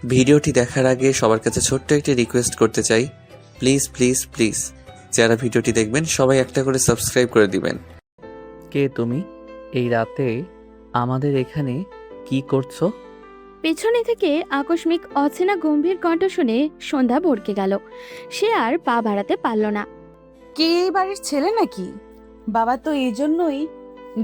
ভিডিওটি দেখার আগে সবার কাছে ছোট্ট একটি রিকোয়েস্ট করতে চাই, প্লিজ প্লিজ প্লিজ যারা ভিডিওটি দেখবেন সবাই একটা করে সাবস্ক্রাইব করে দিবেন। কে তুমি? এই রাতে আমাদের এখানে কি করছো? পেছনে থেকে আকস্মিক অচেনা গম্ভীর কণ্ঠ শুনে সন্ধ্যা ভড়কে গেল। সে আর পা বাড়াতে পারল না। কে এই বাড়ির ছেলে নাকি? বাবা তো এই জন্যই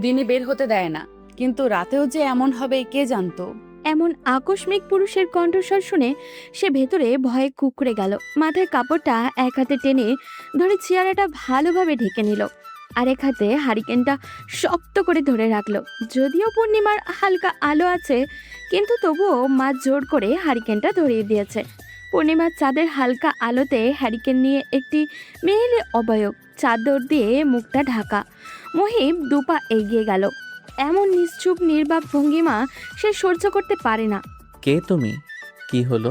দিনে বের হতে দেয় না, কিন্তু রাতেও যে এমন হবে কে জানতো। এমন আকস্মিক পুরুষের কণ্ঠস্বর শুনে সে ভেতরে ভয়ে কুঁকড়ে গেল। মাথায় কাপড়টা এক হাতে টেনে ধরে চেয়ারটা ভালোভাবে ঢেকে নিল, আর এক হাতে হারিকেনটা শক্ত করে ধরে রাখলো। যদিও পূর্ণিমার হালকা আলো আছে, কিন্তু তবুও মা জোর করে হারিকেনটা ধরিয়ে দিয়েছে। পূর্ণিমার চাঁদের হালকা আলোতে হ্যারিকেন নিয়ে একটি মেয়েলি অবয়ব, চাদর দিয়ে মুখটা ঢাকা। মহিব দুপা এগিয়ে গেল। এমন নিশ্চুপ নির্বাক ভঙ্গিমা সে সহ্য করতে পারে না। কে তুমি? কি হলো?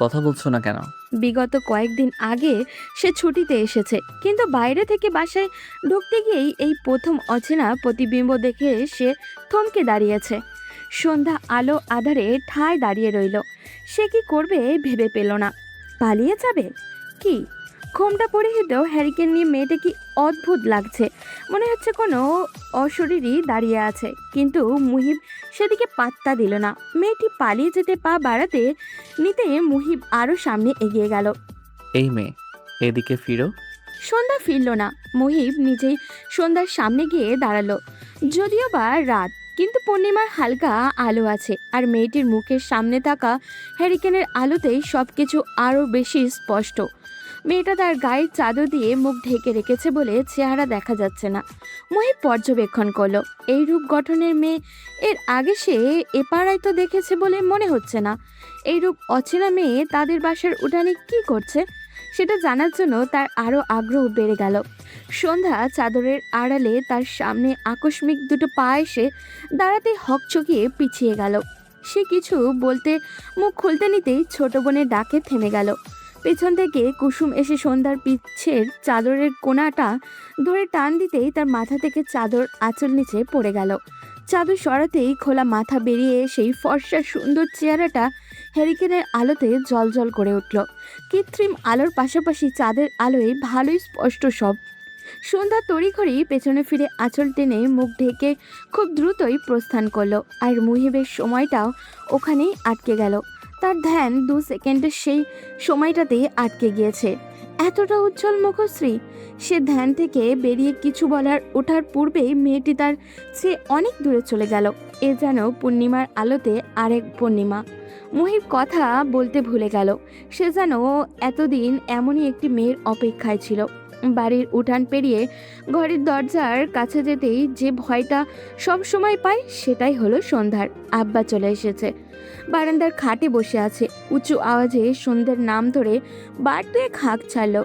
কথা বলছো না কেন? বিগত কয়েকদিন আগে সে ছুটিতে এসেছে, কিন্তু বাইরে থেকে বাসায় ঢুকতে গিয়েই এই প্রথম অচেনা প্রতিবিম্ব দেখে সে থমকে দাঁড়িয়েছে। সন্ধ্যা আলো আধারে ঠায় দাঁড়িয়ে রইল। সে কি করবে ভেবে পেল না। পালিয়ে যাবে কি? ঘোমটা পরিহিত হ্যারিকেন নিয়ে মেয়েটা কি অদ্ভুত লাগছে। মনে হচ্ছে কোনো অশরীরই দাঁড়িয়ে আছে, কিন্তু মুহিব সেদিকে পাত্তা দিল না। মেয়েটি পালিয়ে যেতে পা বাড়াতে নিতে মুহিব আরও সামনে এগিয়ে গেল। এই মেয়ে, এদিকে ফিরো। সন্ধ্যা ফিরল না। মুহিব নিজেই সন্ধ্যার সামনে গিয়ে দাঁড়ালো। যদিও বা রাত, কিন্তু পূর্ণিমার হালকা আলো আছে, আর মেয়েটির মুখের সামনে থাকা হ্যারিকেনের আলোতেই সবকিছু আরও বেশি স্পষ্ট। মেয়েটা তার গায়ের চাদর দিয়ে মুখ ঢেকে রেখেছে বলে চেহারা দেখা যাচ্ছে না। মুহিব পর্যবেক্ষণ করলো। এই রূপ গঠনের মেয়ে এর আগে সে এ পাড়ায় তো দেখেছে বলে মনে হচ্ছে না। এই রূপ অচেনা মেয়ে তাদের বাসার উঠানে কি করছে সেটা জানার জন্য তার আরও আগ্রহ বেড়ে গেল। সন্ধ্যা চাদরের আড়ালে তার সামনে আকস্মিক দুটো পা এসে দাঁড়াতে হকচকিয়ে পিছিয়ে গেল। সে কিছু বলতে মুখ খুলতে নিতেই ছোট বোনের ডাকে থেমে গেল। পেছন থেকে কুসুম এসে সন্ধ্যার পিছের চাদরের কোণাটা ধরে টান দিতেই তার মাথা থেকে চাদর আঁচল নিচে পড়ে গেল। চাদর সরাতেই খোলা মাথা বেরিয়ে সেই ফর্সা সুন্দর চেহারাটা হ্যারিকেনের আলোতে জলজল করে উঠল। কৃত্রিম আলোর পাশাপাশি চাঁদের আলোয় ভালোই স্পষ্ট সব। সন্ধ্যা তড়িঘড়ি পেছনে ফিরে আঁচল টেনে মুখ ঢেকে খুব দ্রুতই প্রস্থান করলো, আর মুহিবের সময়টাও ওখানেই আটকে গেল। তার ধ্যান 2 সেকেন্ডের সেই সময়টাতেই আটকে গিয়েছে। এতটা উজ্জ্বল মুখশ্রী! সে ধ্যান থেকে বেরিয়ে কিছু বলার ওঠার পূর্বেই মেয়েটি তার চেয়ে অনেক দূরে চলে গেল। এ যেন পূর্ণিমার আলোতে আরেক পূর্ণিমা। মুহিব কথা বলতে ভুলে গেল। সে যেন এতদিন এমনই একটি মেয়ের অপেক্ষায় ছিল। বাড়ির উঠান পেরিয়ে ঘরের দরজার কাছে যেতেই যে ভয়টা সব সময় পায়, সেটাই হলো সন্ধ্যার। আব্বা চলে এসেছে। বারান্দার খাটে বসে আছে। উঁচু আওয়াজে সন্ধ্যার নাম ধরে বার দুয়েক হাঁক ছাড়ল।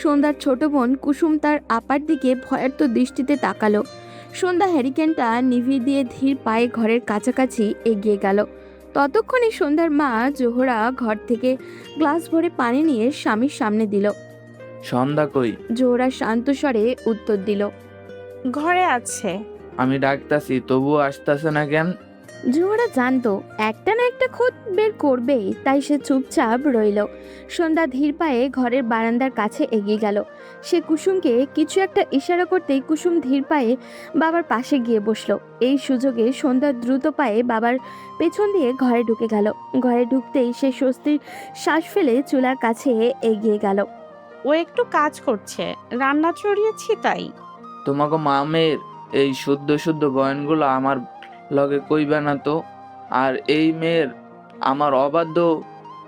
সন্ধ্যার ছোট বোন কুসুম তার আপার দিকে ভয়ার্ত দৃষ্টিতে তাকালো। সন্ধ্যা হ্যারিকেনটা নিভিয়ে দিয়ে ধীর পায়ে ঘরের কাছাকাছি এগিয়ে গেল। ততক্ষণে সন্ধ্যার মা জোহরা ঘর থেকে গ্লাস ভরে পানি নিয়ে স্বামীর সামনে দিল। সন্ধ্যা কই? জোহরা শান্ত স্বরে উত্তর দিল, ঘরে আছে। আমি ডাকতাছি তবুও আসতেছে না কেন? জোহরা জানতো একটা না একটা খুঁত বের করবেই, তাই সে চুপচাপ রইল। সন্ধ্যা ধীর পায়ে ঘরের বারান্দার কাছে এগিয়ে গেল। সে কুসুমকে কিছু একটা ইশারা করতেই কুসুম ধীর পায়ে বাবার পাশে গিয়ে বসলো। এই সুযোগে সন্ধ্যা দ্রুত পায়ে বাবার পেছন দিয়ে ঘরে ঢুকে গেল। ঘরে ঢুকতেই সে স্বস্তির শ্বাস ফেলে চুলার কাছে এগিয়ে গেল। ও একটু কাজ করছে, রান্না চড়িয়েছি তাই। তোমাকে মামের এই শুদ্ধ শুদ্ধ বয়ানগুলো আমার লগে কইবা না তো। আর এই মেয়ের আমার অবাধ্য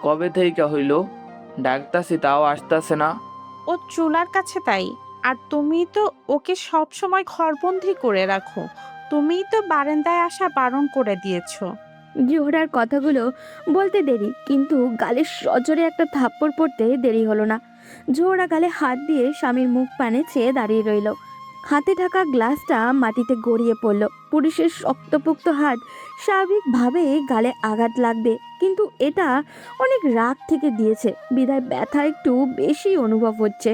কবে থেকে হইল? ডাকতাছি তাও আসতেছে না। ও চুলার কাছে তাই। আর তুমি তো ওকে সব সময় ঘরবন্দি করে রাখো। তুমিই তো বারান্দায় আসা বারণ করে দিয়েছো। জোহরার কথাগুলো বলতে দেরি, কিন্তু গালে সজোরে একটা থাপ্পড় পড়তে দেরি হলো না। জোহরা গালে হাত দিয়ে স্বামীর মুখ পানে চেয়ে দাঁড়িয়ে রইল। হাতে থাকা গ্লাসটা মাটিতে গড়িয়ে পড়ল। পুরুষের শক্তপোক্ত হাত স্বাভাবিকভাবে গালে আঘাত লাগবে, কিন্তু এটা অনেক রাগ থেকে দিয়েছে বিধায় ব্যথা একটু বেশি অনুভব হচ্ছে।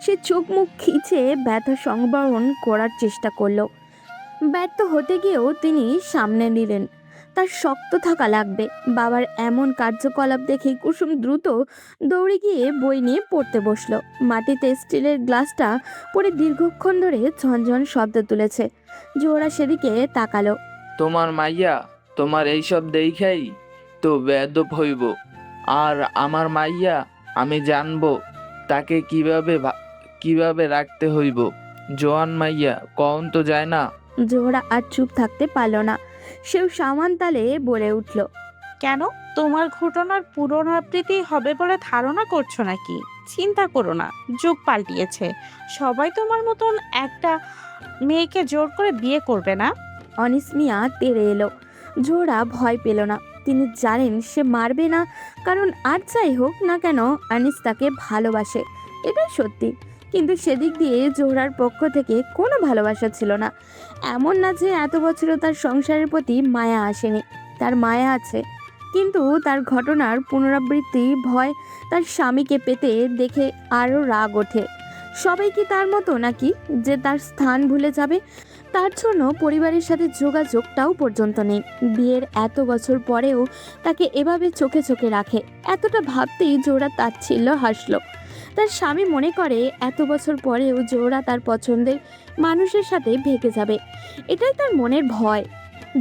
সে চোখ মুখ খিচে ব্যথা সংবরণ করার চেষ্টা করলো। ব্যর্থ হতে গিয়েও তিনি সামনে নিলেন। তার শক্ত থাকা লাগবে। বাবার এমন কার্যকলাপ দেখে কুসুম দ্রুত দৌড়ে গিয়ে বই নিয়ে পড়তে বসলো। মাটিতে স্টিলের গ্লাসটা পড়ে দীর্ঘক্ষণ ধরে ঝনঝন শব্দ তুলেছে। জোহরা সেদিকে তাকালো। তোমার মাইয়া তোমার এইসব দেখাই তো বেয়াদব হইব। আর আমার মাইয়া আমি জানবো তাকে কিভাবে রাখতে হইব। জোয়ান মাইয়া কখন তো যায় না। জোহরা আর চুপ থাকতে পারল না। সেও সামান তালে বলে উঠল। কেন, তোমার ঘটনার পুনরাবৃত্তি হবে বলে ধারণা করছো নাকি? চিন্তা করো না, যুগ পাল্টিয়েছে। সবাই তোমার মতন একটা মেয়েকে জোর করে বিয়ে করবে না। অনিস মিয়া তেড়ে এলো। জোহরা ভয় পেল না। তিনি জানেন সে মারবে না, কারণ আর যাই হোক না কেন আনিস তাকে ভালোবাসে, এটাই সত্যি। কিন্তু সেদিক দিয়ে জোহরার পক্ষ থেকে কোনো ভালোবাসা ছিল না। এমন না যে এত বছরও তার সংসারের প্রতি মায়া আসেনি, তার মায়া আছে, কিন্তু তার ঘটনার পুনরাবৃত্তি ভয় তার স্বামীকে পেতে দেখে আরও রাগ ওঠে। সবাই কি তার মতো নাকি যে তার স্থান ভুলে যাবে? তার জন্য পরিবারের সাথে যোগাযোগটাও পর্যন্ত নেই। বিয়ের এত বছর পরেও তাকে এভাবে চোখে চোখে রাখে। এতটা ভাবতেই জোহরা তাচ্ছিল্য হাসলো। তার স্বামী মনে করে এত বছর পরেও জোহরা তার পছন্দের মানুষের সাথে ভেগে যাবে, এটাই তার মনের ভয়।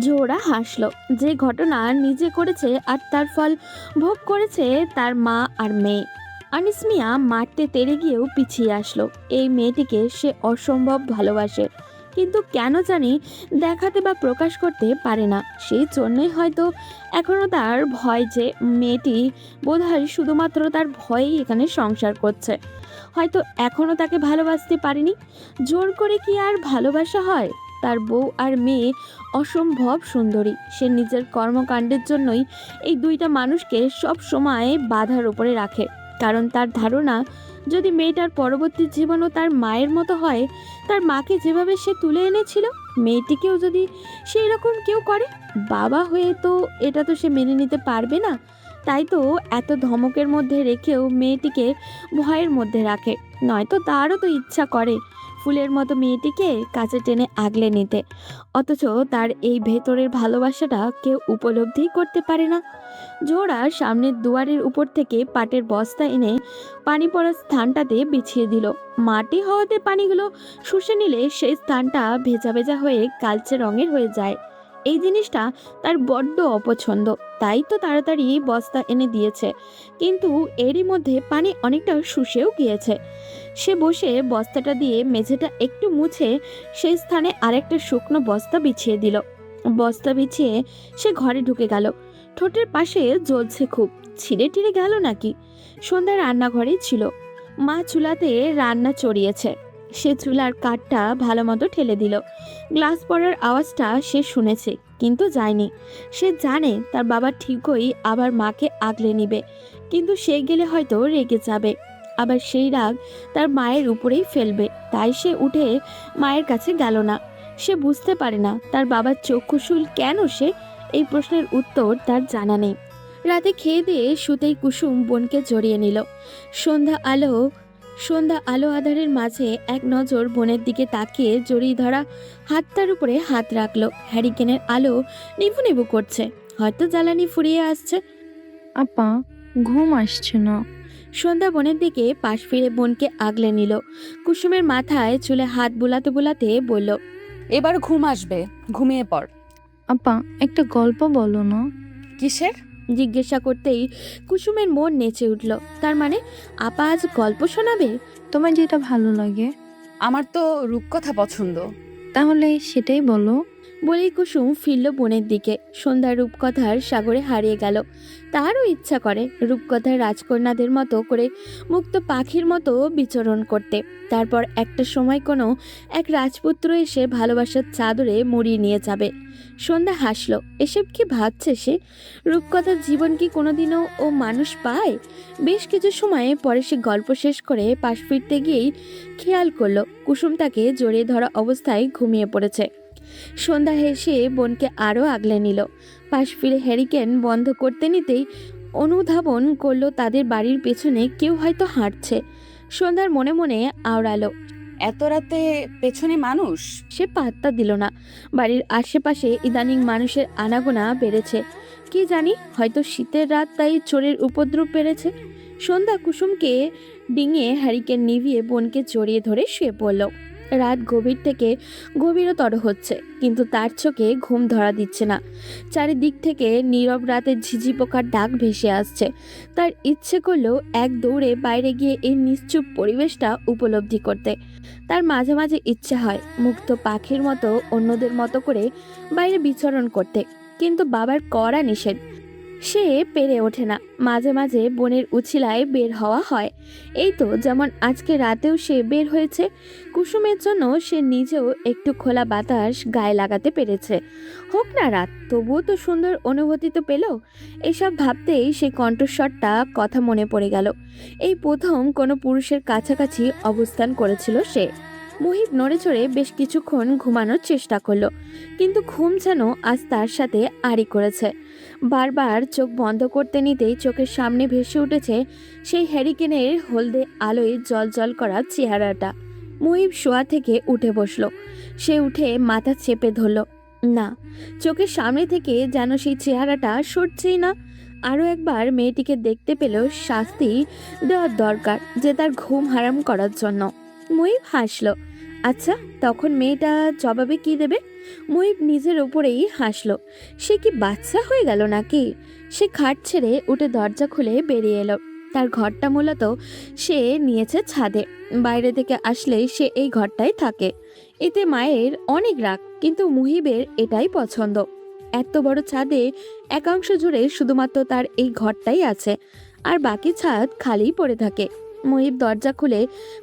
জোহরা হাসলো। যে ঘটনা নিজে করেছে আর তার ফল ভোগ করেছে তার মা আর মেয়ে। আনিস মিয়া মারতে তেড়ে গিয়েও পিছিয়ে আসলো। এই মেয়েটিকে সে অসম্ভব ভালোবাসে, কিন্তু কেন জানি দেখাতে বা প্রকাশ করতে পারে না। সেই জন্যই হয়তো এখনও তার ভয় যে মেয়েটি বোধহয় শুধুমাত্র তার ভয়েই এখানে সংসার করছে। হয়তো এখনও তাকে ভালোবাসতে পারেনি। জোর করে কি আর ভালোবাসা হয়? তার বউ আর মেয়ে অসম্ভব সুন্দরী। সে নিজের কর্মকাণ্ডের জন্যই এই দুইটা মানুষকে সব সময় বাধার উপরে রাখে, কারণ তার ধারণা যদি মেয়েটার পরবর্তী জীবনও তার মায়ের মতো হয়, তার মাকে যেভাবে সে তুলে এনেছিল, মেয়েটিকেও যদি সেই রকম কেউ করে, বাবা হয়ে তো এটা তো সে মেনে নিতে পারবে না। তাই তো এত ধমকের মধ্যে রেখেও মেয়েটিকে ভয়ের মধ্যে রাখে। নয়তো তারও তো ইচ্ছা করে ফুলের মতো মেয়েটিকে কাছে টেনে আগলে নিতে, অথচ তার এই ভেতরের ভালোবাসাটা কেউ উপলব্ধি করতে পারে না। জোহরা সামনের দুয়ারের উপর থেকে পাটের বস্তা এনে পানি পড়ার স্থানটাতে বিছিয়ে দিল। মাটি হওয়াতে পানিগুলো শুষে নিলে সেই স্থানটা ভেজা ভেজা হয়ে কালচে রঙের হয়ে যায়। এই জিনিসটা তার বড্ড অপছন্দ, তাই তো তাড়াতাড়ি বস্তা এনে দিয়েছে। কিন্তু এরই মধ্যে পানি অনেকটা শুষেও গিয়েছে। সে বসে বস্তাটা দিয়ে মেঝেটা একটু মুছে সেই স্থানে আরেকটা শুকনো বস্তা বিছিয়ে দিল। বস্তা বিছিয়ে সে ঘরে ঢুকে গেল। ঠোঁটের পাশে জ্বলছে খুব, ছিঁড়ে টিড়ে গেল নাকি? সন্ধ্যায় রান্নাঘরেই ছিল। মা চুলাতে রান্না চড়িয়েছে। সে চুলার কাঠটা ভালো মতো ঠেলে দিল। গ্লাস পড়ার আওয়াজটা সে শুনেছে, কিন্তু যায়নি। সে জানে তার বাবা ঠিকই আবার মাকে আগলে নিবে, কিন্তু সে গেলে হয়তো রেগে যাবে, আবার সেই রাগ তার মায়ের উপরেই ফেলবে। তাই সে উঠে মায়ের কাছে গেল না। সে বুঝতে পারে না তার বাবার চক্ষুশূল কেন সে, এই প্রশ্নের উত্তর তার জানা নেই। রাতে খেয়ে দিয়ে শুতেই কুসুম বোনকে জড়িয়ে নিল। সন্ধ্যা আলো আধারের মাঝে এক নজর বোনের দিকে তাকিয়ে জড়িয়ে ধরা হাতটার উপরে হাত রাখলো। হ্যারিকেনের আলো নিভু নিভু করছে, হয়তো জ্বালানি ফুরিয়ে আসছে। আপা, ঘুম আসছে না। সন্ধ্যা বোনের দিকে পাশ ফিরে বোনকে আগলে নিল। কুসুমের মাথায় চুলে হাত বুলাতে বুলাতে বলল, এবার ঘুম আসবে, ঘুমিয়ে পড়। আপা, একটা গল্প বলো না। কিসের? জিজ্ঞাসা করতেই কুসুমের মন নেচে উঠল। তার মানে আপা আজ গল্প শোনাবে? তোমার যেটা ভালো লাগে। আমার তো রূপকথা পছন্দ। তাহলে সেটাই বলো। বলেই কুসুম ফিরল বোনের দিকে। সন্ধ্যার রূপকথার সাগরে হারিয়ে গেল। তারও ইচ্ছা করে রূপকথার রাজকন্যাদের মতো করে মুক্ত পাখির মতো বিচরণ করতে। তারপর একটা সময় কোনো এক রাজপুত্র এসে ভালোবাসার চাদরে মুড়িয়ে নিয়ে যাবে। সন্ধ্যা হাসলো। এসব কি ভাবছে সে? রূপকথার জীবন কি কোনোদিনও ও মানুষ পায়? বেশ কিছু সময় পরে সে গল্প শেষ করে পাশ ফিরতে গিয়েই খেয়াল করলো কুসুম তাকে জড়িয়ে ধরা অবস্থায় ঘুমিয়ে পড়েছে। সন্ধ্যা হেসে বোনকে আরও আগলে নিল। পাশ ফিরে হ্যারিকেন বন্ধ করতে নিতেই অনুধাবন করলো তাদের বাড়ির পেছনে কেউ হয়তো হাঁটছে। সন্ধ্যার মনে মনে আওড়ালো, এত রাতে পেছনে মানুষ? সে পাত্তা দিল না। বাড়ির আশেপাশে ইদানিং মানুষের আনাগোনা বেড়েছে। কি জানি, হয়তো শীতের রাত, তাই চোরের উপদ্রব বেড়েছে। সন্ধ্যা কুসুমকে ডিঙিয়ে হ্যারিকেন নিভিয়ে বোনকে জড়িয়ে ধরে শুয়ে পড়ল। রাত গভীর থেকে গভীরতর হচ্ছে, কিন্তু তার চোখে ঘুম ধরা দিচ্ছে না। চারিদিক থেকে নীরব রাতের ঝিঝি পোকার ডাক ভেসে আসছে। তার ইচ্ছে করলো এক দৌড়ে বাইরে গিয়ে এই নিশ্চুপ পরিবেশটা উপলব্ধি করতে। তার মাঝে মাঝে ইচ্ছে হয় মুক্ত পাখির মতো অন্যদের মতো করে বাইরে বিচরণ করতে, কিন্তু বাবার কড়া নিষেধ। সে পেরে ওঠে না। মাঝে মাঝে বনের উছিলায় বের হওয়া হয়। এই তো যেমন আজকে রাতেও সে বের হয়েছে। কুসুমের জন্য সে নিজেও একটু খোলা বাতাস গায়ে লাগাতে পেরেছে। হোক না রাত, তবুও তো সুন্দর অনুভূতি তো পেল। এসব ভাবতেই সেই কণ্ঠস্বরটা কথা মনে পড়ে গেল। এই প্রথম কোনো পুরুষের কাছাকাছি অবস্থান করেছিল সে। মুহিব নড়ে চড়ে বেশ কিছুক্ষণ ঘুমানোর চেষ্টা করলো, কিন্তু ঘুম যেন আজ তার সাথে আড়ি করেছে। বারবার চোখ বন্ধ করতে নিতেই চোখের সামনে ভেসে উঠেছে সেই হ্যারিকেনের হলদে আলোয় জলজল করা চেহারাটা। মুহিব শোয়া থেকে উঠে বসলো। সে উঠে মাথা চেপে ধরল। না, চোখের সামনে থেকে যেন সেই চেহারাটা সরছেই না। আরও একবার মেয়েটিকে দেখতে পেল শাস্তি দেওয়ার দরকার, যে তার ঘুম হারাম করার জন্য। মুহিব হাসল। আচ্ছা, তখন মেয়েটা জবাবে কি দেবে? মুহিব নিজের ওপরেই হাসল। সে কি বাচ্চা হয়ে গেল নাকি? সে খাট ছেড়ে উঠে দরজা খুলে বেরিয়ে এলো। তার ঘরটা মূলত সে নিয়েছে ছাদে। বাইরে থেকে আসলে সে এই ঘরটায় থাকে। এতে মায়ের অনেক রাগ, কিন্তু মুহিবের এটাই পছন্দ। এত বড় ছাদে একাংশ জুড়ে শুধুমাত্র তার এই ঘরটাই আছে, আর বাকি ছাদ খালি পড়ে থাকে। মুহিব দরজা খুলে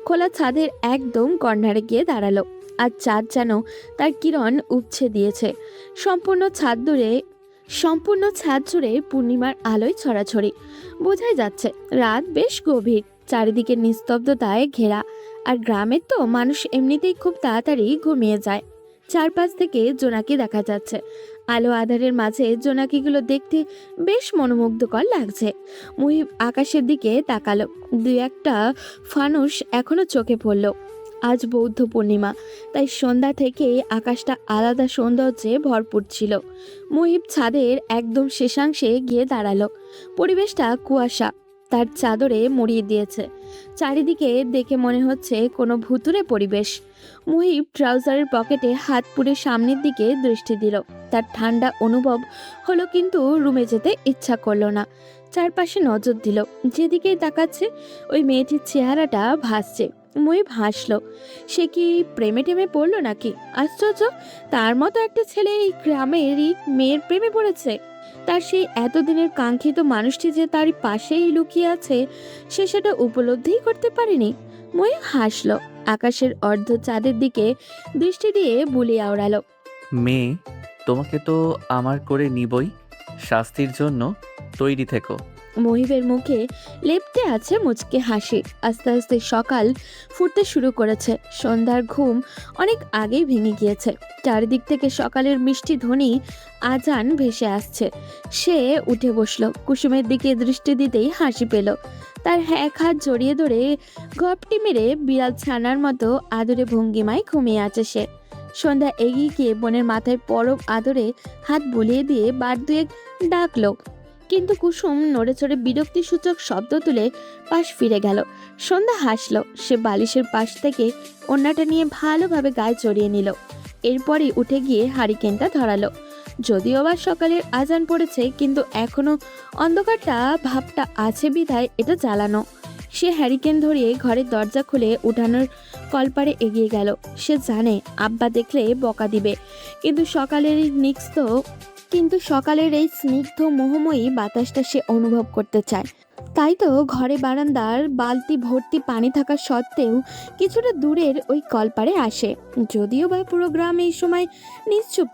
খোলা ছাদের একদম কর্নারে গিয়ে দাঁড়ালো। আর চাঁদ যেন তার কিরণ উপছে দিয়েছে। সম্পূর্ণ ছাদ জুড়ে পূর্ণিমার আলোয় ছড়াছড়ি। বোঝাই যাচ্ছে রাত বেশ গভীর, চারিদিকে নিস্তব্ধতায় ঘেরা। আর গ্রামের তো মানুষ এমনিতেই খুব তাড়াতাড়ি ঘুমিয়ে যায়। চারপাশ থেকে জোনাকি দেখা যাচ্ছে। আলো আধারের মাঝে জোনাকিগুলো দেখতে বেশ মনোমুগ্ধকর লাগছে। মুহিব আকাশের দিকে তাকালো। দুই একটা ফানুস এখনো চোখে পড়ল। আজ বৌদ্ধ পূর্ণিমা, তাই সন্ধ্যা থেকে আকাশটা আলাদা সৌন্দর্যে ভরপুর ছিল। মুহিব ছাদের একদম শেষাংশে গিয়ে দাঁড়ালো। পরিবেশটা কুয়াশা তার চাদরে মুড়িয়ে দিয়েছে। চারিদিকে দেখে মনে হচ্ছে কোনো ভুতুরে পরিবেশ। মুহিব ট্রাউজারের পকেটে হাত পুরে সামনের দিকে দৃষ্টি দিল। তার ঠান্ডা অনুভব হলো, কিন্তু রুমে যেতে ইচ্ছা করলো না। চারপাশে নজর দিল। যেদিকেই তাকাচ্ছে ওই মেয়েটির চেহারাটা ভাসছে। মুহিব হাসলো। সে কি প্রেমে টেমে পড়লো নাকি? আশ্চর্য, তার মতো একটা ছেলে এই গ্রামেরই মেয়ের প্রেমে পড়েছে। তার সেই এতদিনের কাঙ্ক্ষিত মানুষটি যে তার পাশেই লুকিয়ে আছে, সে সেটা উপলব্ধিই করতে পারেনি। মুহিব হাসলো। আকাশের অর্ধ চাঁদের দিকে দৃষ্টি দিয়ে বুলি আওড়ালো। মেয়ে, তোমাকে তো আমার করে নিবই। শাস্তির জন্য তৈরি থেকো। মুহিবের মুখে লেপ্টে আছে মুচকে হাসি। আস্তে আস্তে সকাল ফুটতে শুরু করেছে। সন্ধ্যার ঘুম অনেক আগেই ভেঙে গিয়েছে। চারিদিক থেকে সকালের মিষ্টি ধ্বনি আজান ভেসে আসছে। সে উঠে বসলো। কুসুমের দিকে দৃষ্টি দিতেই হাসি পেল। তার এক হাত জড়িয়ে ধরে গপটি মেরে বিড়াল ছানার মতো আদরে ভঙ্গিমায় ঘুমিয়ে আছে সে। সন্ধ্যা এগিয়ে গিয়ে বোনের মাথায় পরব আদরে হাত বুলিয়ে দিয়ে বার দুয়েক ডাকলো, কিন্তু কুসুম নড়ে চড়ে বিরক্তিসূচক শব্দ তুলে পাশ ফিরে গেল। সন্ধ্যা হাসলো। সে বালিশের পাশ থেকে ওড়নাটা নিয়ে ভালোভাবে গায়ে জড়িয়ে নিল। এরপরই উঠে গিয়ে হারিকেনটা ধরালো। যদিও বা সকালের আজান পড়েছে, কিন্তু এখনো অন্ধকারটা ভাবটা আছে বিধায় এটা জ্বালানো। সে হ্যারিকেন ধরিয়ে ঘরের দরজা খুলে উঠানোর কলপারে এগিয়ে গেল। সে জানে আব্বা দেখলে বকা দিবে, কিন্তু সকালের এই স্নিগ্ধ মোহময়ী বাতাসটা সে অনুভব করতে চায়। তাই তো ঘরে বারান্দার বালতি ভর্তি পানি থাকা সত্ত্বেও কিছুটা দূরের ওই কলপারে আসে। যদিও বা পুরো গ্রাম এই সময় নিশ্চুপ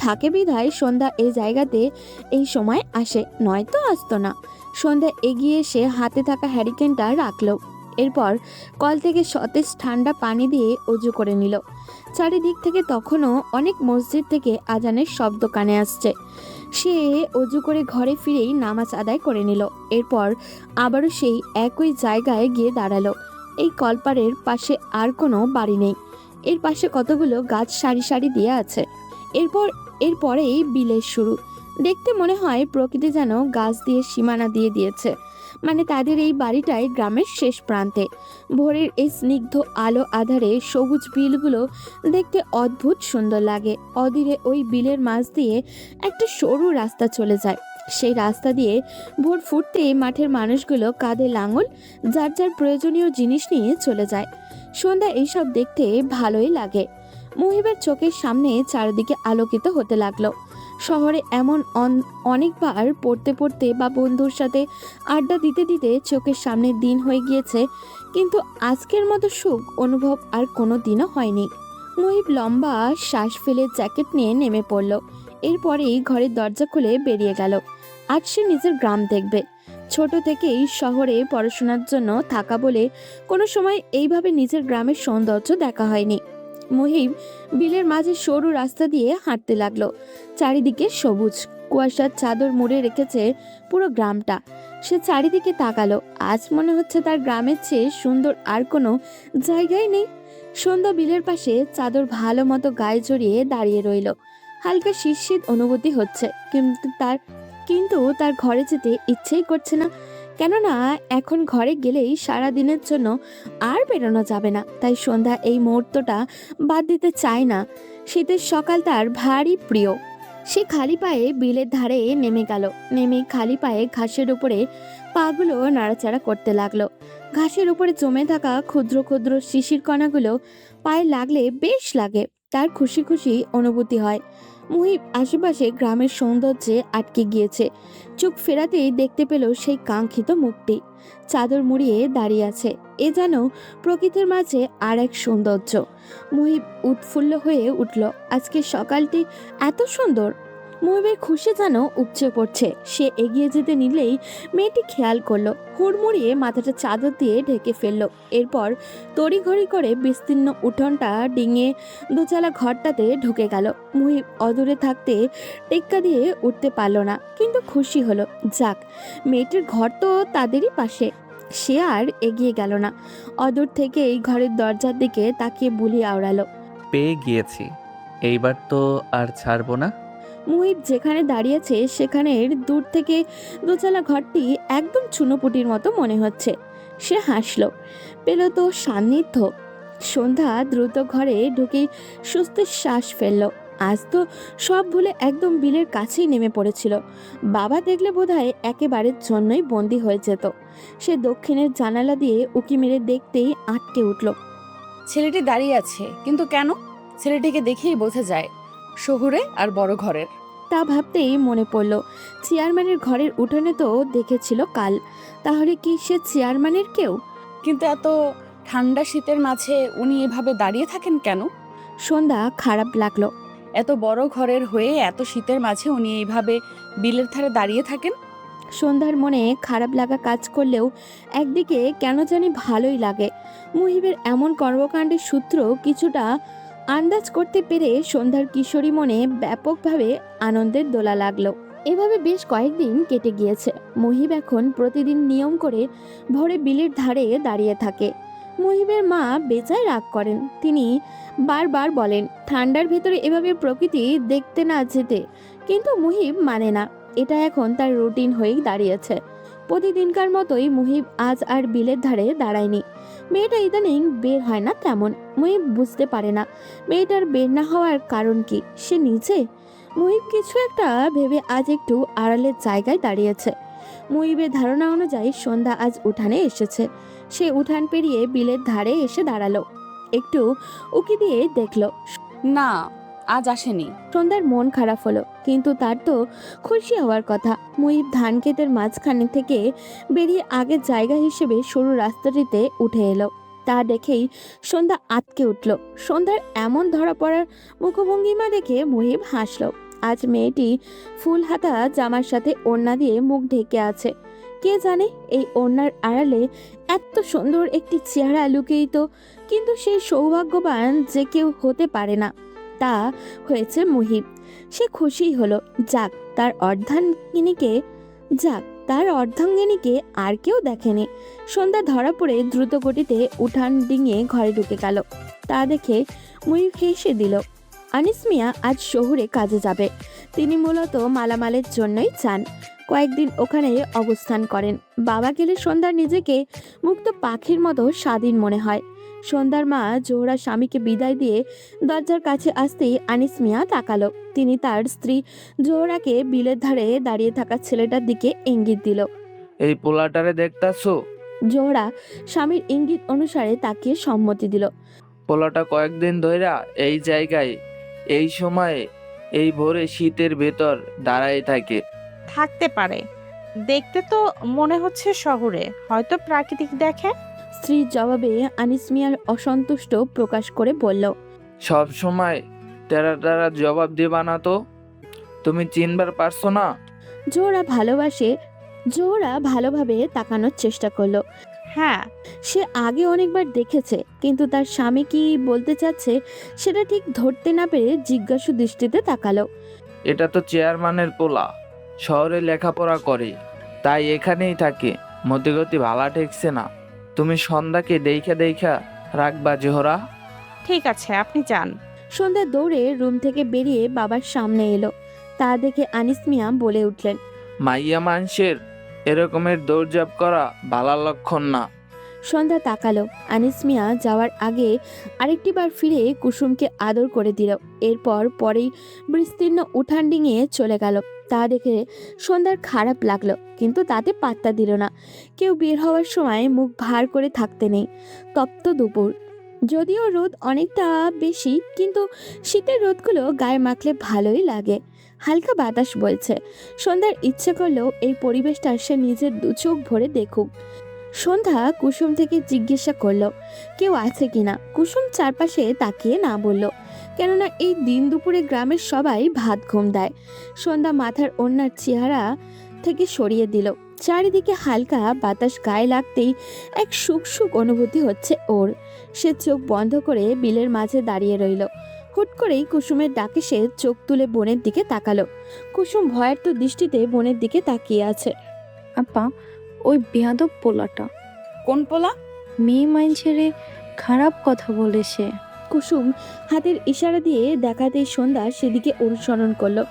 থাকে বিধায় সন্ধ্যা এই জায়গাতে এই সময় আসে, নয়তো আসতো না। সন্ধ্যা এগিয়ে এসে হাতে থাকা হ্যারিকেনটা রাখলো। এরপর কল থেকে সতেজ ঠান্ডা পানি দিয়ে অজু করে নিল। চারিদিক থেকে তখনও অনেক মসজিদ থেকে আজানের শব্দ কানে আসছে। সে অজু করে ঘরে ফিরেই নামাজ আদায় করে নিল। এরপর আবারও সেই একই জায়গায় গিয়ে দাঁড়ালো। এই কলপারের পাশে আর কোনো বাড়ি নেই। এর পাশে কতগুলো গাছ সারি সারি দিয়ে আছে। এরপরেই বিলের শুরু। দেখতে মনে হয় প্রকৃতি যেন গাছ দিয়ে সীমানা দিয়ে দিয়েছে। মানে তাদের এই বাড়িটাই গ্রামের শেষ প্রান্তে। ভোরের এই স্নিগ্ধ আলো আধারে সবুজ বিলগুলো দেখতে অদ্ভুত সুন্দর লাগে। অধীরে ওই বিলের মাঝ দিয়ে একটা সরু রাস্তা চলে যায়। সেই রাস্তা দিয়ে ভোর ফুটতেই মাঠের মানুষগুলো কাঁধে লাঙল যার যার প্রয়োজনীয় জিনিস নিয়ে চলে যায়। সন্ধ্যা এইসব দেখতে ভালোই লাগে। মুহিবের চোখের সামনে চারিদিকে আলোকিত হতে লাগলো। শহরে এমন অনেকবার পড়তে পড়তে বা বন্ধুর সাথে আড্ডা দিতে দিতে চোখের সামনে দিন হয়ে গিয়েছে, কিন্তু আজকের মতো সুখ অনুভব আর কোনো দিনও হয়নি। মুহিব লম্বা শ্বাস ফেলে জ্যাকেট নিয়ে নেমে পড়ল। এরপরেই ঘরের দরজা খুলে বেরিয়ে গেল। আজ সে নিজের গ্রাম দেখবে। ছোট থেকেই শহরে পড়াশোনার জন্য থাকা বলে কোনো সময় এইভাবে নিজের গ্রামের সৌন্দর্য দেখা হয়নি। মুহিব বিলের মাঝে সরু রাস্তা দিয়ে হাঁটতে লাগলো। চারিদিকে সবুজ, কুয়াশার চাদর মুড়ে রেখেছে পুরো গ্রামটা। সে চারিদিকে তাকালো। আজ মনে হচ্ছে তার গ্রামের চেয়ে সুন্দর আর কোনো জায়গায় নেই। সন্ধ্যা বিলের পাশে চাদর ভালো মতো গায়ে জড়িয়ে দাঁড়িয়ে রইল। হালকা শীত অনুভূতি হচ্ছে, কিন্তু তার ঘরে যেতে ইচ্ছেই করছে না। কেননা এখন ঘরে গেলেই সারা দিনের জন্য আর বেরোনো যাবে না। তাই সন্ধ্যা এই মুহূর্তটা বাদ দিতে চায় না। শীতের সকাল তার ভারী প্রিয়। সে খালি পায়ে বিলের ধারে নেমে গেল। নেমে খালি পায়ে ঘাসের উপরে পাগুলো নাড়াচাড়া করতে লাগলো। ঘাসের উপরে জমে থাকা ক্ষুদ্র ক্ষুদ্র শিশির কণাগুলো পায়ে লাগলে বেশ লাগে। তার খুশি খুশি অনুভূতি হয়। মুহিব আশেপাশে গ্রামের সৌন্দর্যে আটকে গিয়েছে। চোখ ফেরাতেই দেখতে পেল সেই কাঙ্ক্ষিত মুখটি চাদর মুড়িয়ে দাঁড়িয়ে আছে। এ যেন প্রকৃতির মাঝে আর এক সৌন্দর্য। মুহিব উৎফুল্ল হয়ে উঠল। আজকে সকালটি এত সুন্দর। মুহিবের খুশি যেন উপচে পড়ছে। সে এগিয়ে যেতে নিলেই মেয়েটি খেয়াল করলো, হুড়মুড়িয়ে মাথাটা চাদর দিয়ে ঢেকে ফেললো। এরপর তড়িঘড়ি করে বিস্তীর্ণ উঠোনটা ডিঙিয়ে দোচালা ঘরটাতে ঢুকে গেল। মুহিব অদূরে থাকতে টেক্কা দিয়ে উঠতে পারল না, কিন্তু খুশি হলো। যাক, মেয়েটির ঘর তো তাদেরই পাশে। সে আর এগিয়ে গেল না। অদূর থেকে এই ঘরের দরজার দিকে তাকিয়ে বুলি আওড়ালো। পেয়ে গিয়েছি, এইবার তো আর ছাড়বো না। মুহিব যেখানে দাঁড়িয়েছে সেখানের দূর থেকে দোচালা ঘরটি একদম চুনোপুটির মতো মনে হচ্ছে। সে হাসলো, পেল তো সান্নিধ্য। সন্ধ্যা দ্রুত ঘরে ঢুকে স্বস্তির শ্বাস ফেলল। আজ তো সব ভুলে একদম বিলের কাছেই নেমে পড়েছিল। বাবা দেখলে বোধহয় একেবারের জন্যই বন্দি হয়ে যেত। সে দক্ষিণের জানালা দিয়ে উকি মেরে দেখতেই আটকে উঠল। ছেলেটি দাঁড়িয়ে আছে, কিন্তু কেন? ছেলেটিকে দেখেই বোঝা যায় শহুরে আর বড় ঘরের। তা ভাবতেই মনে পড়ল, চেয়ারম্যানের ঘরের উঠোনে তো দেখেছিল কাল। তাহলে কি সে চেয়ারম্যানের কেউ? কিন্তু এত ঠান্ডা শীতের মাঝে উনি এভাবে দাঁড়িয়ে থাকেন কেন? সন্ধ্যা খারাপ লাগলো। এত বড় ঘরের হয়ে এত শীতের মাঝে উনি এইভাবে বিলের ধারে দাঁড়িয়ে থাকেন? সন্ধ্যার মনে খারাপ লাগা কাজ করলেও একদিকে কেন জানি ভালোই লাগে। মুহিবের এমন কর্মকাণ্ডের সূত্র কিছুটা আন্দাজ করতে পেরে সন্ধ্যার কিশোরী মনে ব্যাপকভাবে আনন্দের দোলা লাগলো। এভাবে বেশ কয়েকদিন কেটে গিয়েছে। মুহিব এখন প্রতিদিন নিয়ম করে ভোরে বিলের ধারে দাঁড়িয়ে থাকে। মুহিবের মা বেজায় রাগ করেন। তিনি বারবার বলেন ঠান্ডার ভেতরে এভাবে প্রকৃতি দেখতে না যেতে, কিন্তু মুহিব মানে না। এটা এখন তার রুটিন হয়েই দাঁড়িয়েছে। প্রতিদিনকার মতোই মুহিব আজ আর বিলের ধারে দাঁড়ায়নি। মেয়েটা ইদানিং বের হয় না তেমন। মুহিব বুঝতে পারে না মেয়েটার বের না হওয়ার কারণ কি। সে নিজে মুহিব কিছু একটা ভেবে আজ একটু আড়ালের জায়গায় দাঁড়িয়েছে। মুহিবের ধারণা অনুযায়ী সন্ধ্যা আজ উঠানে এসেছে। সে উঠান পেরিয়ে বিলের ধারে এসে দাঁড়ালো। একটু উকি দিয়ে দেখলো না, আজ আসেনি। সন্ধ্যার মন খারাপ হলো, কিন্তু তার তো খুশি হওয়ার কথা। মুহিব ধান ক্ষেতের মাঝখানে থেকে বেরিয়ে আগের জায়গা হিসেবে সরু রাস্তাটিতে উঠে এলো। তা দেখেই সন্ধ্যা আটকে উঠল। সন্ধ্যার এমন ধরা পড়ার মুখভঙ্গিমা দেখে মুহিব হাসলো। আজ মেয়েটি ফুল হাতা জামার সাথে ওড়না দিয়ে মুখ ঢেকে আছে। কে জানে এই ওড়নার আড়ালে এত সুন্দর একটি চেহারা লুকিয়ে, কিন্তু সেই সৌভাগ্যবান যে কেউ হতে পারে না। তা হয়েছে মুহিব। সে খুশি হলো। যাক, তার অর্ধাঙ্গিনীকে তার অর্ধাঙ্গিনীকে আর কেউ দেখেনি। সন্ধ্যা ধরা পড়ে দ্রুত গতিতে উঠান ডিঙিয়ে ঘরে ঢুকে গেল। তা দেখে মুহিব হেসে দিল। আনিস মিয়া আজ শহুরে কাজে যাবে। তিনি মূলত মালামালের জন্যই চান। কয়েকদিন ওখানে অবস্থান করেন। বাবা গেলে সন্ধ্যার নিজেকে মুক্ত পাখির মতো স্বাধীন মনে হয়। সন্ধ্যার মা জোহরা স্বামীকে বিদায় দিয়ে দরজার কাছে আসতেই আনিস মিয়া তাকালো। তিনি তার স্ত্রী জোহরাকে বিলের ধারে দাঁড়িয়ে থাকা ছেলেটার দিকে ইঙ্গিত দিল। এই পোলাটারে দেখতাছো? জোহরা স্বামীর ইঙ্গিত অনুসারে তাকিয়ে সম্মতি দিল। পোলাটা কয়েকদিন ধইরা এই জায়গায় এই সময়ে এই ভোরে শীতের ভেতর দাঁড়াই থাকে। থাকতে পারে, দেখতে তো মনে হচ্ছে শহরে, হয়তো প্রাকৃতিক দেখে। স্ত্রীর জবাবে আনিস মিয়ার অসন্তুষ্ট প্রকাশ করে বলল, সব সময় তেরা তেরা জবাব দিবা না তো? তুমি চিনবার পারছো না? জোহরা ভালোভাবে তাকানোর চেষ্টা করলো। হ্যাঁ, সে আগে অনেকবার দেখেছে, কিন্তু তার স্বামী কি বলতে চাচ্ছে সেটা ঠিক ধরতে না পেরে জিজ্ঞাসু দৃষ্টিতে তাকালো। এটা তো চেয়ারম্যানের পোলা, শহরে লেখাপড়া করে, তাই এখানেই থাকে। মতিগতি ভালা ঠেকছে না। তুমি সন্ধ্যাকে দেখা রাখবা জোহরা। ঠিক আছে, আপনি যান। সন্ধ্যা দৌড়ে রুম থেকে বেরিয়ে বাবার সামনে এলো। তা দেখে আনিস মিয়া বলে উঠলেন, মাইয়া মানুষের এরকমের দৌড়ঝাঁপ করা ভালা লক্ষণ না। সন্ধ্যা তাকালো। আনিস মিয়া যাওয়ার আগে আরেকটিবার ফিরে কুসুমকে আদর করে দিল। এরপর পরেই বিস্তীর্ণ উঠান ডিঙিয়ে চলে গেল। তা দেখে সন্ধ্যার খারাপ লাগলো, কিন্তু তাতে পাত্তা দিল না। কেউ বের হওয়ার সময় মুখ ভার করে থাকতে নেই। তপ্ত দুপুর, যদিও রোদ অনেকটা বেশি, কিন্তু শীতের রোদগুলো গায়ে মাখলে ভালোই লাগে। হালকা বাতাস বলছে। সন্ধ্যার ইচ্ছে করলো এই পরিবেশটা সে নিজের দু চোখ ভরে দেখুক। সন্ধ্যা কুসুম থেকে জিজ্ঞাসা করলো কেউ আছে কিনা। কুসুম চারপাশে তাকিয়ে না বলল, কেননা এই দিন দুপুরে গ্রামের সবাই ভাত ঘুম দেয়। সন্ধ্যা মাথার ওড়নার চেহারা থেকে সরিয়ে দিল। চারিদিকে হালকা বাতাস গায়ে লাগতেই এক সুখ সুখ অনুভূতি হচ্ছে ওর। সে চোখ বন্ধ করে বিলের মাঝে দাঁড়িয়ে রইল। হুট করেই কুসুমের ডাকে সে চোখ তুলে বোনের দিকে তাকালো। কুসুম ভয়ার্ত দৃষ্টিতে বোনের দিকে তাকিয়ে আছে। আপা, ওই বেয়াদব পোলাটা কোন পোলা? মেয়ে মাইনছেরে খারাপ কথা বলেছে। কুসুম হাতের ইশারা দিয়ে দেখাতেই সন্ধ্যা সেদিকে অনুসরণ করলো।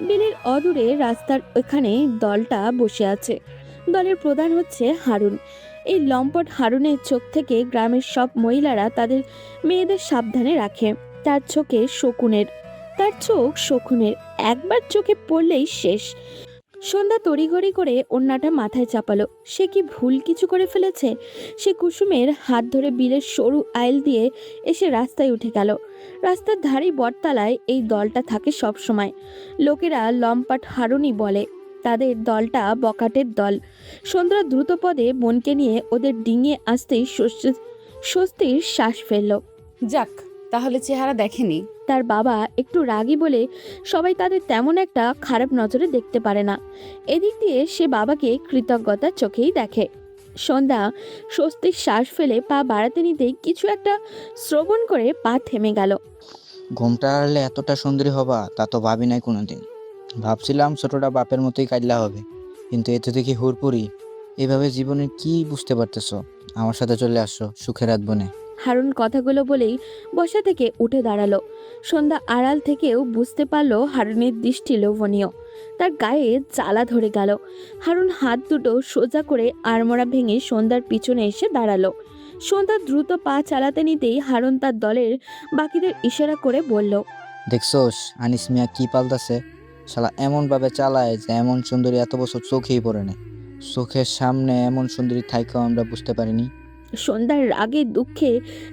বিলের অদূরে রাস্তার ওখানে দলটা বসে আছে। দলের প্রধান হচ্ছে হারুন। এই লম্পট হারুনের চোখ থেকে গ্রামের সব মহিলারা তাদের মেয়েদের সাবধানে রাখে। তার চোখ শকুনের, একবার চোখে পড়লেই শেষ। সন্ধ্যা তড়িঘড়ি করে ওড়নাটা মাথায় চাপালো। সে কি ভুল কিছু করে ফেলেছে? সে কুসুমের হাত ধরে বিলের সরু আইল দিয়ে এসে রাস্তায় উঠে গেল। রাস্তার ধারেই বটতলায় এই দলটা থাকে সব সময়। লোকেরা লম্পাট হারুনি বলে। তাদের দলটা বকাটের দল। সন্ধ্যা দ্রুত পদে বোনকে নিয়ে ওদের ডিঙিয়ে আসতেই স্বস্তির শ্বাস ফেলল। যাক, তাহলে চেহারা দেখেনি। তার বাবা একটু রাগী বলে সবাই তাদের তেমন একটা খারাপ নজরে দেখতে পারে না। এদিক দিয়ে সে বাবাকে কৃতজ্ঞতার চোখেই দেখে। সন্ধ্যা স্বস্তির শ্বাস ফেলে পা বাড়াতে নিতেই কিছু একটা শ্রবণ করে পা থেমে গেল। ঘুমটা হারলে এতটা সুন্দরী হবা তা তো ভাবি নাই কোনোদিন। ভাবছিলাম ছোটটা বাপের মতোই কাইল্লা হবে, কিন্তু এতে দেখি হুড়পুরি। এভাবে জীবনে কি বুঝতে পারতেছো? আমার সাথে চলে আসছো, সুখে রাত বনে। হারুন কথাগুলো বলেই বসা থেকে উঠে দাঁড়ালো। সন্ধ্যা আড়াল থেকেও বুঝতে পারলো হারুনের দৃষ্টি লোভনীয়। তার গায়ে জ্বালা ধরে গেল। হারুন হাত দুটো সোজা করে আড়মোড়া ভেঙে সন্ধ্যার পিছনে এসে দাঁড়ালো। সন্ধ্যা দ্রুত পা চালাতে নিতেই হারুন তার দলের বাকিদের ইশারা করে বলল, দেখছোস আনিস মিয়া কি পাল্টাছে? শালা এমন ভাবে চালায় যে এমন সুন্দরী এত বছর চোখেই পড়ে না। চোখের সামনে এমন সুন্দরী থাইকেও আমরা বুঝতে পারিনি। সন্ধ্যার রাগে দুঃখে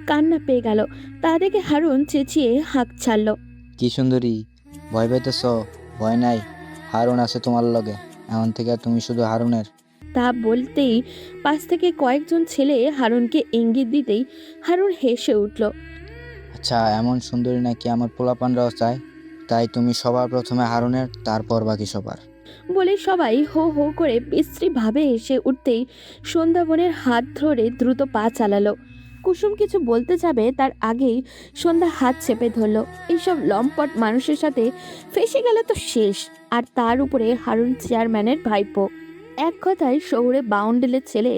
কান্না পেয়ে গেল। তা দেখে হারুন চেঁচিয়ে হাঁক ছাড়ল, কি সুন্দরী, ভয় পাইতেছ? ভয় নাই, হারুন আছে তোমার লগে। এখন থেকে তুমি শুধু হারুনের। তা বলতেই পাশ থেকে কয়েকজন ছেলে হারুনকে ইঙ্গিত দিতেই হারুন হেসে উঠল। আচ্ছা, এমন সুন্দরী নাকি আমার পোলাপানরাও চায়? তাই তুমি সবার প্রথমে হারুনের, তারপর বাকি সবার। বলে সবাই হো হো করে বিশ্রীভাবে এসে উঠতেই সন্ধ্যা বোনের হাত ধরে দ্রুত পা চালালো। কুসুম কিছু বলতে যাবে তার আগেই সন্ধ্যা হাত চেপে ধরল। এইসব লম্পট মানুষের সাথে ফেসে গেলে তো শেষ। আর তার উপরে হারুন চেয়ারম্যানের ভাইপো। এক কথায় শহুরে বাউন্ডেলের ছেলে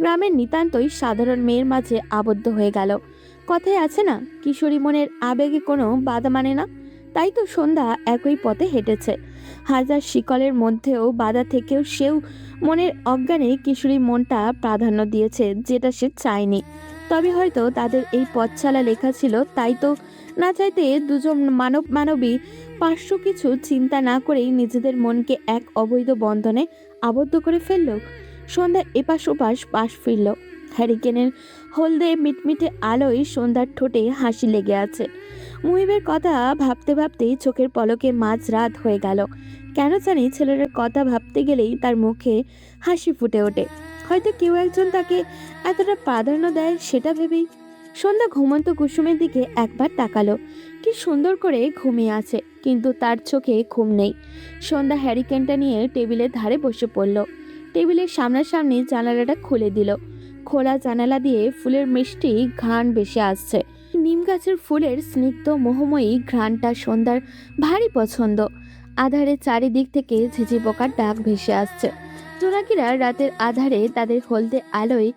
গ্রামের নিতান্তই সাধারণ মেয়ের মাঝে আবদ্ধ হয়ে গেল। কথায় আছে না, কিশোরী মনের আবেগে কোনো বাধা মানে না। তাই তো সন্ধ্যা একই পথে হেঁটেছে। হাজার শিকলের মধ্যেও বাধা থেকেও সেও মনের অজ্ঞানে কিশোরী মনটা প্রাধান্য দিয়েছে, যেটা সে চায়নি। তবে হয়তো তাদের এই পথছালা লেখা ছিল, তাই তো না চাইতে দুজন মানবী পার্শ্ব কিছু চিন্তা না করেই নিজেদের মনকে এক অবৈধ বন্ধনে আবদ্ধ করে ফেলল। সন্ধ্যা এপাশ ওপাশ পাশ ফিরল। হ্যারিকেনের হলদে মিটমিটে আলোয় সন্ধ্যার ঠোঁটে হাসি লেগে আছে। মুহিবের কথা ভাবতে ভাবতেই চোখের পলকে মাঝরাত হয়ে গেল। কেন জানি ছেলেটার কথা ভাবতে গেলেই তার মুখে হাসি ফুটে ওঠে। হয়তো কেউ একজন তাকে এতটা প্রাধান্য দেয় সেটা ভেবেই। সন্ধ্যা ঘুমন্ত কুসুমের দিকে একবার তাকালো। কি সুন্দর করে ঘুমিয়ে আছে, কিন্তু তার চোখে ঘুম নেই। সন্ধ্যা হ্যারিকেনটা নিয়ে টেবিলের ধারে বসে পড়ল। টেবিলের সামনাসামনি জানালাটা খুলে দিল। খোলা জানালা দিয়ে ফুলের মিষ্টি ঘ্রাণ ভেসে আসছে। নিম গাছের ফুলের স্নিগ্ধ মোহময়ী ঘ্রাণটা সন্ধ্যার ভারী পছন্দ। আধারে চারিদিক থেকে ঝিঝি পোকার ডাক ভেসে আসছে। জোনাকিরা রাতের আধারে তাদের হলদে আলোয়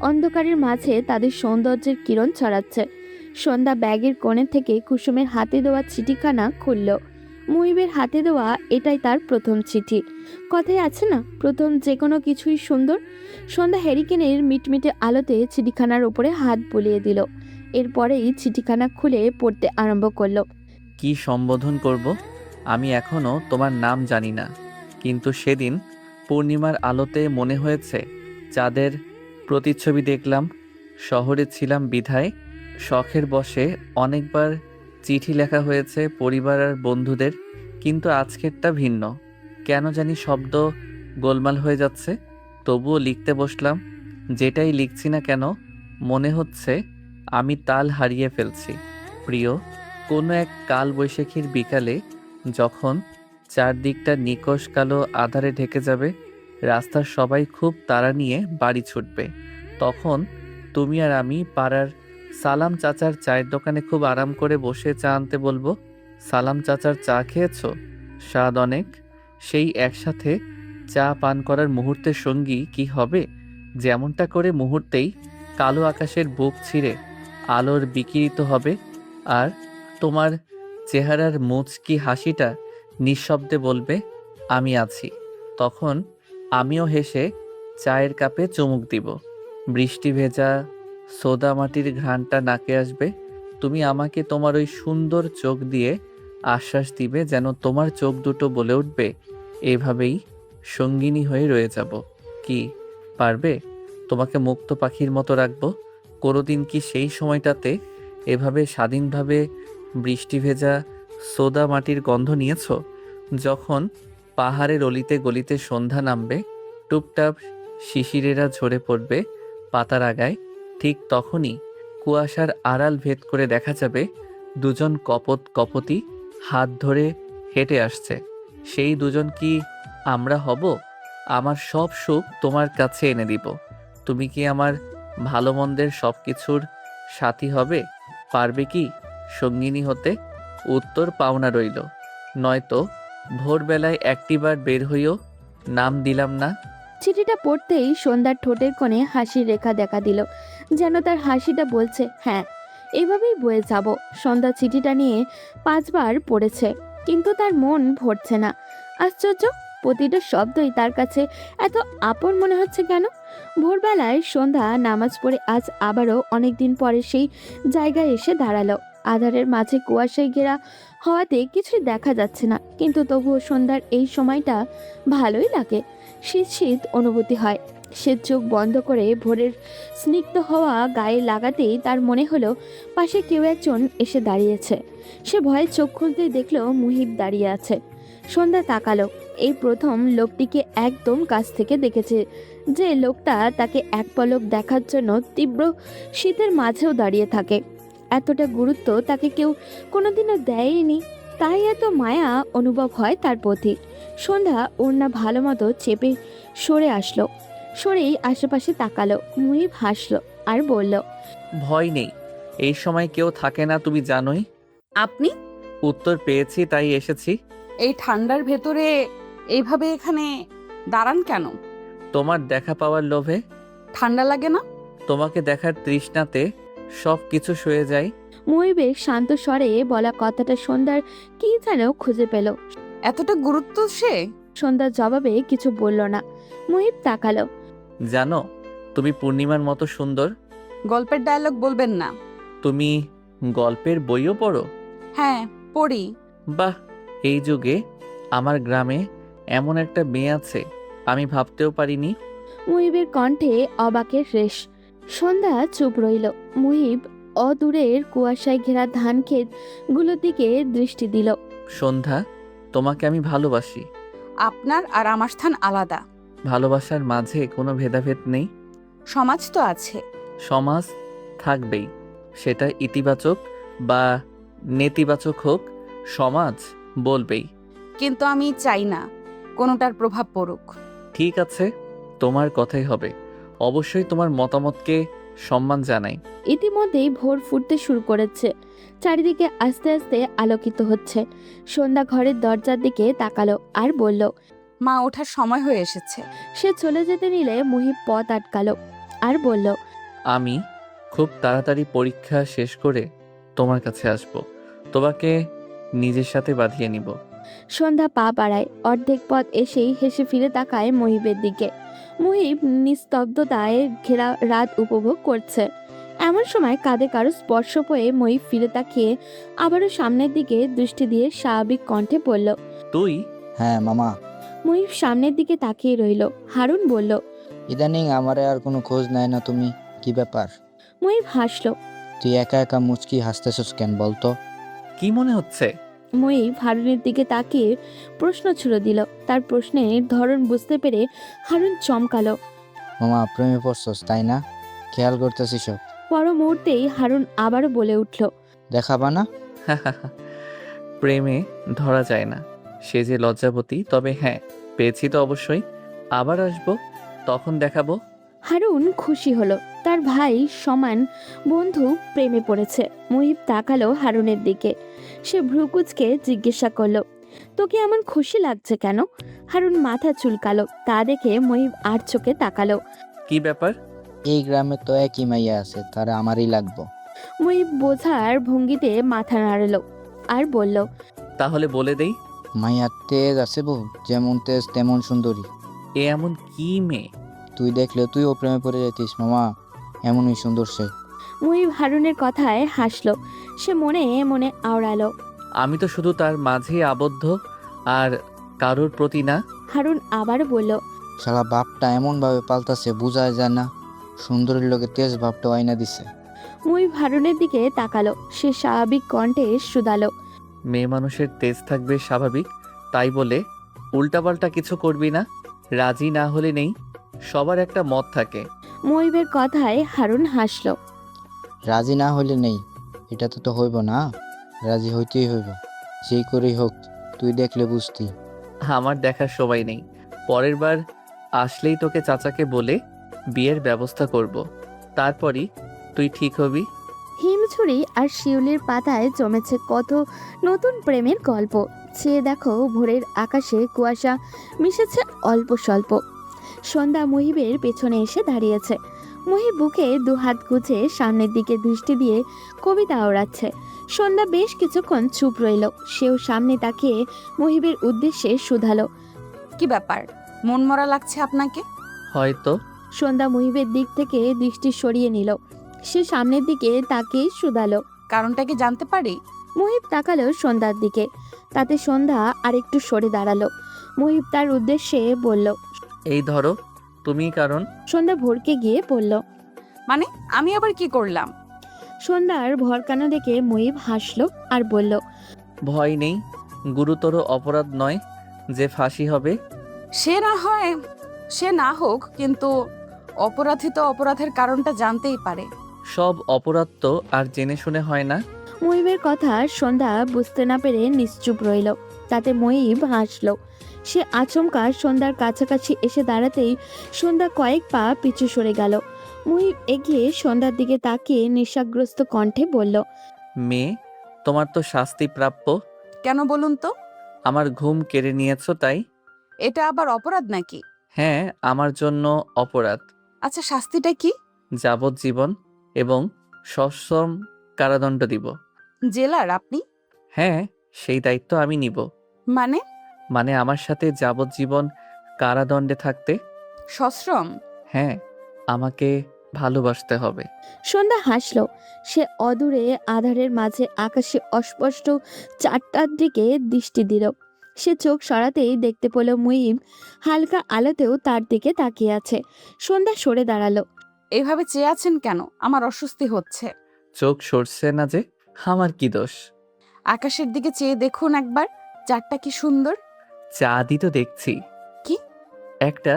অন্ধকারের মাঝে তাদের সৌন্দর্যের কিরণ ছড়াচ্ছে। সন্ধ্যা ব্যাগের কোণে থেকে কুসুমের হাতে দেওয়া চিঠিখানা খুলল। মুহিবের হাতে দেওয়া এটাই তার প্রথম চিঠি। কথায় আছে না, প্রথম যে কোনো কিছুই সুন্দর। সন্ধ্যা হ্যারিকেনের মিটমিটে আলোতে চিঠিখানার উপরে হাত বুলিয়ে দিল। এরপরেই চিঠিখানা খুলে পড়তে আরম্ভ করলো। কি সম্বোধন করব? আমি এখনো তোমার নাম জানি না, কিন্তু সেদিন পূর্ণিমার আলোতে মনে হয়েছে চাঁদের প্রতিচ্ছবি দেখলাম। শহরে ছিলাম বিধায় শখের বশে অনেকবার চিঠি লেখা হয়েছে পরিবার আর বন্ধুদের, কিন্তু আজকেরটা ভিন্ন। কেন জানি শব্দ গোলমাল হয়ে যাচ্ছে। তবুও লিখতে বসলাম। যেটাই লিখছি না কেন মনে হচ্ছে আমি তাল হারিয়ে ফেলছি। প্রিয়, কোনো এক কাল বৈশাখীর বিকালে যখন চারদিকটা নিকষ কালো আধারে ঢেকে যাবে, রাস্তার সবাই খুব তাড়া নিয়ে বাড়ি ছুটবে, তখন তুমি আর আমি পাড়ার সালাম চাচার চায়ের দোকানে খুব আরাম করে বসে চা আনতে বলবো। সালাম চাচার চা খেয়েছো? স্বাদ অনেক। সেই একসাথে চা পান করার মুহূর্তের সঙ্গী কি হবে? যেমনটা করে মুহূর্তেই কালো আকাশের বুক ছিঁড়ে আলোর বিকিরিত হবে, আর তোমার চেহারার মুচকি হাসিটা নিঃশব্দে বলবে আমি আছি। তখন আমিও হেসে চায়ের কাপে চুমুক দিব। বৃষ্টি ভেজা সোদা মাটির ঘ্রাণটা নাকে আসবে। তুমি আমাকে তোমার ওই সুন্দর চোখ দিয়ে আশ্বাস দিবে, যেন তোমার চোখ দুটো বলে উঠবে এভাবেই সঙ্গিনী হয়ে রয়ে যাব। কি পারবে? তোমাকে মুক্ত পাখির মতো রাখবো। কোনোদিন কি সেই সময়টাতে এভাবে স্বাধীনভাবে বৃষ্টি ভেজা সোদা মাটির গন্ধ নিয়েছ? যখন পাহাড়ের অলিতে গলিতে সন্ধ্যা নামবে, টুপটাপ শিশিরেরা ঝরে পড়বে পাতার আগায়, ঠিক তখনই কুয়াশার আড়াল ভেদ করে দেখা যাবে দুজন কপতি হাত ধরে হেঁটে আসছে। সেই দুজন কি আমরা হব? আমার সব সুখ তোমার কাছে এনে দিব। তুমি কি আমার ভালো মন্দের সব কিছুর সাথী হবে? পারবে কি সঙ্গিনী হতে? উত্তর পাওনা রইল। নয়তো ভোরবেলায় একটিবার বের হইও, নাম দিলাম না। চিঠিটা পড়তেই সন্ধ্যার ঠোঁটের কোণে হাসির রেখা দেখা দিল, যেন তার হাসিটা বলছে হ্যাঁ, এভাবেই বয়ে যাব। সন্ধ্যা চিঠিটা নিয়ে 5 বার পড়েছে, কিন্তু তার মন ভরছে না। আশ্চর্য, প্রতিটা শব্দই তার কাছে এত আপন মনে হচ্ছে কেন? ভোরবেলায় সন্ধ্যা নামাজ পড়ে আজ আবারও অনেকদিন পরে সেই জায়গায় এসে দাঁড়ালো। আধারের মাঝে কুয়াশায় ঘেরা হওয়াতে কিছুই দেখা যাচ্ছে না, কিন্তু তবুও সন্ধ্যার এই সময়টা ভালোই লাগে। শীত শীত অনুভূতি হয়। সে চোখ বন্ধ করে ভোরের স্নিগ্ধ হওয়া গায়ে লাগাতেই তার মনে হলো পাশে কেউ একজন এসে দাঁড়িয়েছে। সে ভয়ে চোখ খুলতেই দেখলো মুহিব দাঁড়িয়ে আছে। সন্ধ্যা তাকালো। এই প্রথম লোকটিকে একদম কাছ থেকে দেখেছে, যে লোকটা তাকে এক পলক দেখার জন্য তীব্র শীতের মাঝেও দাঁড়িয়ে থাকে। এতটা গুরুত্ব তাকে কেউ কোনোদিনও দেয়নি, তাই এত মায়া অনুভব হয় তার প্রতি। সন্ধ্যা ওড়না ভালো মতো চেপে সরে আসলো। সরেই আশেপাশে তাকালো। মুহিব হাসলো আর বলল, ভয় নেই, এই সময় কেউ থাকে না, তুমি জানোই। আপনি উত্তর পেয়েছি তাই এসেছি। এই ঠান্ডার ভেতরে এইভাবে এখানে দাঁড়ান কেন? তোমার দেখা পাওয়ার লোভে, ঠান্ডা লাগে না? তোমাকে দেখার তৃষ্ণাতে সব কিছু সয়ে যায়। মুহিবের শান্ত স্বরে বলা কথাটা সন্ধ্যার কি যেন খুঁজে পেল। এতটা গুরুত্ব সে? সন্ধ্যার জবাবে কিছু বলল না। মুহিব তাকালো। জানো, তুমি পূর্ণিমার মতো সুন্দর। গল্পের ডায়লগ বলবেন না। তুমি গল্পের বইও পড়ো? হ্যাঁ, পড়ি। বাহ, এই যুগে আমার গ্রামে এমন একটা মেয়ে আছে, আমি ভাবতেও পারিনি। মুহিবের কণ্ঠে অবাকের রেশ। সন্ধ্যা চুপ রইল। মুহিব অদূরের কুয়াশায় ঘেরা ধান ক্ষেত গুলোর দিকে দৃষ্টি দিল। সন্ধ্যা, তোমাকে আমি ভালোবাসি। আপনার আর আমার স্থান আলাদা। ভালোবাসার মাঝে কোনো ভেদাভেদ নেই। সমাজ তো আছে। সমাজ থাকবেই, সেটা ইতিবাচক বা নেতিবাচক হোক, সমাজ বলবেই। কিন্তু আমি চাই না কোনোটার প্রভাব পড়ুক। ঠিক আছে, তোমার কথাই হবে। অবশ্যই তোমার মতামতকে সম্মান জানাই। ইতিমধ্যেই ভোর ফুটতে শুরু করেছে। চারিদিকে আস্তে আস্তে আলোকিত হচ্ছে। সন্ধ্যা ঘরের দরজার দিকে তাকালো আর বলল, মা ওঠার সময় হয়ে এসেছে। সে চলে যেতে নিলে মুহিব পথ আটকালো আর বলল, আমি খুব তাড়াতাড়ি পরীক্ষা শেষ করে তোমার কাছে আসব, তোমাকে নিজের সাথে বাঁধিয়ে নিব। সন্ধ্যা পা বাড়ায়। অর্ধেক পথ এসেই হেসে ফিরে তাকায় মুহিবের দিকে। মুহিব নিস্তব্ধতায় ঘেরা রাত উপভোগ করছে। এমন সময় কাঁধে কারো স্পর্শ পেয়ে মুহিব ফিরে তাকিয়ে আবারও সামনের দিকে দৃষ্টি দিয়ে স্বাভাবিক কণ্ঠে বলল, তুই? হ্যাঁ মামা। মুহিব সামনের দিকে তাকিয়ে রইল। হারুন বলল, ইদানিং আমারে আর কোনো খোঁজ নেয় না তুমি, কি ব্যাপার? মুহিব হাসল। তুই একা একা মুচকি হাসতেছস কেন বলতো? কি মনে হচ্ছে? মুহিব হারুনের দিকে তাকিয়ে প্রশ্ন ছুড়ে দিল। তার প্রশ্নের ধরন বুঝতে পেরে হারুন চমকালো। মামা প্রেমে পড়ছস তাই না? খেয়াল করতেছি সব। পর মুহূর্তেই হারুন আবারও বলে উঠল, দেখাবা না? প্রেমে ধরা যায় না, সে যে লজ্জাবতী। তবে হ্যাঁ, পেয়েছি তো অবশ্যই। আবার আসবো, তখন দেখাবো। হারুন খুশি হলো। তার ভাই সমান বন্ধু প্রেমে পড়েছে। মুহিব তাকালো হারুনের দিকে। সে ভ্রুকুচকে জিজ্ঞাসা করলো, তোকে এমন খুশি লাগছে কেন? হারুন মাথা চুলকালো। তা দেখে মুহিব আর চোখে তাকালো। কি ব্যাপার? এই গ্রামে তো একই মাইয়া আছে, তারা আমারই লাগবো। মুহিব বোঝার ভঙ্গিতে মাথা নাড়ালো আর বলল, তাহলে বলে দেই। মাইয়ার তেজ আছে বহু, যেমন তেজ তেমন সুন্দরী। এ এমন কি মেয়ে? তুই দেখলে তুইও প্রেমে পড়ে যেতিস মামা, এমনই সুন্দর সে। মুহিব হারুনের কথায় হাসলো। সে মনে মনে আওড়ালো, আমি তো শুধু তার মাঝেই আবদ্ধ, আর কারোর প্রতি না। হারুন আবার বলল, শালা বাপটা এমন ভাবে পাল্টাছে বোঝা যায় না, সুন্দরীর লোকে তেজ ভাবটা আয়না দিছে। মুহিব হারুনের দিকে তাকালো। সে স্বাভাবিক কণ্ঠে শুধালো, মেয়ে মানুষের তেজ থাকবে স্বাভাবিক, তাই বলে উল্টাপাল্টা কিছু করবি না। রাজি না হলে নেই, সবার একটা মত থাকে। মুহিবের কথায় হারুন হাসলো। রাজি না হইলে নেই, এটা তো হইব না, রাজি হইতেই হইব, যেই করেই হোক। তুই দেখলে বুঝতি। আমার দেখার সময় নেই, পরের বার আসলেই তোকে চাচাকে বলে বিয়ের ব্যবস্থা করব, তারপরই তুই ঠিক হবি। হিমছড়ি আর শিউলির পাতায় জমেছে কত নতুন প্রেমের গল্প। চেয়ে দেখো ভোরের আকাশে কুয়াশা মিশেছে অল্প স্বল্প। সন্ধ্যা মুহিবের পেছনে এসে দাঁড়িয়েছে। মুহিব বুকে দুহাত গুছে সামনের দিকে দৃষ্টি দিয়ে কবিতা ওড়াচ্ছে। সন্ধ্যা বেশ কিছুক্ষণ চুপ রইল। সেও সামনে তাকিয়ে মুহিবের উদ্দেশ্যে শুধালো, কি ব্যাপার, মন মরা লাগছে আপনাকে? হয়তো। সন্ধ্যা মুহিবের দিক থেকে দৃষ্টি সরিয়ে নিল। সে সামনের দিকে তাকিয়ে শুধালো, কারণটা কি জানতে পারি? মুহিব তাকালো সন্ধ্যার দিকে। তাতে সন্ধ্যা আরেকটু সরে দাঁড়ালো। মুহিব তার উদ্দেশ্যে বলল, এই ধরো তুমি, কারণ। সন্ধ্যা ভোরকে গিয়ে বলল। মানে আমি আবার কি করলাম? সন্ধ্যার ভরকানো দেখে মুহিব হাসলো আর বলল, ভয় নেই, গুরুতর অপরাধ নয় যে ফাঁসি হবে। সে না হোক, কিন্তু অপরাধী তো অপরাধের কারণটা জানতেই পারে। সব অপরাধ তো আর জেনে শুনে হয় না। মুহিবের কথা সন্ধ্যা বুঝতে না পেরে নিশ্চুপ রইল। তাতে মুহিব হাসলো। সে আচমকা সন্ধ্যার কাছাকাছি এসে দাঁড়াতেই সন্ধ্যা কয়েক পা পিছু সরে গেল। মুহিব এগিয়ে সন্ধ্যার দিকে তাকিয়ে নেশাগ্রস্ত কণ্ঠে বলল, মেয়ে, তোমার তো শাস্তি প্রাপ্য। কেন বলুন তো? আমার ঘুম কেড়ে নিয়েছো তাই। এটা আবার অপরাধ নাকি? হ্যাঁ, আমার জন্য অপরাধ। আচ্ছা, শাস্তিটা কি? যাবজ্জীবন এবং সশ্রম কারাদণ্ড দিব। জেলার আপনি? হ্যাঁ, সেই দায়িত্ব আমি নিব। মানে? মানে আমার সাথে যাবজ্জীবন কারাদণ্ডে থাকতে। সশ্রম? হ্যাঁ, আমাকে ভালোবাসতে হবে। সন্ধ্যা হাসল। সে অদূরে আধারের মাঝে আকাশে অস্পষ্ট চারটার দিকে দৃষ্টি দিল। সে চোখ সরাতেই দেখতে পেল মুহিব হালকা আলোতেও তার দিকে তাকিয়ে আছে। সন্ধ্যা সরে দাঁড়ালো। এইভাবে চেয়ে আছেন কেন? আমার অস্বস্তি হচ্ছে। চোখ সরছে না যে, আমার কি দোষ? আকাশের দিকে চেয়ে দেখুন একবার, চাঁদটা কি সুন্দর। চাঁদই তো দেখছি। কি? একটা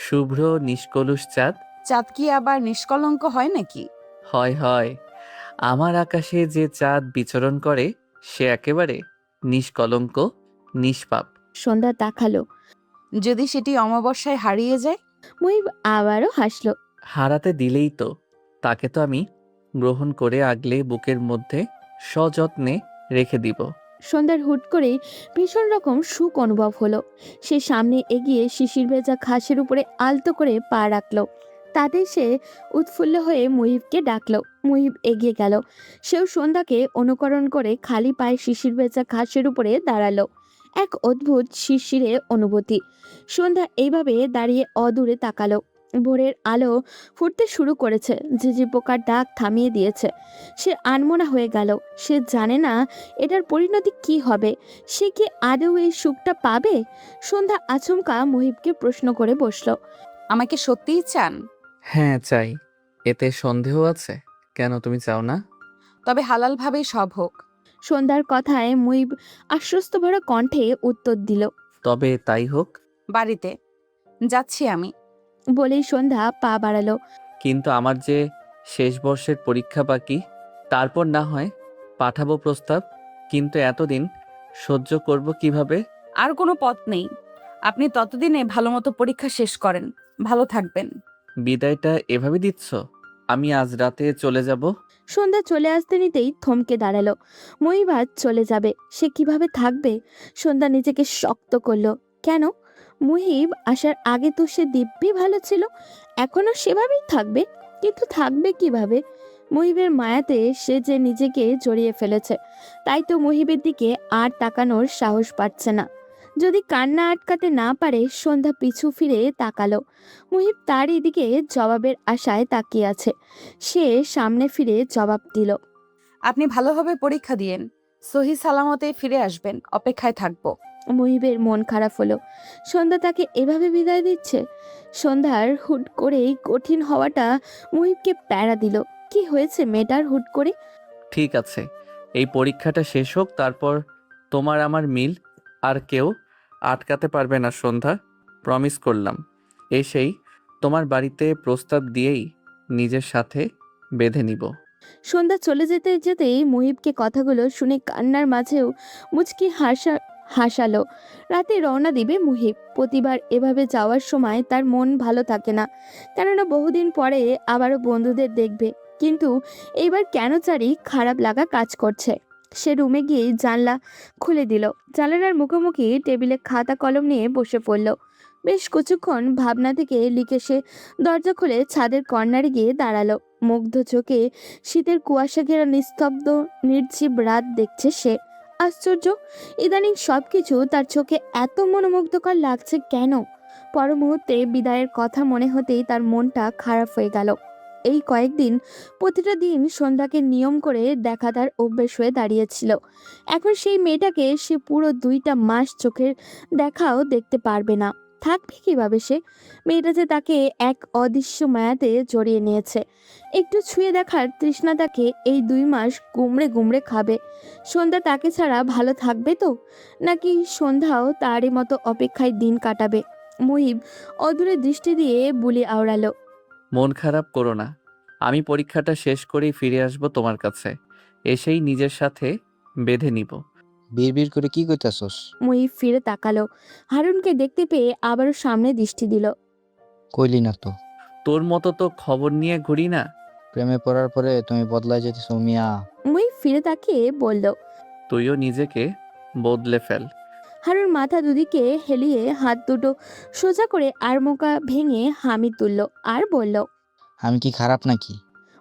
শুভ্র নিষ্কলুষ চাঁদ। চাঁদ কি আবার নিষ্কলঙ্ক হয় নাকি? হয় হয়, আমার আকাশে যে চাঁদ বিচরণ করে সে একেবারে নিষ্কলঙ্ক, নিষ্পাপ। সন্ধ্যা তাকালো। যদি সেটি অমাবস্যায় হারিয়ে যায়? মুহিব আবারও হাসল। হারাতে দিলেই তো, তাকে তো আমি গ্রহণ করে আগলে বুকের মধ্যে সযত্নে রেখে দিব। সন্ধ্যার হুট করে ভীষণ রকম সুখ অনুভব হলো। সে সামনে এগিয়ে শিশির ভেজা ঘাসের উপরে আলতো করে পা রাখলো। তাতে সে উৎফুল্ল হয়ে মুহিবকে ডাকলো। মুহিব এগিয়ে গেল। সেও সন্ধ্যাকে অনুকরণ করে খালি পায়ে শিশির ভেজা ঘাসের উপরে দাঁড়ালো। এক অদ্ভুত শিরশিরে অনুভূতি। সন্ধ্যা এইভাবে দাঁড়িয়ে অদূরে তাকালো। ভোরের আলো ফুটতে শুরু করেছে। ঝিঝি পোকার ডাক থামিয়ে দিয়েছে। সে আনমনা হয়ে গেল। সে জানে না এটার পরিণতি কি হবে। সে কি আদৌ এই সুখটা পাবে? সন্ধ্যা আচমকা মুহিবকে প্রশ্ন করে বসল। আমাকে সত্যিই চান? হ্যাঁ চাই। এতে সন্দেহ আছে? কেন, তুমি চাও না? তবে হালালভাবেই সব হোক। সন্ধ্যার কথায় মুহিব আশ্বস্ত ভরা কণ্ঠে উত্তর দিল। তবে তাই হোক। বাড়িতে যাচ্ছি আমি। বলেই সন্ধ্যা পা বাড়ালো। কিন্তু আমার যে শেষ বর্ষের পরীক্ষা বাকি, তারপর না হয় পাঠাবো প্রস্তাব। কিন্তু এতদিন সহ্য করব কিভাবে? আর কোনো পথ নেই। আপনি ততদিনে ভালো মতো পরীক্ষা শেষ করেন। ভালো থাকবেন। বিদায়টা এভাবে দিচ্ছ? আমি আজ রাতে চলে যাব। সন্ধ্যা চলে আসতে নিতেই থমকে দাঁড়ালো। মুহিব আজ চলে যাবে। সে কিভাবে থাকবে? সন্ধ্যা নিজেকে শক্ত করলো। কেন? মুহিব আসার আগে তো সে দিব্যি ভালো ছিল। এখনো সেভাবেই থাকবে। কিন্তু থাকবে কিভাবে? মুহিবের মায়াতে সে যে নিজেকে জড়িয়ে ফেলেছে। তাই তো মুহিবের দিকে আর তাকানোর সাহস পাচ্ছে না। যদি কান্না আটকাতে না পারে, সন্ধ্যা পিছু ফিরে তাকালো। মুহিব তার এদিকে জবাবের আশায় তাকিয়ে আছে। সে সামনে ফিরে জবাব দিল। আপনি ভালোভাবে পরীক্ষা দিয়েন, সহি সালামতে ফিরে আসবেন। অপেক্ষায় থাকবো। মুহিবের মন খারাপ হলো। সন্ধ্যা তাকে এভাবে বিদায় দিচ্ছে। সন্ধ্যার হুট করেই কঠিন হওয়াটা মুহিবকে প্যারা দিল। কি হয়েছে মেয়েটার হুট করে? ঠিক আছে, এই পরীক্ষাটা শেষ হোক, তারপর তোমার আমার মিল আর কেউ আটকাতে পারবে না সন্ধ্যা। প্রমিস করলাম। এসেই তোমার বাড়িতে প্রস্তাব দিয়েই নিজের সাথে বেঁধে নিব। সন্ধ্যা চলে যেতে যেতেই মুহিবকে কথাগুলো শুনে কান্নার মাঝেও মুচকি হাসালো। রাতে রওনা দিবে মুহিব। প্রতিবার এভাবে যাওয়ার সময় তার মন ভালো থাকে না, কেননা বহুদিন পরে আবারও বন্ধুদের দেখবে। কিন্তু এইবার কেন জানি খারাপ লাগা কাজ করছে। সে রুমে গিয়ে জানলা খুলে দিল। জানালার মুখোমুখি টেবিলে খাতা কলম নিয়ে বসে পড়ল। বেশ কিছুক্ষণ ভাবনা থেকে লিখে সে দরজা খুলে ছাদের কর্নারে গিয়ে দাঁড়ালো। মুগ্ধ চোখে শীতের কুয়াশা ঘেরা নিস্তব্ধ নির্জীব রাত দেখছে সে। আশ্চর্য, ইদানিং সবকিছু তার চোখে এত মনোমুগ্ধকর লাগছে কেন? পর মুহূর্তে বিদায়ের কথা মনে হতেই তার মনটা খারাপ হয়ে গেল। এই কয়েকদিন প্রতিটা দিন সন্ধ্যাকে নিয়ম করে দেখা তার অভ্যেস হয়ে দাঁড়িয়েছিল। এখন সেই মেয়েটাকে সে পুরো 2টা মাস চোখের দেখাও দেখতে পারবে না। থাকবে কিভাবে সে? মেয়েটা যে তাকে এক অদৃশ্য মায়াতে জড়িয়ে নিয়েছে। একটু ছুঁয়ে দেখার তৃষ্ণা তাকে এই 2 মাস গুমড়ে গুমড়ে খাবে। সন্ধ্যা তাকে ছাড়া ভালো থাকবে তো? নাকি সন্ধ্যাও তারই মতো অপেক্ষায় দিন কাটাবে? মুহিব অদূরে দৃষ্টি দিয়ে বুলি আওড়ালো। মন খারাপ করো না, আমি পরীক্ষাটা শেষ করেই ফিরে আসব তোমার কাছে। এসেই নিজের সাথে বেঁধে নিব। বিড়বিড় করে কি কইতাছস? মুহিব ফিরে তাকালো। হারুনকে দেখতে পেয়ে আবারও সামনে দৃষ্টি দিল। কইলি না তো। তোর মতো তো খবর নিয়ে ঘুরি না। প্রেমে পড়ার পরে তুমি বদলায় যেতেছ মিয়া। মুহিব ফিরে তাকিয়ে বলল। তুইও নিজেকে বদলে ফেল। হারুন মাথা দুদিকে হেলিয়ে হাত দুটো সোজা করে আড়মোকা ভেঙে হামি তুলল আর বলল। আমি কি খারাপ নাকি?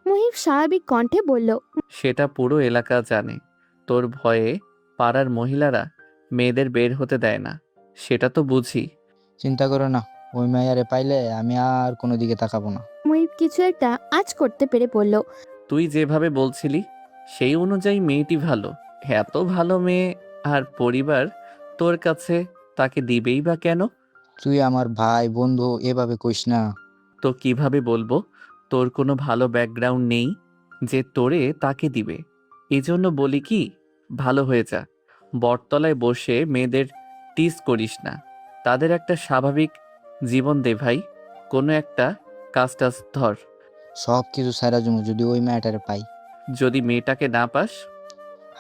মুহিব স্বাভাবিক কণ্ঠে বলল। সেটা পুরো এলাকা জানে। তোর ভয়ে পাড়ার মহিলারা মেয়েদের বের হতে দেয় না, সেটা তো বুঝি। চিন্তা করো না, ওই মায়ারে পাইলে আমি আর কোনো দিকে তাকাবো না। মুহিব কিছু একটা আঁচ করতে পেরে বলল। তুই যেভাবে বলছিলি সেই অনুযায়ী মেয়েটি ভালো। এত ভালো মেয়ে আর পরিবার তোর কাছে তাকে দিবেই বা কেন? তুই আমার ভাই বন্ধু, এভাবে কইস না। তো কিভাবে বলবো তোর কোনো ভালো ব্যাকগ্রাউন্ড নেই যে তোরে তাকে দিবে? এজন্য বলি কি, ভালো হয়ে যা। বটতলায় বসে মেয়েদের টিজ করিস না। তাদের একটা স্বাভাবিক জীবন দে ভাই। কোনো একটা কাজ টাজ ধর। সব কিছু সারা জমু যদি ওই মেয়েটারে পাই। যদি মেয়েটাকে না পাস?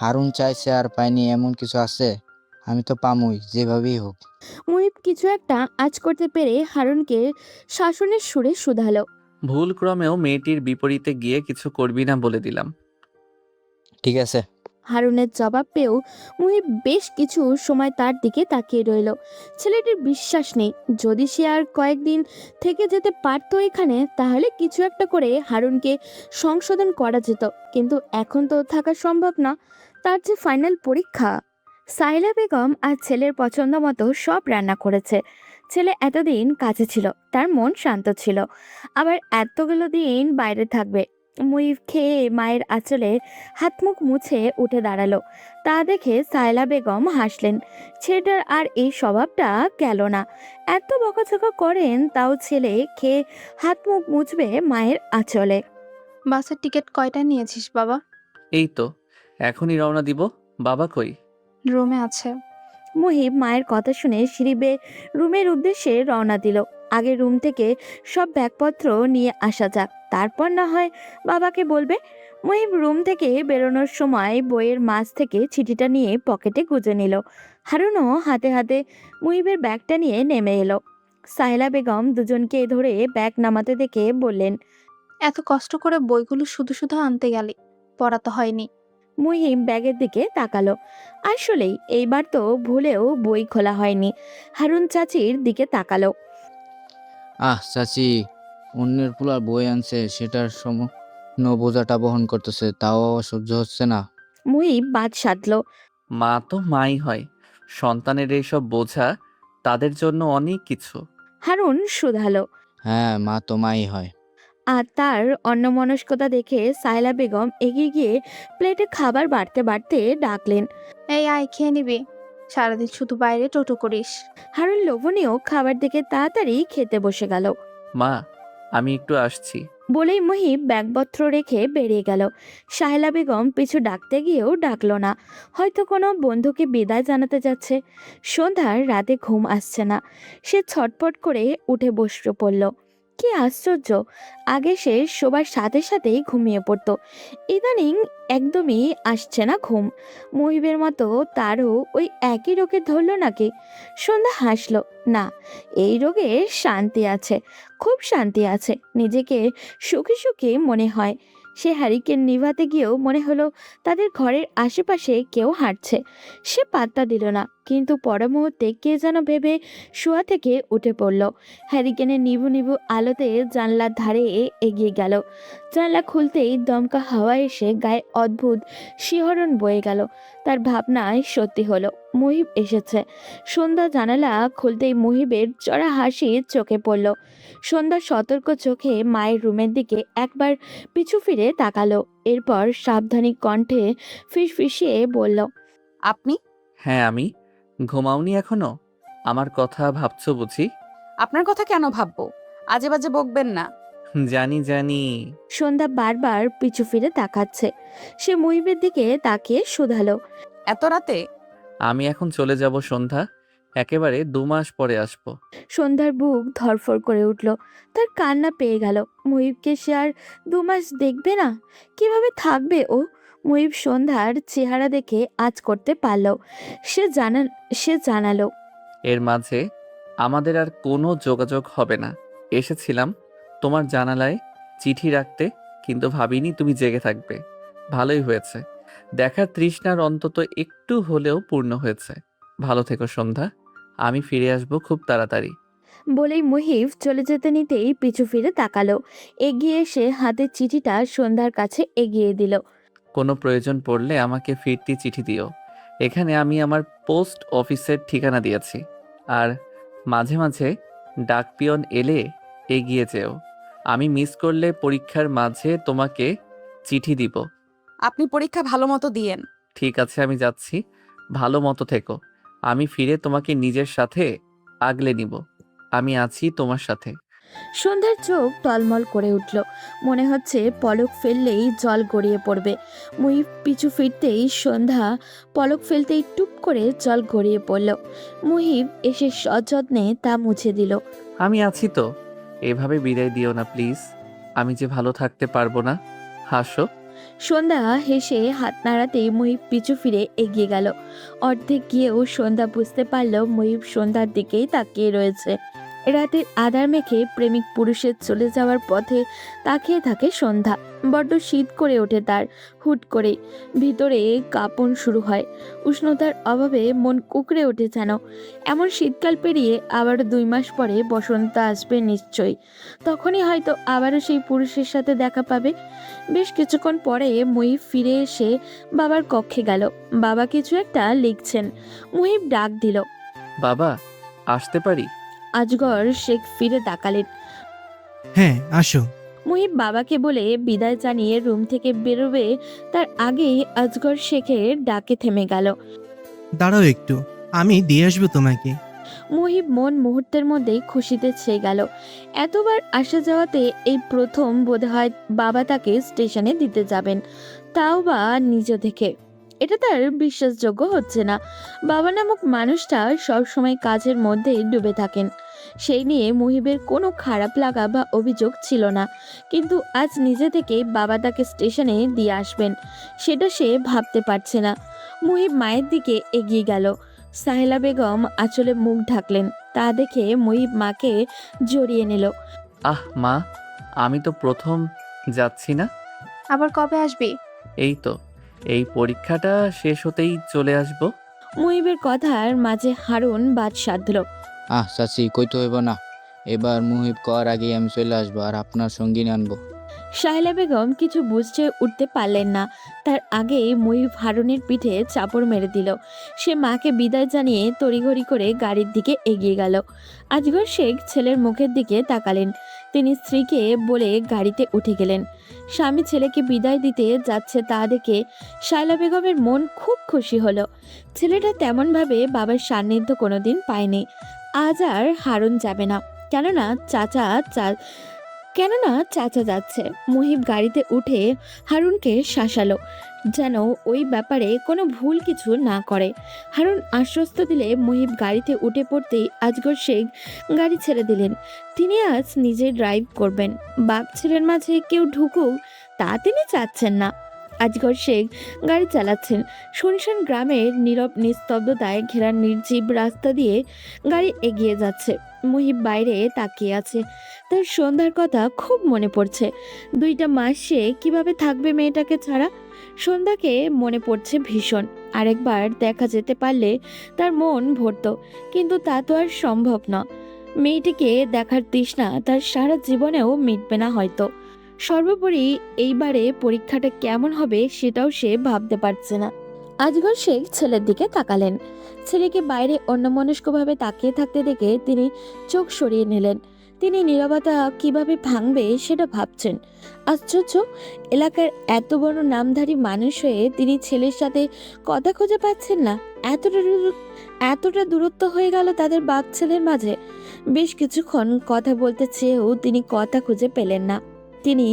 হারুন চাইছে আর পাইনি এমন কিছু আছে? আমি তো পামুই, যেভাবেই হোক। মুহিব কিছু একটা আঁচ করতে পেরে হারুনকে শাসনের সুরে শুধালো। ভুল ক্রমেও মেয়েটির বিপরীতে গিয়ে কিছু করবি না বলে দিলাম। ঠিক আছে। হারুনের জবাব পেয়েও মুহিব বেশ কিছু সময় তার দিকে তাকিয়ে রইল। ছেলেটির বিশ্বাস নেই যদি সে আর কয়েকদিন থেকে যেতে পারতো এখানে, তাহলে কিছু একটা করে হারুনকে সংশোধন করা যেত। কিন্তু এখন তো থাকা সম্ভব না, তার যে ফাইনাল পরীক্ষা। সাইলা বেগম আর ছেলের পছন্দ মতো সব রান্না করেছে। ছেলে এতদিন কাছে ছিল, তার মন শান্ত ছিল, আবার এতগুলো দিন বাইরে থাকবে। মুহিব খেয়ে মায়ের আঁচলে হাত মুখ মুছে উঠে দাঁড়ালো। তা দেখে সায়লা বেগম হাসলেন। ছেলেটার আর এই স্বভাবটা গেল না। এত বকাঝকা করেন, তাও ছেলে খেয়ে হাত মুখ মুছবে মায়ের আঁচলে। বাসের টিকিট কয়টা নিয়েছিস বাবা? এই তো এখনই রওনা দিব। বাবা কই? রুমে আছে। মুহিব মায়ের কথা শুনে সিঁড়ি বেয়ে রুমের উদ্দেশ্যে রওনা দিল। আগে রুম থেকে সব ব্যাগপত্র নিয়ে আসা যাক, তারপর না হয় বাবাকে বলবে। মুহিব রুম থেকে বেরোনোর সময় বইয়ের মাঝ থেকে চিঠিটা নিয়ে পকেটে গুজে নিল। হারুনও হাতে হাতে মুহিবের ব্যাগটা নিয়ে নেমে এলো। সাহেলা বেগম দুজনকে ধরে ব্যাগ নামাতে দেখে বললেন। এত কষ্ট করে বইগুলো শুধু শুধু আনতে গেলি, পড়া তো হয়নি। মুহিম ব্যাগের দিকে তাকালো। আসলেই এইবার তো ভুলেও বই খোলা হয়নি। হারুন চাচির দিকে তাকালো। চাচি, অন্যের পোলার বই আনছে, সেটার বোঝাটা বহন করতেছে, তাও সহ্য হচ্ছে না। মুহিব বাদ সাধলো। মা তো মাই হয়, সন্তানের এইসব বোঝা তাদের জন্য অনেক কিছু। হারুন শুধালো। হ্যাঁ, মা তো মাই হয়। আর তার অন্যমনস্কতা দেখে সায়লা বেগম এগিয়ে গিয়ে প্লেটে খাবার বাড়তে বাড়তে ডাকলেন। এই আয়, খেয়ে নিবি। সারাদিন শুধু বাইরে টোটো করিস। হারুন লোভনীয় খাবার দেখে তাড়াতাড়ি খেতে বসে গেল। মা, আমি একটু আসছি। বলেই মুহিব ব্যাগপত্র রেখে বেরিয়ে গেল। সাহেলা বেগম পিছু ডাকতে গিয়েও ডাকলো না। হয়তো কোনো বন্ধুকে বিদায় জানাতে যাচ্ছে। সন্ধ্যার রাতে ঘুম আসছে না। সে ছটপট করে উঠে বসে পড়ল। কি আশ্চর্য, আগে সে শোবার সাথে সাথেই ঘুমিয়ে পড়তো, ইদানিং একদমই আসছে না ঘুম। মুহিবের মতো তারও ওই একই রোগে ধরল নাকি? সন্ধ্যা হাসলো। না, এই রোগে শান্তি আছে, খুব শান্তি আছে। নিজেকে সুখী সুখী মনে হয়। সে হ্যারিকেন নিভাতে গিয়েও মনে হলো তাদের ঘরের আশেপাশে কেউ হাঁটছে। সে পাত্তা দিল না, কিন্তু পর মুহূর্তে কে যেন ভেবে শোয়া থেকে উঠে পড়ল। হ্যারিকেনের নিভু নিভু আলোতে জানলার ধারে এগিয়ে গেল। জানলা খুলতেই দমকা হাওয়া এসে গায়ে অদ্ভুত শিহরণ বয়ে গেল। তার ভাবনায় সত্যি হলো, মুহিব এসেছে। সন্ধ্যা জানালা খুলতেই মুহিবের চড়া হাসি চোখে পড়ল। সন্ধ্যা সতর্ক চোখে মায়ের রুমের দিকে একবার পিছু ফিরে তাকালো। এরপর সাবধানী কণ্ঠে ফিসফিসিয়ে বলল। আপনি? হ্যাঁ আমি। ঘুমাওনি এখনো? আমার কথা ভাবছো বুঝি? আপনার কথা কেন ভাববো? আজে বাজে বকবেন না। জানি জানি। সন্ধ্যা বারবার পিছু ফিরে তাকাচ্ছে। সে মুহিবের দিকে তাকিয়ে শুধালো। এত রাতে? আমি এখন চলে যাব সন্ধ্যা, একেবারে 2 মাস পরে আসবো। সন্ধ্যার বুক ধরফর করে উঠল। তার কান্না পেয়ে গেল। মুহিবকে সে আর 2 মাস দেখবে না? কিভাবে থাকবে ও? মুহিব সন্ধ্যার চেহারা দেখে আঁচ করতে পারল। সে জানালো। এর মাঝে আমাদের আর কোনো যোগাযোগ হবে না। এসেছিলাম তোমার জানালায় চিঠি রাখতে, কিন্তু ভাবিনি তুমি জেগে থাকবে। ভালোই হয়েছে, দেখার তৃষ্ণার অন্তত একটু হলেও পূর্ণ হয়েছে। ভালো থেকো সন্ধ্যা, আমি ফিরে আসবো খুব তাড়াতাড়ি। বলেই মুহিব চলে যেতে নিতেই পিছু ফিরে তাকালো। এগিয়ে এসে হাতের চিঠিটা সন্ধ্যার কাছে এগিয়ে দিল। কোনো প্রয়োজন পড়লে আমাকে ফিরতি চিঠি দিও। এখানে আমি আমার পোস্ট অফিসের ঠিকানা দিয়েছি। আর মাঝে মাঝে ডাকপিয়ন এলে এগিয়ে যেও। আমি মিস করলে পরীক্ষার মাঝে তোমাকে চিঠি দিব। আপনি পরীক্ষা ভালো মতো দিয়েন। ঠিক আছে, আমি যাচ্ছি। ভালো মতো থেকো। আমি ফিরে তোমাকে নিজের সাথে আগলে নিব। আমি আছি তোমার সাথে। সন্ধ্যার চোখ টলমল করে উঠল। মনে হচ্ছে পলক ফেললেই জল গড়িয়ে পড়বে। মুহিব পিছু ফিরতেই সন্ধ্যা পলক ফেলতেই টুপ করে জল গড়িয়ে পড়ল। মুহিব এসে সযত্নে তা মুছে দিল। আমি আছি তো, এভাবে বিদায় দিও না প্লিজ। আমি যে ভালো থাকতে পারবো না। হাসো। সন্ধ্যা হেসে হাত নাড়াতেই মুহিব পিছু ফিরে এগিয়ে গেল। অর্ধেক গিয়েও সন্ধ্যা বুঝতে পারল মুহিব সন্ধ্যার দিকেই তাকিয়ে রয়েছে। রাতের আধার মেখে প্রেমিক পুরুষের চলে যাওয়ার পথে তাকিয়ে থাকে সন্ধ্যা। বড্ড শীত করে ওঠে তার। হুট করে ভিতরে কাঁপন শুরু হয়। উষ্ণতার অভাবে মন কুকড়ে ওঠে যেন। এমন শীতকাল পেরিয়ে আবারও 2 মাস পরে বসন্ত আসবে নিশ্চয়ই। তখনই হয়তো আবারও সেই পুরুষের সাথে দেখা পাবে। বেশ কিছুক্ষণ পরে মুহিব ফিরে এসে বাবার কক্ষে গেল। বাবা কিছু একটা লিখছেন। মুহিব ডাক দিল। বাবা, আসতে পারি? আজগর শেখ ফিরে তাকালেন। হ্যাঁ, আসো। মুহিব বাবাকে বলে বিদায় জানিয়ে রুম থেকে বেরোবে তার আগেই আজগর শেখের ডাকে থেমে গেল। দাঁড়াও একটু, আমি দিয়ে আসবো তোমাকে। মুহিব মন মুহূর্তের মধ্যেই খুশিতে ছেয়ে গেল। এতবার আসা যাওয়াতে এই প্রথম বোধহয় বাবা তাকে স্টেশনে দিতে যাবেন, তাও বা নিজ থেকে। এটা তার বিশ্বাসযোগ্য হচ্ছে না। বাবা নামক মানুষটা সবসময় কাজের মধ্যে ডুবে থাকেন। সেই নিয়ে মুহিবের কোনো খারাপ লাগা বা অভিযোগ ছিল না, কিন্তু আজ নিজে থেকে বাবা তাকে স্টেশনে দিয়ে আসবেন সেটা সে ভাবতে পারছে না। মুহিব মায়ের দিকে এগিয়ে গেল। সাহেলা বেগম আঁচলে মুখ ঢাকলেন। তা দেখে মুহিব মাকে জড়িয়ে নিল। আহ মা, আমি তো প্রথম যাচ্ছি না। আবার কবে আসবি? এই তো, এই পরীক্ষাটা শেষ হতেই চলে আসবো। মুহিবের কথার মাঝে হারুন বাদ সাধল। চাচি, কইতে হইব না। এবার মুহিব কর আগেই আমি চলে আসবো আর আপনার সঙ্গিনী আনবো। সাহেলা বেগম কিছু বুঝতে উঠতে পারলেন না। তার আগেই মুহিব হারুনের পিঠে চাপড় মেরে দিল। সে মাকে বিদায় জানিয়ে তড়িঘড়ি করে গাড়ির দিকে এগিয়ে গেল। আজগর শেখ ছেলের মুখের দিকে তাকালেন। তিনি স্ত্রীকে বলে গাড়িতে উঠে গেলেন। স্বামী ছেলেকে বিদায় দিতে যাচ্ছে তা দেখে শায়লা বেগমের মন খুব খুশি হলো। ছেলেটা তেমনভাবে বাবার সান্নিধ্য কোনোদিন পায়নি। আজ আর হারুন যাবে না, কেননা চাচা যাচ্ছে। মুহিব গাড়িতে উঠে হারুনকে শাসালো যেন ওই ব্যাপারে কোনো ভুল কিছু না করে। হারুন আশ্বস্ত দিলে মুহিব গাড়িতে উঠে পড়তেই আজগর শেখ গাড়ি ছেড়ে দিলেন। তিনি আজ নিজে ড্রাইভ করবেন। বাপ ছেলের মাঝে কেউ ঢুকুক তা তিনি চাচ্ছেন না। আজগর শেখ গাড়ি চালাচ্ছেন। শুনশান গ্রামের নীরব নিস্তব্ধতায় ঘেরা নির্জীব রাস্তা দিয়ে গাড়ি এগিয়ে যাচ্ছে। মুহিব বাইরে তাকিয়ে আছে। তার সন্ধ্যার কথা খুব মনে পড়ছে। 2টা মাস সে কিভাবে থাকবে মেয়েটাকে ছাড়া। সন্ধ্যাকে মনে পড়ছে ভীষণ। আরেকবার দেখা যেতে পারলে তার মন ভরত, কিন্তু তা তো আর সম্ভব না। মেয়েটিকে দেখার তৃষ্ণা তার সারা জীবনেও মিটবে না হয়তো। সর্বোপরি এইবারে পরীক্ষাটা কেমন হবে সেটাও সে ভাবতে পারছে না। আজগর শেখ ছেলের দিকে তাকালেন। ছেলেকে বাইরে অন্যমনস্কভাবে তাকিয়ে থাকতে দেখে তিনি চোখ সরিয়ে নিলেন। তিনি নীরবতা কিভাবে ভাঙবে সেটা ভাবছেন। আশ্চর্য, এলাকার এত বড় নামধারী মানুষ হয়ে তিনি ছেলের সাথে কথা খুঁজে পাচ্ছেন না। এতটা দূরত্ব হয়ে গেল তাদের বাপ ছেলের মাঝে। বেশ কিছুক্ষণ কথা বলতে চেয়েও তিনি কথা খুঁজে পেলেন না। তিনি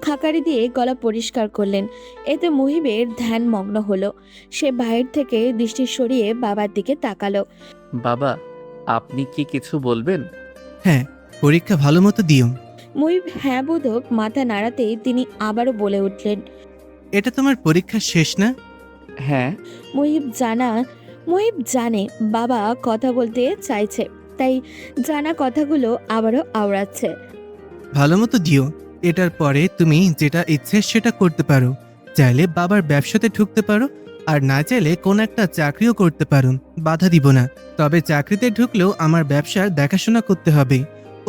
খাকারি দিয়ে গলা পরিষ্কার করলেন। এতে মুহিবের ধ্যান মগ্ন হলো। সে বাইরে থেকে দৃষ্টি সরিয়ে বাবার দিকে তাকালো। বাবা, আপনি কি কিছু বলবেন? হ্যাঁ, পরীক্ষা ভালো মতো দিও। মুহিব হ্যাঁ বোধক মাথা নাড়াতেই তিনি আবারও বলে উঠলেন, এটা তোমার পরীক্ষা শেষ না? হ্যাঁ। মুহিব জানে বাবা কথা বলতে চাইছে, তাই জানা কথাগুলো আবারও আওড়াচ্ছে। ভালো মতো দিও। এটার পরে তুমি যেটা ইচ্ছে সেটা করতে পারো। চাইলে বাবার ব্যবসাতে ঢুকতে পারো, আর না চাইলে কোন একটা চাকরিও করতে পারুন, বাধা দিব না। তবে চাকরিতে ঢুকলেও আমার ব্যবসার দেখাশোনা করতে হবে,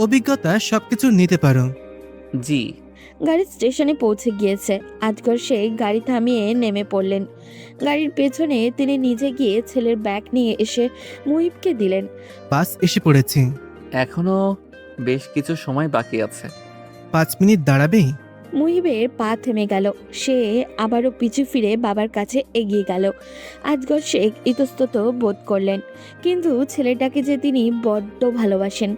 অভিজ্ঞতা সবকিছু নিতে পারো। জি। গাড়ি স্টেশনে পৌঁছে গিয়েছে। আজগর শেখ গাড়ি থামিয়ে নেমে পড়লেন। গাড়ির পেছনে তিনি নিজে গিয়ে ছেলের ব্যাগ নিয়ে এসে মুহিবকে দিলেন। বাস এসে পড়েছে। এখনো বেশ কিছু সময় বাকি আছে। 5 মিনিট দাঁড়াবে? মুহিবের পা থেমে গেল। সে আবারও পিছু ফিরে বাবার কাছে এগিয়ে গেল। আজগর শেখ ইতস্তত বোধ করলেন, কিন্তু ছেলেটাকে যে তিনি বড্ড ভালোবাসেন,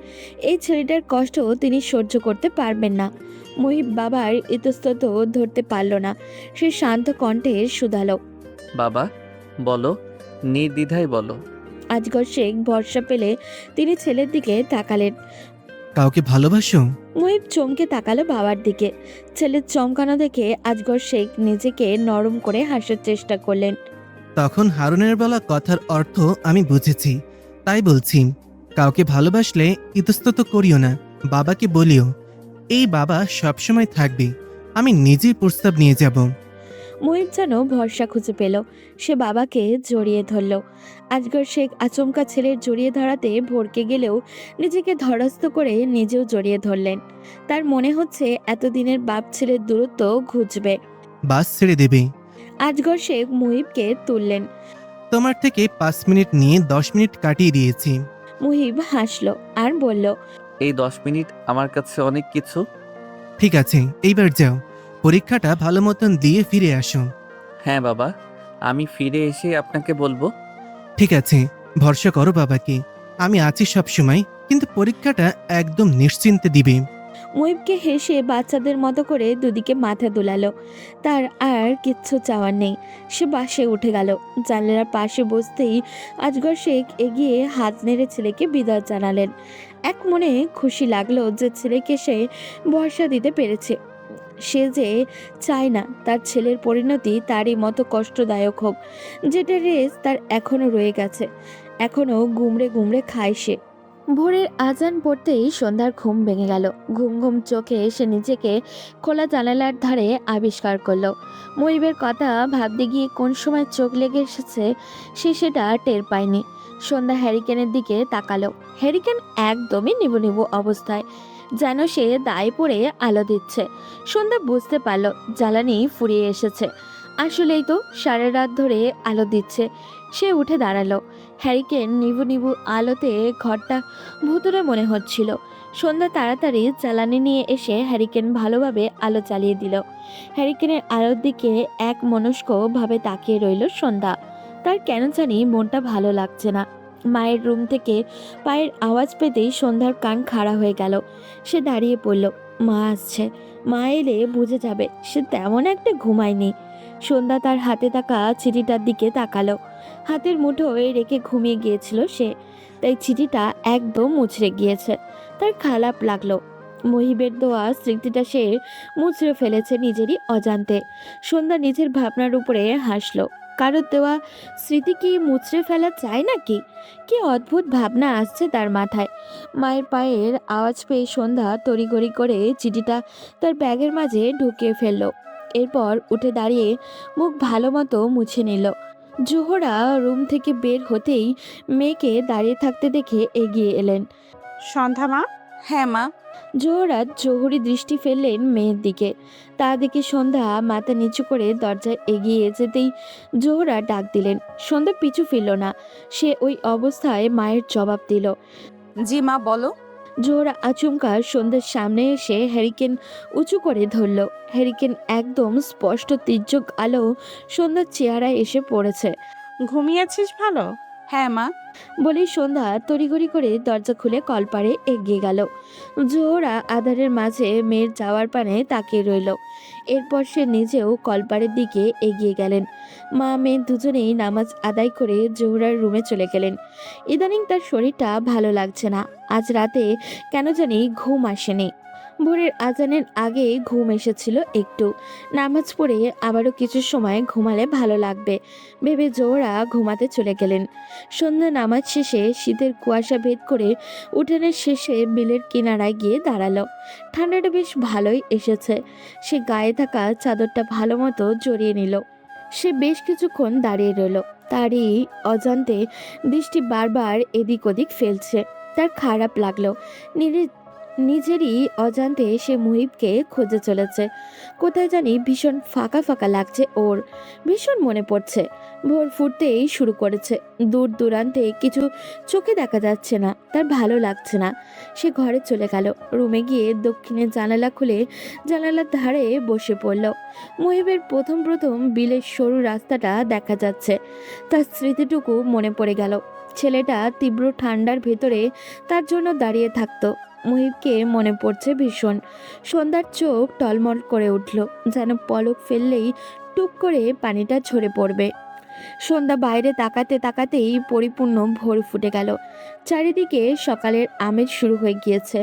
এই ছেলেটার কষ্ট তিনি সহ্য করতে পারবেন না। মুহিব বাবার ইতস্তত ধরতে পারল না। সে শান্ত কণ্ঠে শুধালো, বাবা বলো, নির্দ্বিধায় বলো। আজগর শেখ ভরসা পেলে তিনি ছেলের দিকে তাকালেন। কাউকে ভালোবাসো? মুহিব চমকে তাকালো বাবার দিকে। ছেলের চমকানো দেখে আজগর শেখ নিজেকে নরম করে হাসার চেষ্টা করলেন। তখন হারুনের বলা কথার অর্থ আমি বুঝেছি, তাই বলছি, কাউকে ভালোবাসলে ইতস্তত করিও না, বাবাকে বলিও। এই বাবা সবসময় থাকবে, আমি নিজেই প্রস্তাব নিয়ে যাব। মুহিব যেন ভরসা খুঁজে পেল। সে বাবাকে জড়িয়ে ধরল। আজগর শেখ আচমকা ছেলের জড়িয়ে ধরাতে ভরকে গেলেও নিজেকে ধরাস্ত করে নিজেও জড়িয়ে ধরলেন। তার মনে হচ্ছে এতদিনের বাপ ছেলের দূরত্ব ঘুচবে। বাস ছেড়ে দেবে। আজগর শেখ মুহিবকে তুললেন। তোমার থেকে 5 মিনিট নিয়ে 10 মিনিট কাটিয়ে দিয়েছি। মুহিব হাসল আর বলল, এই 10 মিনিট আমার কাছে অনেক কিছু। ঠিক আছে, এইবার যাও, পরীক্ষাটা ভালো মতন দিয়ে ফিরে আসো। হ্যাঁ বাবা, আমি ফিরে এসে আপনাকে বলবো। ঠিক আছে, ভরসা করো বাবাকে, আমি আছি সব সময়, কিন্তু পরীক্ষাটা একদম নিশ্চিন্তে দিবে। মুহিবকে হেসে বাচ্চাদের মতো করে দুদিকে মাথা দোলালো। তার আর কিচ্ছু চাওয়ার নেই। সে বাসে উঠে গেল। জানলার পাশে বসতেই আজগর শেখ এগিয়ে হাত নেড়ে ছেলেকে বিদায় জানালেন। এক মনে খুশি লাগলো যে ছেলেকে সে ভরসা দিতে পেরেছে। সে যে চায় না তার ছেলের পরিণতি তারই মতো কষ্টদায়ক হোক, যেটা রেস তার এখনো রয়ে গেছে। এখনো গুমড়ে গুমড়ে খায় সে। ভোরের আজান পড়তেই সন্ধ্যার ঘুম ভেঙে গেল। ঘুম ঘুম চোখে সে নিজেকে খোলা জানালার ধারে আবিষ্কার করলো। মুহিবের কথা ভাবতে গিয়ে কোন সময় চোখ লেগে এসেছে সে সেটা টের পায়নি। সন্ধ্যা হ্যারিকেনের দিকে তাকালো। হ্যারিকেন একদমই নিবু নিবু অবস্থায়, যেন সে দায়ে পড়ে আলো দিচ্ছে। সন্ধ্যা বুঝতে পারল জ্বালানি ফুরিয়ে এসেছে। আসলেই তো সারা রাত ধরে আলো দিচ্ছে। সে উঠে দাঁড়ালো। হ্যারিকেন নিবু নিবু আলোতে ঘরটা ভুতুরে মনে হচ্ছিল। সন্ধ্যা তাড়াতাড়ি জ্বালানি নিয়ে এসে হ্যারিকেন ভালোভাবে আলো চালিয়ে দিল। হ্যারিকেনের আলোর দিকে এক মনস্ক ভাবে তাকিয়ে রইল সন্ধ্যা। তার কেন জানি মনটা ভালো লাগছে না। মায়ের রুম থেকে পায়ের আওয়াজ পেতেই সন্ধ্যার কান খাড়া হয়ে গেল। সে দাঁড়িয়ে পড়ল। মা আসছে, মা এলে বুঝে যাবে সে তেমন একটা ঘুমায়নি। সন্ধ্যা তার হাতে থাকা চিঠিটার দিকে তাকালো। হাতের মুঠোয় রেখে ঘুমিয়ে গিয়েছিল সে, তাই চিঠিটা একদম মুচড়ে গিয়েছে। তার খারাপ লাগলো। মুহিবের দেওয়া স্মৃতিটা সে মুচড়ে ফেলেছে নিজেরই অজান্তে। সন্ধ্যা নিজের ভাবনার উপরে হাসলো। কারোর দেওয়া স্মৃতি কি মুচড়ে ফেলা যায় নাকি? কি অদ্ভুত ভাবনা আসছে তার মাথায়। মায়ের পায়ের আওয়াজ পেয়ে সন্ধ্যা তড়িঘড়ি করে চিঠিটা তার ব্যাগের মাঝে ঢুকিয়ে ফেললো। এরপর উঠে দাঁড়িয়ে মুখ ভালো মতো মুছে নিল। জোহরা রুম থেকে বের হতেই মেয়েকে দাঁড়িয়ে থাকতে দেখে এগিয়ে এলেন। সন্ধ্যা মা। হ্যাঁ মা। জোহরা জহুরি দৃষ্টি ফেললেন মেয়ের দিকে। তা দেখে সন্ধ্যা মাথা নিচু করে দরজায় এগিয়ে যেতেই জোহরা ডাক দিলেন। সন্ধ্যা পিছু ফিরল না। সে ওই অবস্থায় মায়ের জবাব দিল। জি মা, বলো। জোহরা আচমকা সন্ধ্যার সামনে এসে হ্যারিকেন উঁচু করে ধরল। হ্যারিকেন একদম স্পষ্ট তির্যক আলো সন্ধ্যার চেহারায় এসে পড়েছে। ঘুমিয়েছিস ভালো? হ্যাঁ মা। বলেই সন্ধ্যা তড়িঘড়ি করে দরজা খুলে কলপারে এগিয়ে গেল। জোহরা আধারের মাঝে মেয়ের যাওয়ার পানে তাকিয়ে রইল। এরপর সে নিজেও কলপারের দিকে এগিয়ে গেলেন। মা মেয়ে দুজনেই নামাজ আদায় করে জোহরার রুমে চলে গেলেন। ইদানিং তার শরীরটা ভালো লাগছে না। আজ রাতে কেন জানি ঘুম আসেনি। ভোরের আজানের আগে ঘুম এসেছিল একটু। নামাজ পড়ে আবারও কিছু সময় ঘুমালে ভালো লাগবে ভেবে জোহরা ঘুমাতে চলে গেলেন। সন্ধ্যা নামাজ শেষে শীতের কুয়াশা ভেদ করে উঠানের শেষে বিলের কিনারায় গিয়ে দাঁড়ালো। ঠান্ডাটা বেশ ভালোই এসেছে। সে গায়ে থাকা চাদরটা ভালো মতো জড়িয়ে নিল। সে বেশ কিছুক্ষণ দাঁড়িয়ে রইল। তারই অজান্তে দৃষ্টি বারবার এদিক ওদিক ফেলছে। তার খারাপ লাগলো। নিজেরই অজান্তে সে মুহিবকে খুঁজে চলেছে। কোথায় জানি ভীষণ ফাঁকা ফাঁকা লাগছে ওর, ভীষণ মনে পড়ছে। ভোর ফুটতেই শুরু করেছে। দূর দূরান্তে কিছু চোখে দেখা যাচ্ছে না, তার ভালো লাগছে না। সে ঘরে চলে গেল। রুমে গিয়ে দক্ষিণের জানালা খুলে জানালার ধারে বসে পড়ল। মুহিবের প্রথম প্রথম বিলের সরু রাস্তাটা দেখা যাচ্ছে। তার স্মৃতিটুকু মনে পড়ে গেল। ছেলেটা তীব্র ঠান্ডার ভেতরে তার জন্য দাঁড়িয়ে থাকতো। মুহিবকে মনে পড়ছে ভীষণ। সন্ধ্যার চোখ টলমল করে উঠল, যেন পলক ফেললেই টুক করে পানিটা ঝরে পড়বে। সন্ধ্যা বাইরে তাকাতে তাকাতেই পরিপূর্ণ ভোর ফুটে গেল। চারিদিকে সকালের আমেজ শুরু হয়ে গিয়েছে।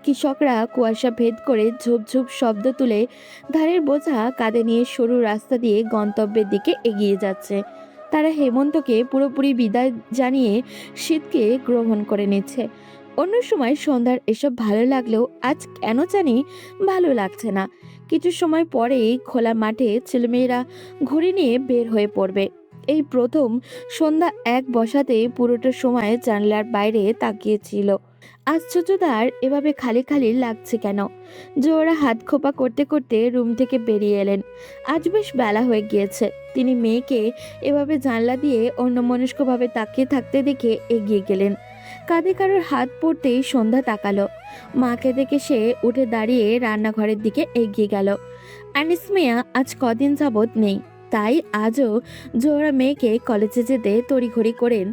কৃষকরা কুয়াশা ভেদ করে ঝুপঝুপ শব্দ তুলে ধানের বোঝা কাঁধে নিয়ে সরু রাস্তা দিয়ে গন্তব্যের দিকে এগিয়ে যাচ্ছে। তারা হেমন্তকে পুরোপুরি বিদায় জানিয়ে শীতকে গ্রহণ করে নিচ্ছে। অন্য সময় সন্ধ্যার এসব ভালো লাগলেও আজ কেন জানি ভালো লাগছে না। কিছু সময় পরেই খোলা মাঠে ছেলেমেয়েরা ঘুড়ি নিয়ে বের হয়ে পড়বে। এই প্রথম সন্ধ্যা এক বসাতে পুরোটা সময় জানলার বাইরে তাকিয়েছিল। আশ্চর্য তার এভাবে খালি খালি লাগছে কেন। জোরা হাত খোপা করতে করতে রুম থেকে বেরিয়ে এলেন। আজ বেশ বেলা হয়ে গিয়েছে। তিনি মেয়েকে এভাবে জানলা দিয়ে অন্যমনস্কভাবে তাকিয়ে থাকতে দেখে এগিয়ে গেলেন। কাঁধে কারোর হাত পড়তেই সন্ধ্যা তাকালো। মাকে দেখে সে উঠে দাঁড়িয়ে রান্নাঘরের দিকে এগিয়ে গেল। আনিস মিয়া আজ কদিন যাবৎ নেই, তাই আজও জোহরা মেয়েকে কলেজে যেতে তড়িঘড়ি করেন,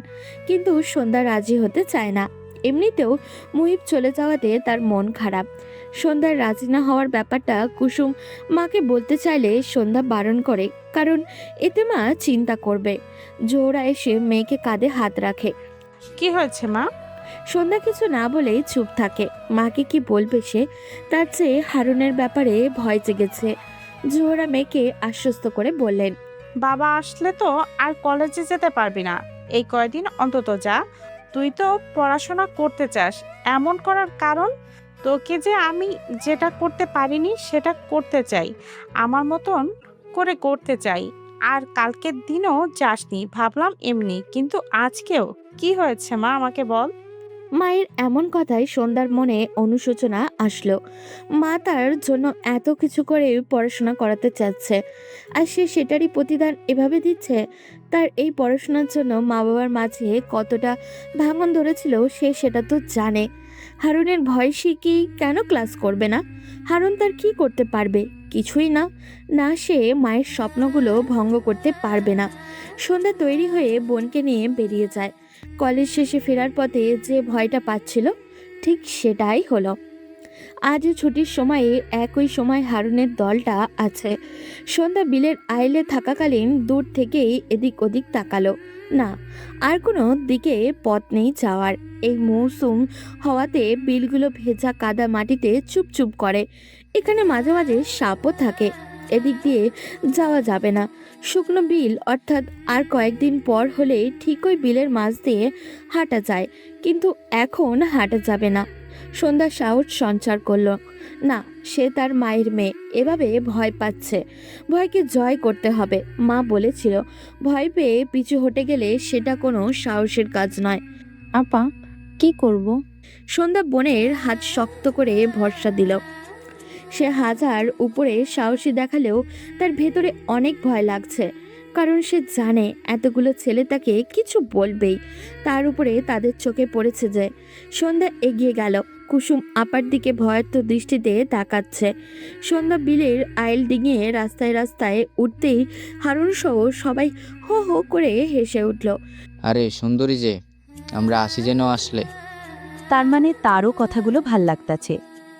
কিন্তু সন্ধ্যা রাজি হতে চায় না। এমনিতেও মুহিব চলে যাওয়াতে তার মন খারাপ। সন্ধ্যার রাজি না হওয়ার ব্যাপারটা কুসুম মাকে বলতে চাইলে সন্ধ্যা বারণ করে, কারণ এতে মা চিন্তা করবে। জোহরা এসে মেয়েকে কাঁধে হাত রাখে। কি হয়েছে মা? সন্ধ্যা কিছু না বলেই চুপ থাকে। মাকে কি বলবে সে? তার চেয়ে হারুনের ব্যাপারে ভয় জেগেছে। জোহরা মেয়েকে আশ্বস্ত করে বললেন, বাবা আসলে তো আর কলেজে যেতে পারবি না। এই কয়দিন অন্তত যা। তুই তো পড়াশোনা করতে চাস, এমন করার কারণ? তোকে যে আমি যেটা করতে পারিনি সেটা করতে চাই, আমার মতন করে করতে চাই। আর কালকের দিনও যাসনি, ভাবলাম এমনি, কিন্তু আজকেও কি হয়েছে মা আমাকে বল। মায়ের এমন কথায় সন্ধ্যার মনে অনুশোচনা আসলো। মা তার জন্য এত কিছু করে পড়াশোনা করাতে চাচ্ছে, আর সে সেটারই প্রতিদান এভাবে দিচ্ছে। তার এই পড়াশোনার জন্য মা বাবার মাঝে কতটা ভাঙন ধরেছিল সে সেটা তো জানে। হারুনের ভয় সে কি কেন ক্লাস করবে না? হারুন তার কি করতে পারবে? কিছুই না। না, সে মায়ের স্বপ্নগুলো ভঙ্গ করতে পারবে না। সন্ধ্যা তৈরি হয়ে বোনকে নিয়ে বেরিয়ে যায়। কলেজ শেষে ফেরার পথে যে ভয়টা পাচ্ছিল, ঠিক সেটাই হলো। আজও ছুটির সময়ে একই সময় হারুনের দলটা আছে। সন্ধ্যা বিলের আইলে থাকাকালীন দূর থেকেই এদিক ওদিক তাকালো। না, আর কোনো দিকে পথ নেই যাওয়ার। এই মৌসুম হওয়াতে বিলগুলো ভেজা কাদা মাটিতে চুপচুপ করে। এখানে মাঝে মাঝে সাপও থাকে। এদিক দিয়ে যাওয়া যাবে না। শুকনো বিল, অর্থাৎ আর কয়েকদিন পর হলে ঠিকই বিলের মাঝ দিয়ে হাঁটা যায়, কিন্তু এখন হাঁটা যাবে না। সন্ধ্যা সাহস সঞ্চার করলো। না, সে তার মায়ের মেয়ে, এভাবে ভয় পাচ্ছে। ভয়কে জয় করতে হবে। মা বলেছিল ভয় পেয়ে পিছু হটে গেলে সেটা কোনো সাহসের কাজ নয়। আপা, কি করব? সন্ধ্যা বোনের হাত শক্ত করে ভরসা দিল। সে হাজার উপরে সাহসী দেখালেও তার ভেতরে অনেক ভয় লাগছে, কারণ সে জানে এতগুলো ছেলে তাকে কিছু বলবেই। তার উপরে তাদের চোখে পড়েছে যে। সন্ধ্যা এগিয়ে গেল। কুসুম আপার দিকে ভয়ার্থ দৃষ্টিতে তাকাচ্ছে। সন্ধ্যা বিলের আইল ডিঙিয়ে রাস্তায় রাস্তায় উঠতেই হারুন সহ সবাই হো হো করে হেসে উঠল। আরে সুন্দরী যে, আমরা আসি যেন আসলে। তার মানে তারও কথাগুলো ভাল লাগতাছে।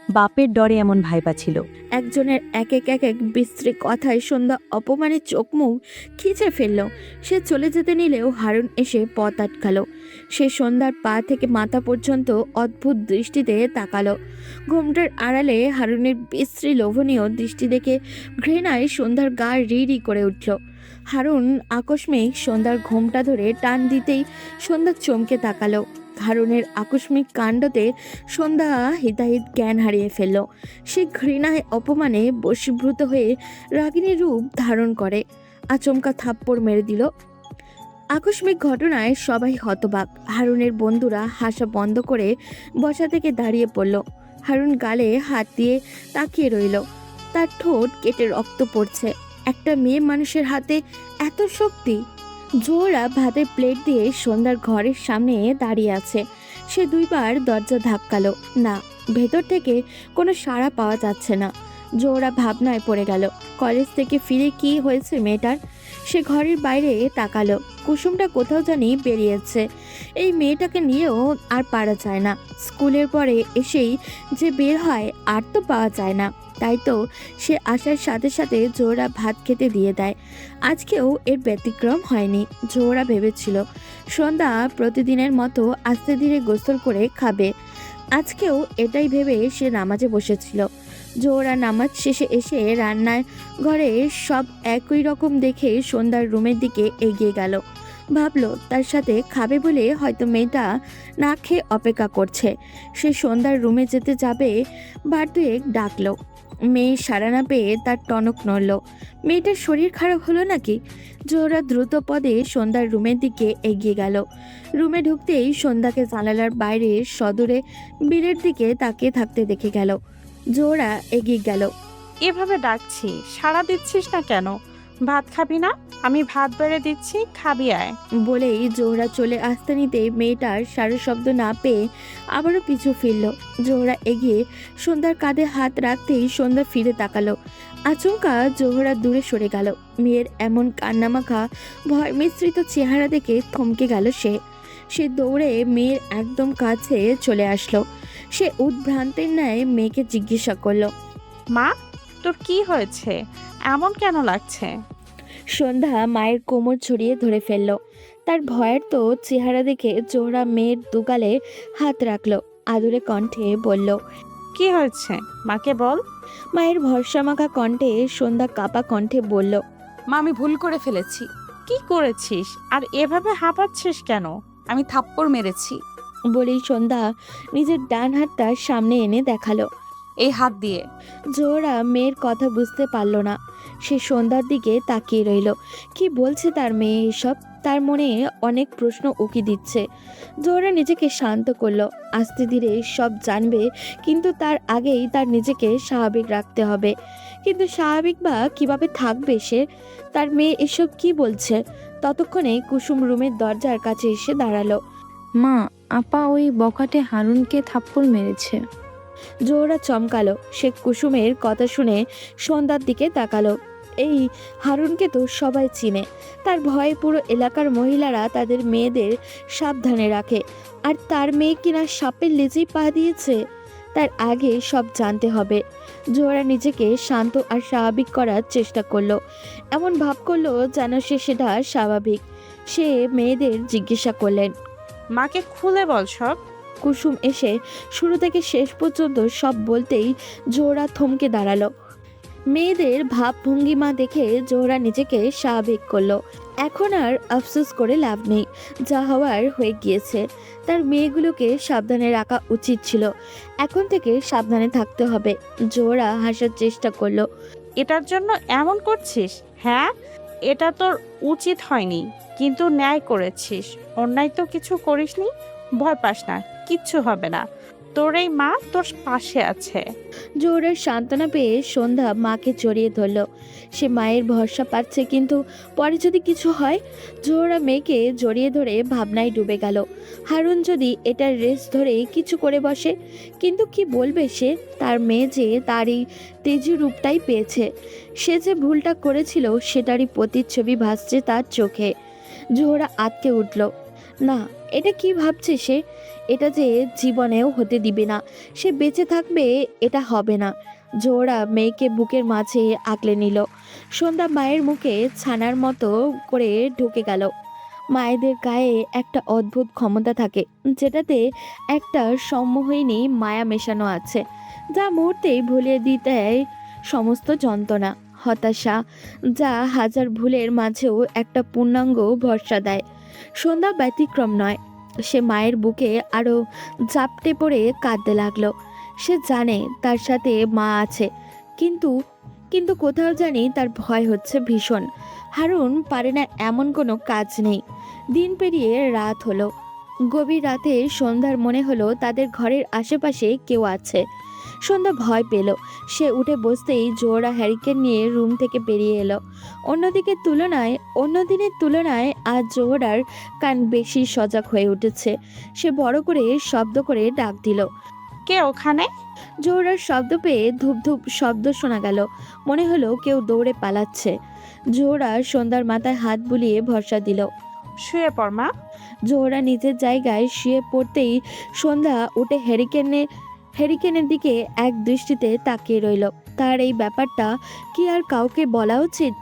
বাপের ডরে এমন ভাইবা ছিল। একজনের এক এক বিশ্রী কথায় সন্ধ্যা অপমানে চোখ মুখ খিচে ফেলল। সে চলে যেতে নিলেও হারুন এসে পথ আটকালো। সে সন্ধ্যার পা থেকে মাথা পর্যন্ত অদ্ভুত দৃষ্টিতে তাকালো। ঘোমটার আড়ালে হারুনের বিশ্রী লোভনীয় দৃষ্টি দেখে ঘৃণায় সন্ধ্যার গা রি করে উঠল। হারুন আকস্মিক সন্ধ্যার ঘোমটা ধরে টান দিতেই সন্ধ্যা চমকে তাকালো। হারুনের আকস্মিক কাণ্ডতে সন্ধ্যা হিতাহিত জ্ঞান হারিয়ে ফেলল। সে ঘৃণায় অপমানে বশীভূত হয়ে রাগিনী রূপ ধারণ করে। আচমকা থাপ্পড় মেরে দিল। আকস্মিক ঘটনায় সবাই হতবাক। হারুনের বন্ধুরা হাসা বন্ধ করে বসা থেকে দাঁড়িয়ে পড়ল। হারুন গালে হাত দিয়ে তাকিয়ে রইল। তার ঠোঁট কেটে রক্ত পড়ছে। একটা মেয়ে মানুষের হাতে এত শক্তি! জোহরা ভাতের প্লেট দিয়ে সন্ধ্যার ঘরের সামনে দাঁড়িয়ে আছে। সে দুইবার দরজা ধাক্কালো, না, ভেতর থেকে কোনো সাড়া পাওয়া যাচ্ছে না। জোহরা ভাবনায় পড়ে গেল। কলেজ থেকে ফিরে কি হয়েছে মেয়েটার? সে ঘরের বাইরে তাকালো। কুসুমটা কোথাও জানি বেরিয়েছে। এই মেয়েটাকে নিয়েও আর পারা যায় না। স্কুলের পরে এসেই যে বের হয় আর তো পাওয়া যায় না। তাই তো সে আসার সাথে সাথে জোহরা ভাত খেতে দিয়ে দেয়। আজকেও এর ব্যতিক্রম হয়নি। জোহরা ভেবেছিল সন্ধ্যা প্রতিদিনের মতো আস্তে ধীরে গোসল করে খাবে। আজকেও এটাই ভেবে সে নামাজে বসেছিল। জোহরা নামাজ শেষে এসে রান্নার ঘরে সব একই রকম দেখে সন্ধ্যার রুমের দিকে এগিয়ে গেল। ভাবলো তার সাথে খাবে বলে হয়তো মেয়েটা না খেয়ে অপেক্ষা করছে। সে সন্ধ্যার রুমে যেতে যাবে, বার দুয়েক ডাকলো। মেয়ে সাড়া না পেয়ে তার টনক নড়ল। মেয়েটার শরীর খারাপ হলো নাকি? জোহরা দ্রুত পদে সন্ধ্যার রুমের দিকে এগিয়ে গেল। রুমে ঢুকতেই সন্ধ্যাকে জানালার বাইরে সদূরে বীরের দিকে তাকিয়ে থাকতে দেখে গেল। জোহরা এগিয়ে গেল। এভাবে ডাকছি, সাড়া দিচ্ছিস না কেন? ভাত খাবি না? আমি ভাত বেড়ে দিচ্ছি, খাবি আয়। বলেই জোহরা চলে আসতে নিতে মেয়েটার সারা শব্দ না পেয়ে আবারও পিছু ফিরল। জোহরা এগিয়ে সন্ধ্যার কাঁধে হাত রাখতেই সন্ধ্যা ফিরে তাকালো। আচমকা জোহরা দূরে সরে গেল। মেয়ের এমন কান্নামাখা ভয় মিশ্রিত চেহারা দেখে থমকে গেল সে। সে দৌড়ে মেয়ের একদম কাছে চলে আসলো। সে উদ্ভ্রান্তের ন্যায় মেয়েকে জিজ্ঞাসা করলো, মা, তোর কি হয়েছে? এমন কেন লাগছে? সন্ধ্যা মায়ের কোমর ছড়িয়ে ধরে ফেলল। তার ভয়ের তো চেহারা দেখে জোহরা মেয়ের দুগালে হাত রাখলো। আদুরে কণ্ঠে বলল, কি হয়েছে মাকে বল। মায়ের ভরসামাখা কণ্ঠে সন্ধ্যা কাপা কণ্ঠে বলল, মা, আমি ভুল করে ফেলেছি। কি করেছিস আর এভাবে হাঁপাচ্ছিস কেন? আমি থাপ্পড় মেরেছি। বলেই সন্ধ্যা নিজের ডান হাতটা সামনে এনে দেখালো। এই হাত দিয়ে। জোহরা মেয়ের কথা বুঝতে পারল না। সে সন্ধ্যার দিকে তাকিয়ে রইল। কি বলছে তার মেয়ে এসব? তার মনে অনেক প্রশ্ন উকি দিচ্ছে। জোহরা নিজেকে শান্ত করলো। আস্তে ধীরে সব জানবে, কিন্তু তার আগেই তার নিজেকে স্বাভাবিক রাখতে হবে। কিন্তু স্বাভাবিক বা কিভাবে থাকবে সে? তার মেয়ে এসব কি বলছে? ততক্ষণে কুসুম রুমের দরজার কাছে এসে দাঁড়ালো। মা, আপা ওই বখাটে হারুনকে থাপ্পড় মেরেছে। জোহরা চমকালো। সে কুসুমের কথা শুনে সন্ধ্যার দিকে তাকালো। এই হারুনকে তো সবাই চিনে। তার ভয়ে পুরো এলাকার মহিলারা তাদের মেয়েদের সাবধানে রাখে। আর তার মেয়ে কিনা সাপের লেজেই পা দিয়েছে। তার আগে সব জানতে হবে। জোহরা নিজেকে শান্ত আর স্বাভাবিক করার চেষ্টা করলো। এমন ভাব করলো যেন সেটা স্বাভাবিক। সে মেয়েদের জিজ্ঞাসা করলেন, মাকে খুলে বল সব। কুসুম এসে শুরু থেকে শেষ পর্যন্ত সব বলতেই জোহরা থমকে দাঁড়ালো। মেয়েদের ভাবভঙ্গিমা দেখে জোহরা নিজেকে স্বাভাবিক করলো। এখন আর আফসোস করে লাভ নেই। যা হওয়ার হয়ে গিয়েছে। তার মেয়েগুলোকে সাবধানে রাখা উচিত ছিল। এখন থেকে সাবধানে থাকতে হবে। জোহরা হাসার চেষ্টা করলো। এটার জন্য এমন করছিস? হ্যাঁ, এটা তোর উচিত হয়নি, কিন্তু ন্যায় করেছিস। অন্যায় তো কিছু করিসনি। ভয় পাস না, কিচ্ছু হবে না। তোর এই মা তোর পাশে আছে। জোহরার সান্ত্বনা পেয়ে সন্ধ্যা মাকে জড়িয়ে ধরল। সে মায়ের ভরসা পাচ্ছে, কিন্তু পরে যদি কিছু হয়? জোহরা মেয়েকে জড়িয়ে ধরে ভাবনায় ডুবে গেল। হারুন যদি এটার রেস ধরে কিছু করে বসে? কিন্তু কি বলবে সে? তার মেয়ে যে তারই তেজি রূপটাই পেয়েছে। সে যে ভুলটা করেছিল সেটারই প্রতিচ্ছবি ভাসছে তার চোখে। জোহরা আটকে উঠল। না, এটা কি ভাবছে সে? এটা যে জীবনেও হতে দিবে না। সে বেঁচে থাকবে, এটা হবে না। জোহরা মেয়েকে বুকের মাঝে আঁকলে নিল। সন্ধ্যা মায়ের মুখে ছানার মতো করে ঢুকে গেল। মায়েদের গায়ে একটা অদ্ভুত ক্ষমতা থাকে, যেটাতে একটা সম্মোহিনী মায়া মেশানো আছে, যা মুহূর্তেই ভুলিয়ে দিতে দেয় সমস্ত যন্ত্রণা, হতাশা, যা হাজার ভুলের মাঝেও একটা পূর্ণাঙ্গ ভরসা দেয়। সন্ধ্যা ব্যতিক্রম নয়। সে মায়ের বুকে আরও জাপটে পড়ে কাঁদতে লাগলো। সে জানে তার সাথে মা আছে, কিন্তু কিন্তু কোথাও জানি তার ভয় হচ্ছে ভীষণ। হারুন পারে না এমন কোনো কাজ নেই। দিন পেরিয়ে রাত হলো। গভীর রাতে সন্ধ্যার মনে হলো তাদের ঘরের আশেপাশে কেউ আছে। সন্ধ্যা ভয় পেল। সে উঠে বসতেই জোহরা হ্যারিকেন নিয়ে রুম থেকে বেরিয়ে এলো। অন্য দিনের তুলনায় আজ জোহরার কান বেশি সজাগ হয়ে উঠেছে। সে বড় করে শব্দ করে ডাক দিল। কে ওখানে? জোহরার শব্দ পেয়ে ধূপ ধূপ শব্দ শোনা গেল। মনে হলো কেউ দৌড়ে পালাচ্ছে। জোহরা সন্ধ্যার মাথায় হাত বুলিয়ে ভরসা দিল। শুয়ে পড় মা। জোহরা নিজের জায়গায় শুয়ে পড়তেই সন্ধ্যা উঠে হ্যারিকেনের দিকে এক দৃষ্টিতে তাকিয়ে রইল। তার এই ব্যাপারটা কি আর কাউকে বলা উচিত?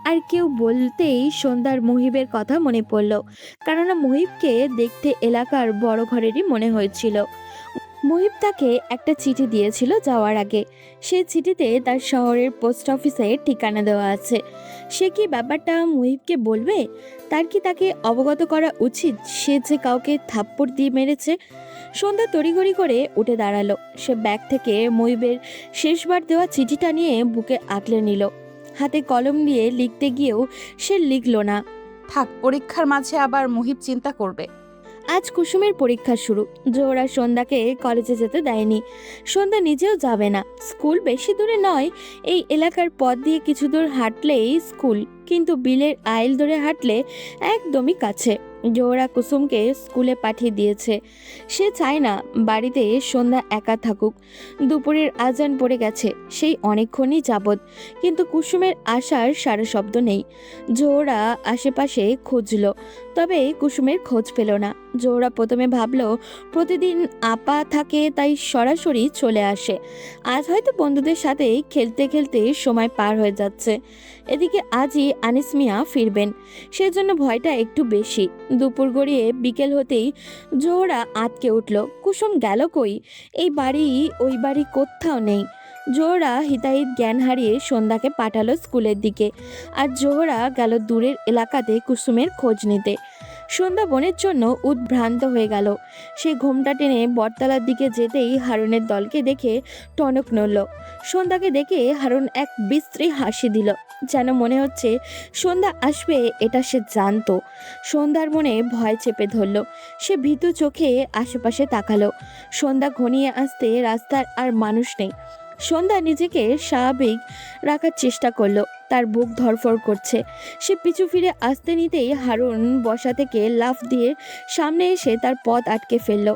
আর কেউ বলতেই সন্ধ্যার মুহিবের কথা মনে পড়ল। কেননা মুহিবকে দেখতে এলাকার বড় ঘরেরই মনে হয়েছিল। মুহিব তাকে একটা চিঠি দিয়েছিল যাওয়ার আগে। সেই চিঠিতে তার শহরের পোস্ট অফিসে ঠিকানা দেওয়া আছে। সে কি ব্যাপারটা মুহিবকে বলবে? তার কি তাকে অবগত করা উচিত সে যে কাউকে থাপ্পড় দিয়ে মেরেছে? সন্ধ্যা তড়িঘড়ি করে উঠে দাঁড়ালো। সে ব্যাগ থেকে মুহিবের শেষবার দেওয়া চিঠিটা নিয়ে বুকে আঁকলে নিল। হাতে কলম দিয়ে লিখতে গিয়েও সে লিখল না। থাক, পরীক্ষার মাঝে আবার মুহিব চিন্তা করবে। আজ কুসুমের পরীক্ষা শুরু। জোহরা সন্ধ্যাকে কলেজে যেতে দেয়নি। সন্ধ্যা নিজেও যাবে না। স্কুল বেশি দূরে নয়, এই এলাকার পথ দিয়ে কিছু দূর হাঁটলেই স্কুল, কিন্তু বিলের আইল ধরে হাঁটলে একদমই কাছে। জোহরা কুসুমকে স্কুলে পাঠিয়ে দিয়েছে। সে চায় না বাড়িতে সন্ধ্যা একা থাকুক। দুপুরের আজান পড়ে গেছে সেই অনেকক্ষণই যাবৎ, কিন্তু কুসুমের আসার সারা শব্দ নেই। জোহরা আশেপাশে খুঁজল, তবে কুসুমের খোঁজ পেল না। জোহরা প্রথমে ভাবল প্রতিদিন আপা থাকে তাই সরাসরি চলে আসে। আজ হয়তো বন্ধুদের সাথে খেলতে খেলতে সময় পার হয়ে যাচ্ছে। এদিকে আজই আনিস মিয়া ফিরবেন, সেজন্য ভয়টা একটু বেশি। দুপুর গড়িয়ে বিকেল হতেই জোহরা আটকে উঠল। কুসুম গেল কই? এই বাড়ি ওই বাড়ি কোথাও নেই। জোহরা হিতাহিত জ্ঞান হারিয়ে সন্ধ্যাকে পাঠালো স্কুলের দিকে, আর জোহরা গেল দূরের এলাকাতে কুসুমের খোঁজ নিতে। সন্ধ্যা বোনের জন্য উদ্ভ্রান্ত হয়ে গেল। সে ঘোমটা টেনে বটতলার দিকে যেতেই হারুনের দলকে দেখে টনক নড়ল। সন্ধ্যাকে দেখে হারুন এক বিশ্রী হাসি দিল, যেন মনে হচ্ছে সন্ধ্যা আসবে এটা সে জানতো। সন্ধ্যার মনে ভয় চেপে ধরল। সে ভীতু চোখে আশেপাশে তাকালো। সন্ধ্যা ঘনিয়ে আসতে রাস্তার আর মানুষ নেই। সন্ধ্যা নিজেকে স্বাভাবিক রাখার চেষ্টা করলো। তার বুক ধড়ফড় করছে। সে পিছু ফিরে আসতে নিতেই হারুন বসা থেকে লাফ দিয়ে সামনে এসে তার পথ আটকে ফেলল।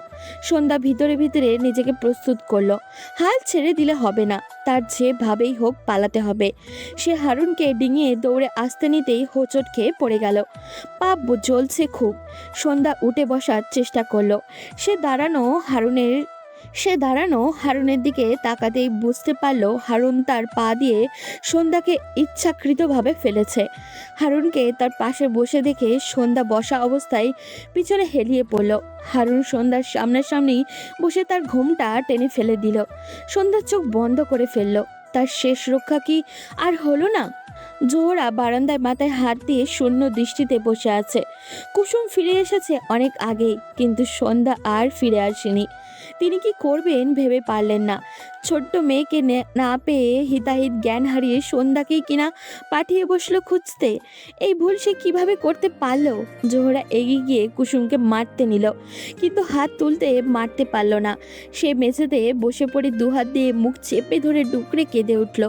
সন্ধ্যা ভিতরে ভিতরে নিজেকে প্রস্তুত করলো। হাল ছেড়ে দিলে হবে না, তার যেভাবেই হোক পালাতে হবে। সে হারুনকে ডিঙিয়ে দৌড়ে আসতে নিতেই হোঁচট খেয়ে পড়ে গেল। পা জ্বলছে খুব। সন্ধ্যা উঠে বসার চেষ্টা করলো। সে দাঁড়ানো হারুনের দিকে তাকাতেই বুঝতে পারল হারুন তার পা দিয়ে সন্ধ্যাকে ইচ্ছাকৃতভাবে ফেলেছে। হারুনকে তার পাশে বসে দেখে সন্ধ্যা বসা অবস্থায় পিছনে হেলিয়ে পড়ল। হারুন সন্ধ্যার সামনাসামনি বসে তার ঘোমটা টেনে ফেলে দিল। সন্ধ্যার চোখ বন্ধ করে ফেলল। তার শেষ রক্ষা কি আর হলো না? জোহরা বারান্দায় মাথায় হাত দিয়ে শূন্য দৃষ্টিতে বসে আছে। কুসুম ফিরে এসেছে অনেক আগেই, কিন্তু সন্ধ্যা আর ফিরে আসেনি। তিনি কি করবেন ভেবে পারলেন না। ছোট্ট মেয়েকে না পেয়ে হিতাহিত জ্ঞান হারিয়ে সন্ধ্যাকেই কিনা পাঠিয়ে বসলো খুঁজতে। এই ভুল সে কিভাবে করতে পারলো? জোহরা এগিয়ে গিয়ে কুসুমকে মারতে নিল, কিন্তু হাত তুলতে মারতে পারল না। সে মেঝেতে বসে পড়ে দুহাত দিয়ে মুখ চেপে ধরে ডুকরে কেঁদে উঠল।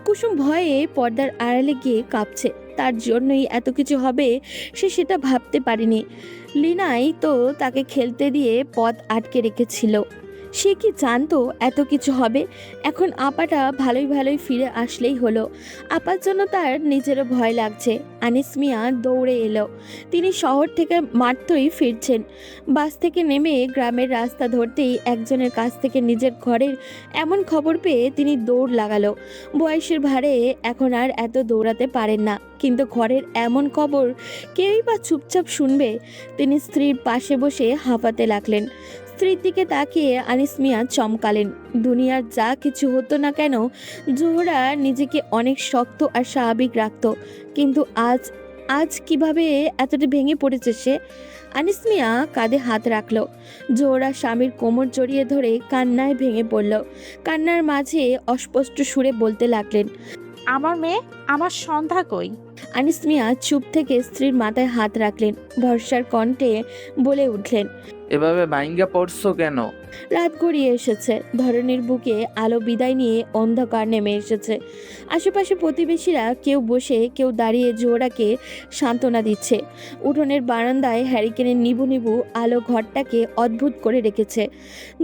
কুসুম ভয়ে পর্দার আড়ালে গিয়ে কাঁপছে। তার জন্যই এত কিছু হবে সে সেটা ভাবতে পারেনি। লিনাই তো তাকে খেলতে দিয়ে পথ আটকে রেখেছিল। সে কি জানতো এত কিছু হবে? এখন আপাটা ভালোই ফিরে আসলেই হলো। আপার জন্য তার নিজেরও ভয় লাগছে। আনিস মিয়া দৌড়ে এলো। তিনি শহর থেকে মাত্রই ফিরছেন। বাস থেকে নেমে গ্রামের রাস্তা ধরতেই একজনের কাছ থেকে নিজের ঘরের এমন খবর পেয়ে তিনি দৌড় লাগালো। বয়সের ভারে এখন আর এত দৌড়াতে পারেন না, কিন্তু ঘরের এমন খবর কেউই বা চুপচাপ শুনবে? তিনি স্ত্রীর পাশে বসে হাঁপাতে লাগলেন। স্ত্রীর দিকে তাকিয়ে আনিস মিয়া চমকালেন। দুনিয়ার যা কিছু হতো না কেন, জোহরা নিজেকে অনেক শক্ত আর স্বাভাবিক রাখত, কিন্তু আজ কিভাবে এতটা ভেঙে পড়েছে সে? আনিস মিয়া কাঁধে হাত রাখলো। জোহরা স্বামীর কোমর জড়িয়ে ধরে কান্নায় ভেঙে পড়ল। কান্নার মাঝে অস্পষ্ট সুরে বলতে লাগলেন, আমার মেয়ে, আমার সন্ধ্যা কই? আনিস মিয়া চুপ থেকে স্ত্রীর মাথায় হাত রাখলেন, ভরসার কণ্ঠে বলে উঠলেন, এভাবে ভাইঙ্গা পড়ছো কেন? রাত গড়িয়ে এসেছে, ধরনের বুকে আলো বিদায় নিয়ে অন্ধকার নেমে এসেছে। আশেপাশে প্রতিবেশীরা কেউ বসে কেউ দাঁড়িয়ে জোহরাকে সান্ত্বনা দিচ্ছে। উঠোনের বারান্দায় হ্যারিকেনের নিবু নিবু আলো ঘরটাকে অদ্ভুত করে রেখেছে।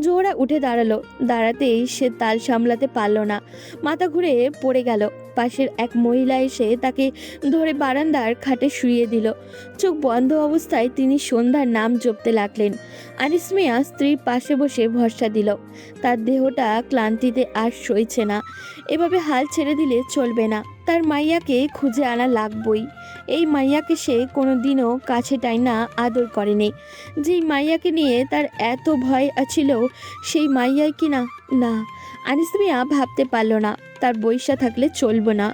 জোহরা উঠে দাঁড়ালো, দাঁড়াতেই সে তাল সামলাতে পারল না, মাথা ঘুরে পড়ে গেল। পাশের এক মহিলা এসে তাকে ধরে বারান্দার খাটে শুইয়ে দিল। চোখ বন্ধ অবস্থায় তিনি সন্ধ্যার নাম জপতে লাগলেন। আনিস মিয়া স্ত্রীর পাশে বসে ভরসা দিল। তার দেহটা ক্লান্তিতে আর সইছে না, এভাবে হাল ছেড়ে দিলে চলবে না। তার মাইয়াকে খুঁজে আনা লাগবই। এই মাইয়াকে সে কোনো দিনও কাছে টাইনা আদর করেনি। যেই মাইয়াকে নিয়ে তার এত ভয় ছিল, সেই মাইয়াই কি না? না, আনিস মিয়া ভাবতে পারল না, তার বইসা থাকলে চলবে না।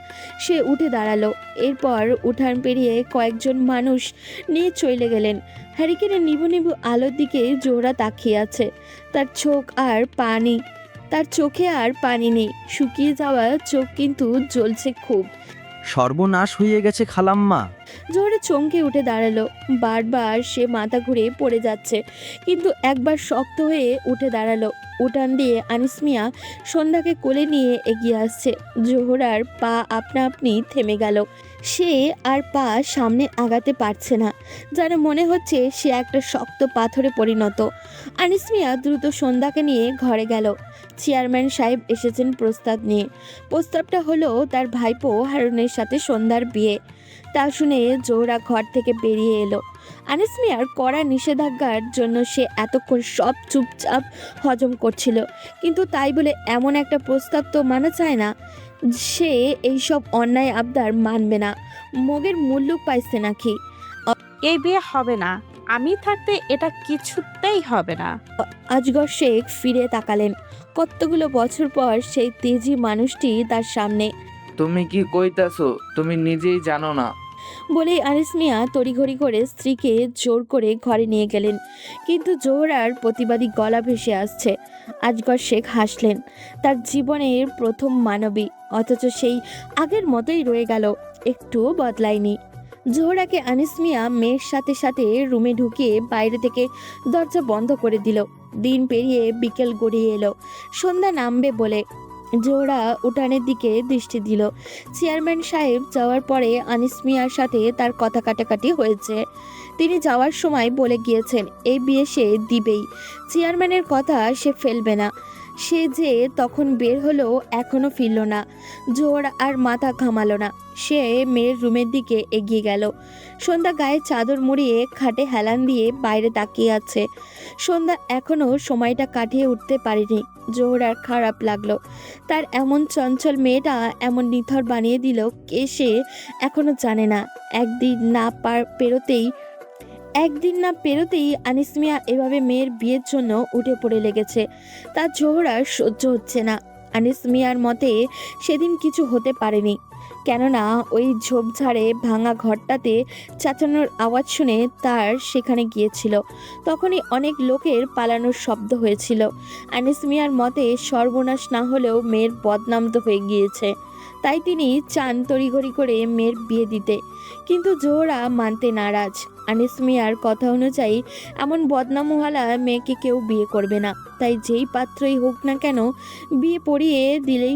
সে উঠে দাঁড়ালো। এরপর উঠান পেরিয়ে কয়েকজন মানুষ নিয়ে চলে গেলেন। হ্যারিকেনের নিবু নিবু আলোর দিকে জোহরা তাকিয়ে আছে। তার চোখে আর পানি নেই, শুকিয়ে যাওয়া চোখ কিন্তু জ্বলছে খুব। সর্বনাশ হয়ে গেছে খালাম্মা। জোহরা চমকে উঠে দাঁড়ালো। বারবার সে মাথা ঘুরে পড়ে যাচ্ছে, কিন্তু একবার শক্ত হয়ে উঠে দাঁড়ালো। উঠান দিয়ে আনিস মিয়া সন্ধ্যাকে কোলে নিয়ে এগিয়ে আসছে। জোহরার পা আপনা আপনি থেমে গেল। সে আর পা সামনে আগাতে পারছে না, যেন মনে হচ্ছে সে একটা শক্ত পাথরে পরিণত। আনিস মিয়া দ্রুত সন্ধ্যাকে নিয়ে ঘরে গেল। চেয়ারম্যান সাহেব এসেছেন প্রস্তাব নিয়ে। প্রস্তাবটা হলো তার ভাইপো হারুনের সাথে সন্ধ্যার বিয়ে। তা শুনে জোহরা ঘর থেকে বেরিয়ে এলো। আনিস মিয়ার কড়া নিষেধাজ্ঞার জন্য সে এতক্ষণ সব চুপচাপ হজম করছিল, কিন্তু তাই বলে এমন একটা প্রস্তাব তো মানা চায় না। সে এইসব অন্যায় আবদার মানবে না। মগের মূল্য পাইছে নাকি? এই বিয়ে হবে না, আমি থাকতে এটা কিছুতেই হবে না। আজগর শেখ ফিরে তাকালেন। কতগুলো বছর পর সেই তেজি মানুষটি তার সামনে। তুমি কি কইতাছো? তুমি নিজেই জানো না। বলেই আনিস মিয়া তড়িঘড়ি করে স্ত্রীকে জোর করে ঘরে নিয়ে গেলেন, কিন্তু জোহরার প্রতিবাদী গলা ভেসে আসছে। আজগর শেখ হাসলেন। তার জীবনের প্রথম মানবী, অথচ সেই আগের মতোই রয়ে গেল, একটুও বদলায়নি। জোহরাকে আনিস মিয়া মেয়ের সাথে সাথে রুমে ঢুকিয়ে বাইরে থেকে দরজা বন্ধ করে দিল। দিন পেরিয়ে বিকেল গড়িয়ে এলো। সন্ধ্যা নামবে বলে জোহরা উঠানের দিকে দৃষ্টি দিল। চেয়ারম্যান সাহেব যাওয়ার পরে আনিস মিয়ার সাথে তার কথা কাটাকাটি হয়েছে। তিনি যাওয়ার সময় বলে গিয়েছেন এই বিয়ে সে দিবেই, চেয়ারম্যানের কথা সে ফেলবে না। সে যে তখন বের হলো এখনো ফিরল না। জোহরা আর মাথা ঘামালো না, সে মেয়ের রুমের দিকে এগিয়ে গেল। সন্ধ্যা গায়ে চাদর মুড়িয়ে খাটে হেলান দিয়ে বাইরে তাকিয়ে আছে। সন্ধ্যা এখনো সময়টা কাটিয়ে উঠতে পারেনি। জোহরার খারাপ লাগলো। তার এমন চঞ্চল মেয়েটা এমন নিথর বানিয়ে দিল কে সে এখনো জানে না। একদিন না পেরোতেই আনিস মিয়া এভাবে মেয়ের বিয়ের জন্য উঠে পড়ে লেগেছে। তার জোহরার সহ্য হচ্ছে না। আনিস মিয়ার মতে সেদিন কিছু হতে পারেনি, কেননা ওই ঝোপঝাড়ে ভাঙা ঘরটাতে চাচানোর আওয়াজ শুনে তার সেখানে গিয়েছিল। তখনই অনেক লোকের পালানোর শব্দ হয়েছিল। আনিস মিয়ার মতে সর্বনাশ না হলেও মেয়ের বদনাম তো হয়ে গিয়েছে, তাই তিনি চান তড়িঘড়ি করে মেয়ের বিয়ে দিতে। কিন্তু জোহরা মানতে নারাজ। আনিস মিয়ার কথা অনুযায়ী এমন বদনামওয়ালা মেয়েকে কেউ বিয়ে করবে না, তাই যেই পাত্রই হোক না কেন বিয়ে পড়িয়ে দিলেই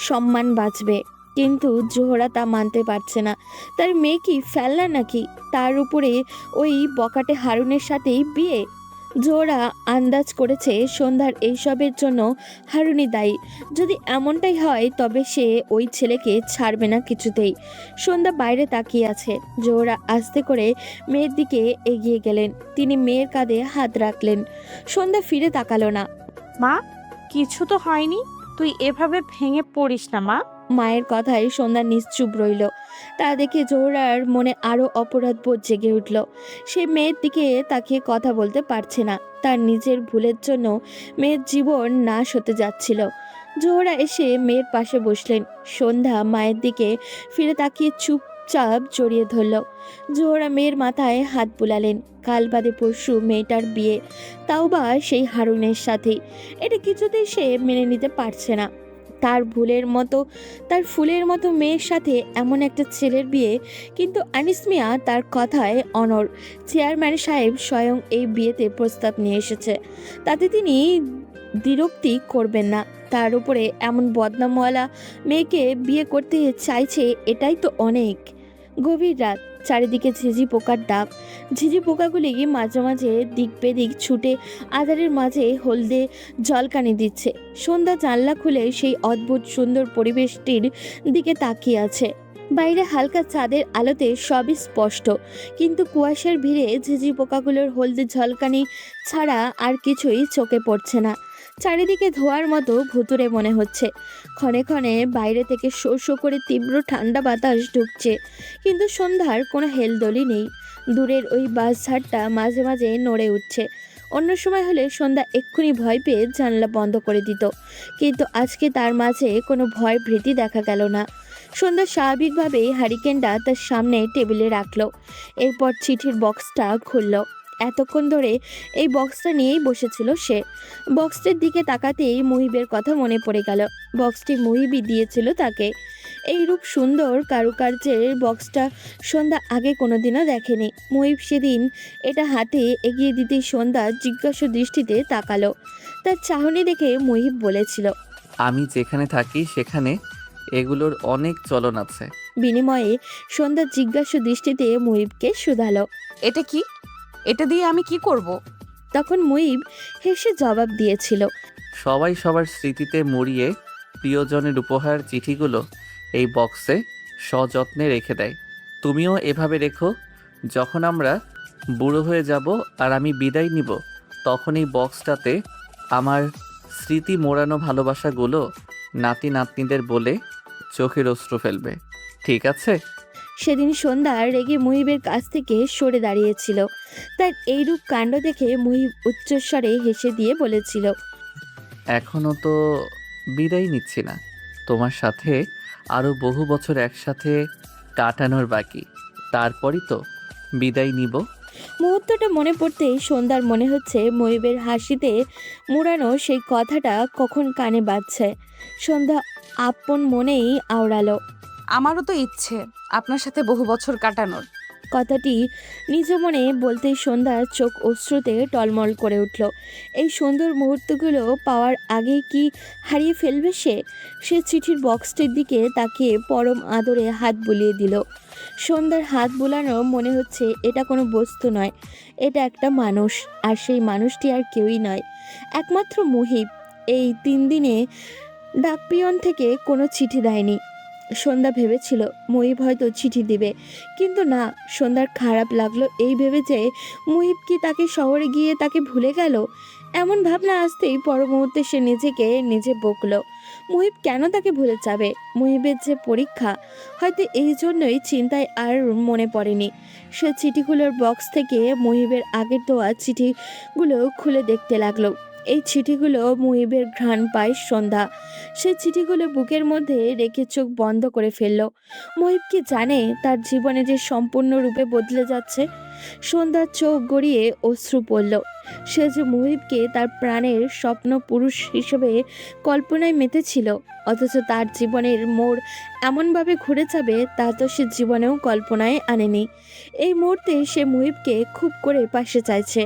সম্মান বাঁচবে। কিন্তু জোহরা তা মানতে পারছে না। তার মেয়ে কি ফেলনা নাকি? তার উপরে ওই বকাটে হারুনের সাথেই বিয়ে। জোহরা আন্দাজ করেছে সন্ধ্যার এইসবের জন্য হারুনই দায়ী। যদি এমনটাই হয় তবে সে ওই ছেলেকে ছাড়বে না কিছুতেই। সন্ধ্যা বাইরে তাকিয়ে আছে। জোহরা আস্তে করে মেয়ের দিকে এগিয়ে গেলেন। তিনি মেয়ের কাঁধে হাত রাখলেন। সন্ধ্যা ফিরে তাকালো না। মা, কিছু তো হয়নি, তুই এভাবে ভেঙে পড়িস না মা। মায়ের কথায় সন্ধ্যা নিশ্চুপ রইল। তা দেখে জোহরার মনে আরো অপরাধ বোধ জেগে উঠল। সে মেয়ের দিকে তাকিয়ে কথা বলতে পারছে না। তার নিজের ভুলের জন্য মেয়ের জীবন নাশ হতে যাচ্ছিল। জোহরা এসে মেয়ের পাশে বসলেন। সন্ধ্যা মায়ের দিকে ফিরে তাকিয়ে চুপচাপ জড়িয়ে ধরল। জোহরা মেয়ের মাথায় হাত বুলালেন। কাল বাদে পরশু মেয়েটার বিয়ে, তাও বা সেই হারুনের সাথেই। এটা কিছুতেই সে মেনে নিতে পারছে না। তার ফুলের মতো মেয়ের সাথে এমন একটা ছেলের বিয়ে, কিন্তু আনিস মিয়া তার কথায় অনড়। চেয়ারম্যান সাহেব স্বয়ং এই বিয়েতে প্রস্তাব নিয়ে এসেছে, তাতে তিনি দ্বিরুক্তি করবেন না। তার উপরে এমন বদনামওয়ালা মেয়েকে বিয়ে করতে চাইছে, এটাই তো অনেক। গভীর রাত, চারিদিকে ঝিঝি পোকার ডাক। ঝিঝি পোকাগুলি মাঝে মাঝে দিক বেদিক ছুটে আধারের মাঝে হলদে জলকানি দিচ্ছে। সন্ধ্যা জানলা খুলে সেই অদ্ভুত সুন্দর পরিবেশটির দিকে তাকিয়ে আছে। বাইরে হালকা চাঁদের আলোতে সবই স্পষ্ট, কিন্তু কুয়াশার ভিড়ে ঝিঝি পোকাগুলোর হলদে ঝলকানি ছাড়া আর কিছুই চোখে পড়ছে না। চারিদিকে ধোয়ার মতো ভুতুড়ে মনে হচ্ছে। ক্ষণে ক্ষণে বাইরে থেকে শো শো করে তীব্র ঠান্ডা বাতাস ঢুকছে, কিন্তু সন্ধ্যার কোনো হেলদোলই নেই। দূরের ওই বাসঝাড়টা মাঝে মাঝে নড়ে উঠছে। অন্য সময় হলে সন্ধ্যা এক্ষুনি ভয় পেয়ে জানলা বন্ধ করে দিত, কিন্তু আজকে তার মাঝে কোনো ভয় ভীতি দেখা গেল না। সন্ধ্যা স্বাভাবিকভাবেই হ্যারিকেনটা তার সামনে টেবিলে রাখলো, এরপর চিঠির বক্সটা খুলল। এতক্ষণ ধরে এই বক্সটা নিয়েই বসেছিল সে। বক্সটির দিকে তাকাতেই মুহিবের কথা মনে পড়ে গেল। বক্সটি মুহিবই দিয়েছিল তাকে। এইরূপ সুন্দর কারুকার্যের বক্সটা সন্ধ্যা আগে কোনোদিনও দেখেনি। মুহিব সেদিন এটা হাতে এগিয়ে দিতেই সন্ধ্যা জিজ্ঞাসা দৃষ্টিতে তাকালো। তার চাহনি দেখে মুহিব বলেছিল, আমি যেখানে থাকি সেখানে এগুলোর অনেক চলন আছে। বিনিময়ে সন্ধ্যা জিজ্ঞাসা দৃষ্টিতে মুহিবকে শুধালো, এটা কি? এটা দিয়ে আমি কি করব? তখন মুহিব হেসে জবাব দিয়েছিল, সবাই সবার স্মৃতিতে মুড়িয়ে প্রিয়জনের উপহার চিঠিগুলো এই বক্সে সযত্নে রেখে দেয়। তুমিও এভাবে রেখো। যখন আমরা বুড়ো হয়ে যাব আর আমি বিদায় নিব, তখন এই বক্সটাতে আমার স্মৃতি মোড়ানো ভালোবাসাগুলো নাতি নাতনিদের বলে চোখের অশ্রু ফেলবে, ঠিক আছে? সেদিন সন্ধ্যা রেগে মুহিবের কাছ থেকে সরে দাঁড়িয়েছিল। তার এইরূপ কাণ্ড দেখে মুহিব উচ্চস্বরে হেসে দিয়ে বলেছিল, এখনও তো বিদায় নিচ্ছি না, তোমার সাথে আরও বহু বছর একসাথে কাটানোর বাকি, তারপরই তো বিদায় নিব। মুহূর্তটা মনে পড়তেই সন্ধ্যার মনে হচ্ছে মুহিবের হাসিতে মুড়ানো সেই কথাটা কখন কানে বাজছে। সন্ধ্যা আপন মনেই আওড়ালো, আমারও তো ইচ্ছে আপনার সাথে বহু বছর কাটানোর। কথাটি নিজ মনে বলতেই সন্ধ্যার চোখ অশ্রুতে টলমল করে উঠল। এই সুন্দর মুহূর্তগুলো পাওয়ার আগেই কি হারিয়ে ফেলবে সে? সে চিঠির বক্সটির দিকে তাকিয়ে পরম আদরে হাত বুলিয়ে দিল। সন্ধ্যার হাত বুলানো মনে হচ্ছে এটা কোনো বস্তু নয়, এটা একটা মানুষ, আর সেই মানুষটি আর কেউই নয়, একমাত্র মুহিব। এই 3 দিনে ডাকপিয়ন থেকে কোনো চিঠি দেয়নি। সন্ধ্যা ভেবেছিল মুহিব হয়তো চিঠি দিবে, কিন্তু না। সন্ধ্যার খারাপ লাগলো এই ভেবে যে মুহিব কি তাকে শহরে গিয়ে তাকে ভুলে গেল। এমন ভাবনা আসতেই পর মুহূর্তে সে নিজেকে নিজে বকলো। মুহিব কেন তাকে ভুলে যাবে? মুহিবের যে পরীক্ষা, হয়তো এই জন্যই চিন্তায় আর মনে পড়েনি। সে চিঠিগুলোর বক্স থেকে মুহিবের আগের দেওয়া চিঠিগুলো খুলে দেখতে লাগলো। এই চিঠিগুলো মুহিবের ঘ্রাণ পায় সন্ধ্যা। সে চিঠিগুলো বুকের মধ্যে রেখে চোখ বন্ধ করে ফেলল। মুহিব কি জানে তার জীবনে যে সম্পূর্ণরূপে বদলে যাচ্ছে? সন্ধ্যার চোখ গড়িয়ে অশ্রু পড়ল। সে যে মুহিবকে তার প্রাণের স্বপ্ন পুরুষ হিসেবে কল্পনায় মেতেছিল, অথচ তার জীবনের মোড় এমনভাবে ঘুরে যাবে তা তো সে জীবনেও কল্পনায় আনেনি। এই মুহূর্তে সে মুহিবকে খুব করে পাশে চাইছে।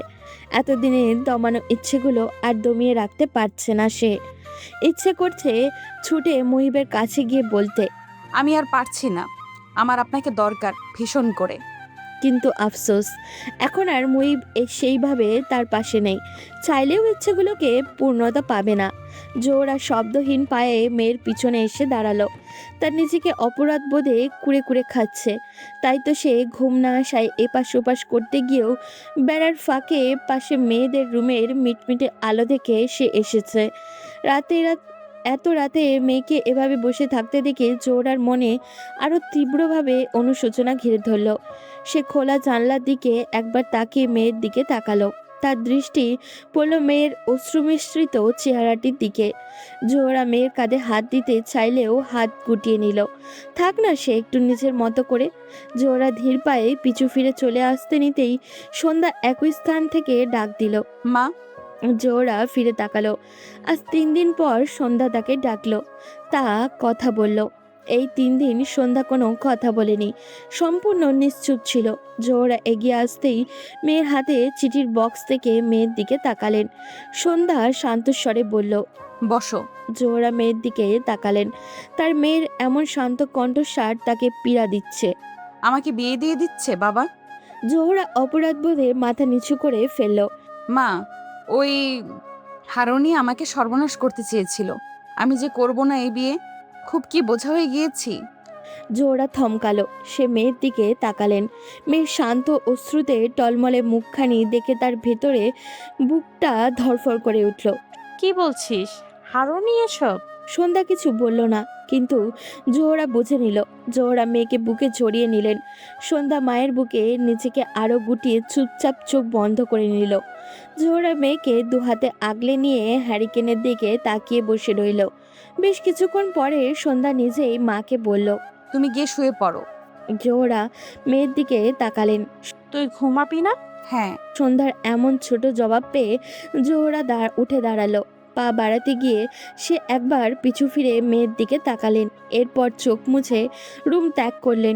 এতদিনে দমানো ইচ্ছেগুলো আর দমিয়ে রাখতে পারছে না সে। ইচ্ছে করছে ছুটে মুহিবের কাছে গিয়ে বলতে, আমি আর পারছি না, আমার আপনাকে দরকার ভীষণ করে। কিন্তু আফসোস, এখন আর মুহিব সেইভাবে তার পাশে নেই। চাইলেও ইচ্ছেগুলোকে পূর্ণতা পাবে না। জোর আর শব্দহীন পায়ে মেয়ের পিছনে এসে দাঁড়ালো। তার নিজেকে অপরাধ বোধে কুড়ে কুড়ে খাচ্ছে। তাই তো সে ঘুম না আসায় এপাশ ওপাশ করতে গিয়েও বেড়ার ফাঁকে পাশে মেয়েদের রুমের মিটমিটে আলো দেখে সে এসেছে। এত রাতে মেয়েকে এভাবে বসে থাকতে দেখে জোহরার মনে আরও তীব্রভাবে অনুশোচনা ঘিরে ধরল। সে খোলা জানলার দিকে একবার তাকিয়ে মেয়ের দিকে তাকালো। তার দৃষ্টি পড়ল মেয়ের অশ্রুমিশ্রিত চেহারাটির দিকে। জোহরা মেয়ের কাঁধে হাত দিতে চাইলেও হাত গুটিয়ে নিল। থাক না সে একটু নিজের মতো করে। জোহরা ধীর পায়ে পিছু ফিরে চলে আসতে নিতেই সন্ধ্যা একই স্থান থেকে ডাক দিল, মা। জোহরা ফিরে তাকালো। আজ 3 দিন পর সন্ধ্যা তাকে ডাকলো, তা কথা বলল। এই 3 দিন সন্ধ্যা কোনো কথা বলেনি, সম্পূর্ণ নিশ্চুপ ছিল। জোহরা এগিয়ে আসতেই মেয়ের হাতে চিঠির বক্স থেকে মেয়ের দিকে তাকালেন। সন্ধ্যা শান্ত স্বরে বলল, বসো। জোহরা মেয়ের দিকে তাকালেন। তার মেয়ের এমন শান্ত কণ্ঠস্বর তাকে পীড়া দিচ্ছে। আমাকে বিয়ে দিয়ে দিচ্ছে বাবা? জোহরা অপরাধ বোধে মাথা নিচু করে ফেলল। মা, ওই হারুনি আমাকে সর্বনাশ করতে চেয়েছিল। আমি যে করব না এই বিয়ে, খুব কি বোঝা হয়ে গিয়েছি। জোহরা থমকালো। সে মেয়ের দিকে তাকালেন। মেয়ের শান্ত অশ্রুতে টলমলে মুখখানি দেখে তার ভেতরে বুকটা ধড়ফড় করে উঠল। কি বলছিস? হারুনি এসব? সন্ধ্যা কিছু বলল না, কিন্তু জোহরা বুঝে নিল। জোহরা মেয়েকে বুকে জড়িয়ে নিলেন। সন্ধ্যা মায়ের বুকে নিজেকে আরো গুটিয়ে চুপচাপ চোখ বন্ধ করে নিল। জোহরা মেয়েকে দুহাতে আগলে নিয়ে হ্যারিকেনের দিকে তাকিয়ে বসে রইল। বেশ কিছুক্ষণ পরে সন্ধ্যা নিজেই মাকে বলল, তুমি গিয়ে শুয়ে পড়ো। জোহরা মেয়ের দিকে তাকালেন। তুই ঘুমাবি না? হ্যাঁ। সন্ধ্যার এমন ছোট জবাব পেয়ে জোহরা উঠে দাঁড়ালো। পা বাড়াতে গিয়ে সে একবার পিছু ফিরে মেয়ের দিকে তাকালেন। এরপর চোখ মুছে রুম ত্যাগ করলেন।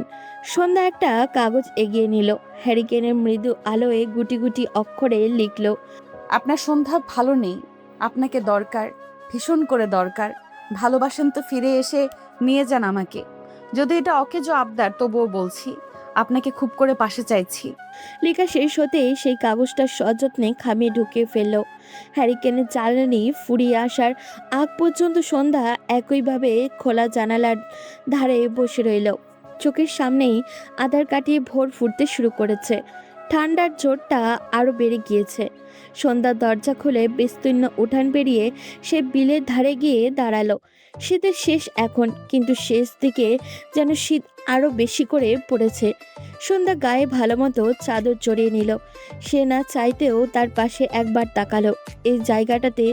সন্ধ্যা একটা কাগজ এগিয়ে নিল। হ্যারিকেনের মৃদু আলোয় গুটি গুটি অক্ষরে লিখল, আপনার সন্ধ্যা ভালো নেই, আপনাকে দরকার, ভীষণ করে দরকার। ভালোবাসেন তো ফিরে এসে নিয়ে যান আমাকে। যদি এটা অকেজো আবদার, তবুও বলছি, আপনাকে খুব করে পাশে চাইছি। লেখা শেষ হতেই সেই কাগজটা সযত্নে খামিয়ে ঢুকিয়ে ফেলল। হ্যারিকেনের জ্বালানি ফুরিয়ে আসার আগ পর্যন্ত সন্ধ্যা একইভাবে খোলা জানালার ধারে বসে রইল। চোখের সামনেই আধার কাটিয়ে ভোর ফুটতে শুরু করেছে। ঠান্ডার জোরটা আরও বেড়ে গিয়েছে। সন্ধ্যার দরজা খুলে বিস্তীর্ণ উঠান পেরিয়ে সে বিলের ধারে গিয়ে দাঁড়ালো। শীতের শেষ এখন, কিন্তু শেষ দিকে যেন শীত আরও বেশি করে পড়েছে। সন্ধ্যা গায়ে ভালো মতো চাদর জড়িয়ে নিল। সে না চাইতেও তার পাশে একবার তাকালো। এই জায়গাটাতে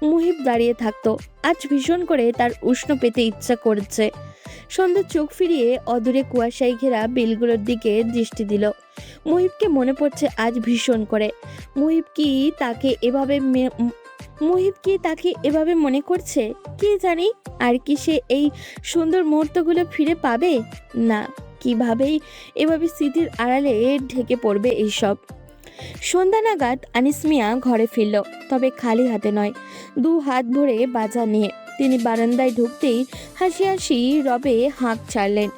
মুহিব দাঁড়িয়ে থাকতো। আজ ভীষণ করে তার উষ্ণ পেতে ইচ্ছা করছে। সন্ধ্যা চোখ ফিরিয়ে অদূরে কুয়াশায় ঘেরা বিলগুলোর দিকে দৃষ্টি দিল। মুহিবকে মনে পড়ছে আজ ভীষণ করে। মুহিব কি তাকে এভাবে মনে করছে? কি জানি, আর কি সে এই সুন্দর মুহূর্তগুলো ফিরে পাবে? না, কিভাবেই এভাবে স্মৃতির আড়ালে ঢেকে পড়বে এইসব। সন্ধ্যা নাগাদ আনিস মিয়া ঘরে ফিরল, তবে খালি হাতে নয়, 2 হাত ভরে বাজার নিয়ে। তিনি বারান্দায় ঢুকতেই হাসি হাসি রবে হাঁক ছাড়লেন।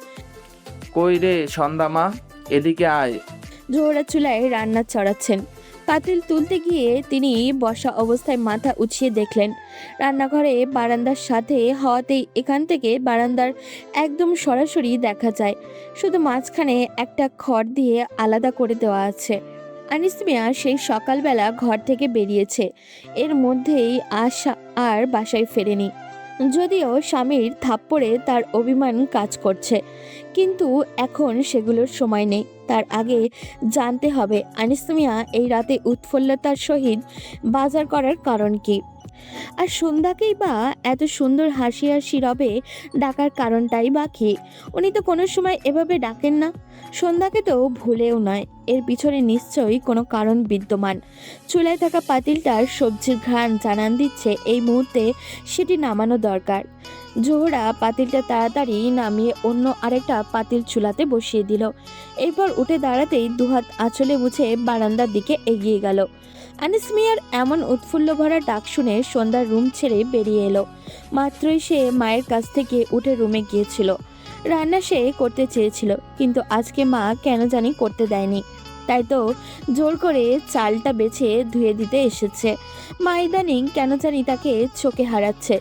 কই রে সন্ধ্যা মা, এদিকে আয়। জোহরা চুলায় রান্না চড়াচ্ছেন। পাতিল তুলতে গিয়ে তিনি বসা অবস্থায় মাথা উঠিয়ে দেখলেন রান্নাঘরে বারান্দার সাথে হওয়াতেই এখান থেকে বারান্দার একদম সরাসরি দেখা যায়। শুধু মাঝখানে একটা খড় দিয়ে আলাদা করে দেওয়া আছে। আনিস মিয়া সেই সকালবেলা ঘর থেকে বেরিয়েছে, এর মধ্যেই আর বাসায় ফেরেনি। যদিও স্বামীর থাপ্পড়ে তার অভিমান কাজ করছে, কিন্তু এখন সেগুলোর সময় নেই। তার আগে জানতে হবে আনিস মিয়া এই রাতে উৎফুল্লতার সহিত বাজার করার কারণ কি, আর সন্ধ্যাকেই বা এত সুন্দর হাসি হাসি রবে ডাকার কারণটাই বা কি। উনি তো কোনো সময় এভাবে ডাকেন না। সন্ধ্যাকে তো ভুলেও নয়। এর পিছনে নিশ্চয়ই কোনো কারণ বিদ্যমান। চুলায় থাকা পাতিলটার সবজির ঘ্রাণ জানান দিচ্ছে এই মুহূর্তে সেটি নামানো দরকার। জোহরা পাতিলটা তাড়াতাড়ি নামিয়ে অন্য আরেকটা পাতিল চুলাতে বসিয়ে দিল। এরপর উঠে দাঁড়াতেই 2 হাত আঁচলে মুছে বারান্দার দিকে এগিয়ে গেল। আনিস মিয়ার এমন উৎফুল্ল ভরা ডাক শুনে সন্ধ্যার রুম ছেড়ে বেরিয়ে এলো। মাত্রই সে মায়ের কাছ থেকে উঠে রুমে গিয়েছিল। রান্না সে করতে চেয়েছিল, কিন্তু আজকে মা কেন জানি করতে দেয়নি। তাই তো জোর করে চালটা বেছে ধুয়ে দিতে এসেছে। মা ইদানিং কেন জানি তাকে চোখে হারাচ্ছে।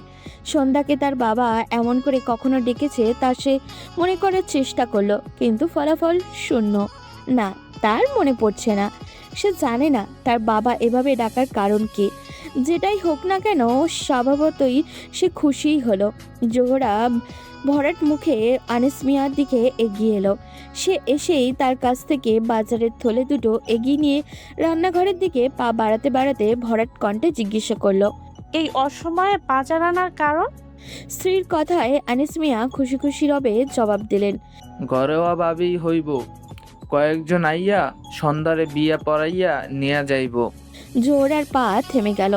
সন্ধ্যাকে তার বাবা এমন করে কখনো ডেকেছে তা সে মনে করার চেষ্টা করলো, কিন্তু ফলাফল শূন্য। না, তার মনে পড়ছে না। সে জানে না তার বাবা এভাবে ডাকার কারণ কি। যেটাই হোক না কেন, স্বভাবতই সে খুশিই হলো। জোহরা ভরাট মুখে আনিস মিয়ার দিকে এগিয়ে এলো। সে এসেই তার কাছ থেকে বাজারের থলে দুটো এগিয়ে নিয়ে রান্নাঘরের দিকে পা বাড়াতে বাড়াতে ভরাট কণ্ঠে জিজ্ঞাসা করলো, এই অসময়ে বাজার আনার কারণ? স্ত্রীর কথায় আনিস মিয়া খুশি খুশি রবে জবাব দিলেন, ঘরেও ভাবি হইব, কয়েকজন আইয়া সন্ধ্যারে বিয়া পড়াইয়া নিয়া যাইব। জোহরার পা থেমে গেল।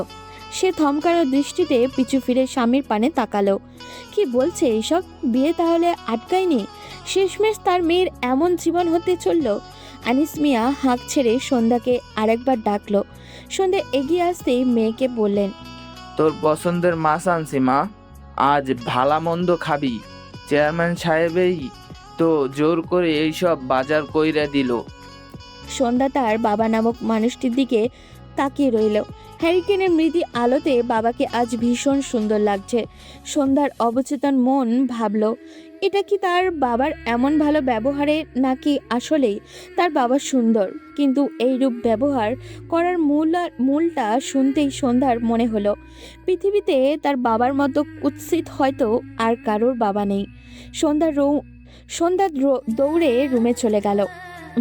সে থমকানো দৃষ্টিতে পিছু ফিরে স্বামীর পানে তাকালো। কি বলছে এইসব? বিয়ে তাহলে আটকায়নি? শেষমেশ তার মেয়ের এমন জীবন হতে চলল। আনিস মিয়া হাঁক ছেড়ে সন্ধ্যাকে আরেকবার ডাকলো। সন্ধ্যা এগিয়ে আসতেই মেয়েকে বললেন, তোর পছন্দের মাছ আনছি মা, আজ ভালা মন্দ খাবি। চেয়ারম্যান সাহেবেই তো জোর করে এইসব বাজার কইরা দিল। সন্ধ্যা তার বাবা নামক মানুষটির দিকে তাকিয়ে রইল। হ্যারিকেনের মৃদু আলোতে বাবাকে আজ ভীষণ সুন্দর লাগছে। সন্ধ্যার অবচেতন মন ভাবল, এটা কি তার বাবার এমন ভালো ব্যবহারে, নাকি আসলেই তার বাবা সুন্দর? কিন্তু এই রূপ ব্যবহার করার মূলটা শুনতেই সন্ধ্যার মনে হলো, পৃথিবীতে তার বাবার মতো কুৎসিত হয়তো আর কারোর বাবা নেই। সন্ধ্যা দৌড়ে রুমে চলে গেল।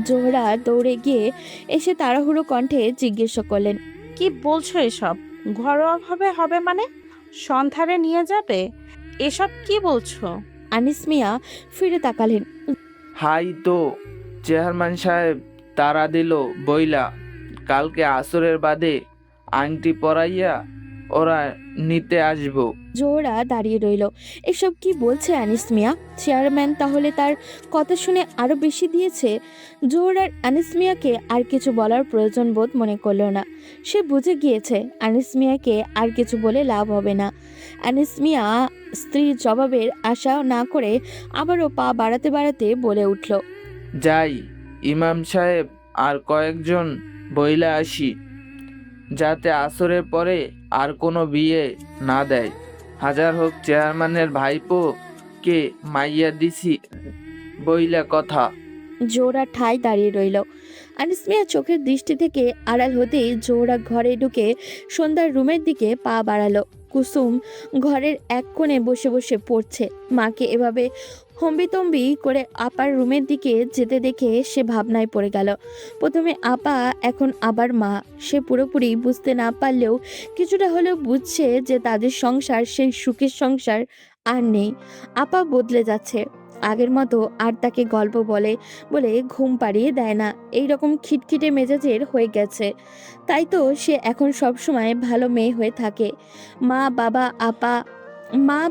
জোহরা দৌড়ে গিয়ে এসে তাড়াহুড়ো কণ্ঠে জিজ্ঞেস করলেন, কি বলছো এসব? ঘরোয়াভাবে হবে মানে? সন্ধ্যারে নিয়ে যাবে? এসব কি বলছো? আনিস মিয়া ফিরে তাকালেন। হাই তো চেয়ারম্যান সাহেব তারা দিল বইলা, কালকে আসরের বাদে আংটি পরাইয়া ওরা নিতে আসবো। জোহরা দাঁড়িয়ে রইল। এসব কি বলছে আনিস মিয়া? চেয়ারম্যান তাহলে তার কথা শুনে আরো বেশি দিয়েছে? জোহরার আনিস মিয়াকে আর কিছু বলার প্রয়োজন বোধ মনে করলো না। সে বুঝে গিয়েছে আনিস মিয়াকে আর কিছু বলে লাভ হবে না। আনিস মিয়া স্ত্রীর জবাবের আশা না করে আবারও পা বাড়াতে বাড়াতে বলে উঠল, যাই ইমাম সাহেব আর কয়েকজন বইলা আসি, যাতে আসরের পরে আর কোনো বিয়ে না দেয়। হাজার হোক চেয়ারম্যানের ভাইপো কে মাইয়া দিছি বইলা কথা। জোহরা ঠায় দাঁড়িয়ে রইল। আনিস মিয়া চোখের দৃষ্টি থেকে আড়াল হতেই জোহরা ঘরে ঢুকে সন্ধ্যার রুমের দিকে পা বাড়ালো। কুসুম ঘরের এক কোণে বসে বসে পড়ছে। মাকে এভাবে হম্বিতম্বি করে আপার রুমের দিকে যেতে দেখে সে ভাবনায় পড়ে গেল। প্রথমে আপা, এখন আবার মা। সে পুরোপুরি বুঝতে না পারলেও কিছুটা হলেও বুঝছে যে তাদের সংসার সেই সুখের সংসার আর নেই। আপা বদলে যাচ্ছে। আগের মতো আর তাকে গল্প বলে বলে ঘুম পাড়িয়ে দেয় না, এই রকম খিটখিটে মেজাজের হয়ে গেছে। তাই তো সে এখন সব সময় ভালো মেয়ে হয়ে থাকে। মা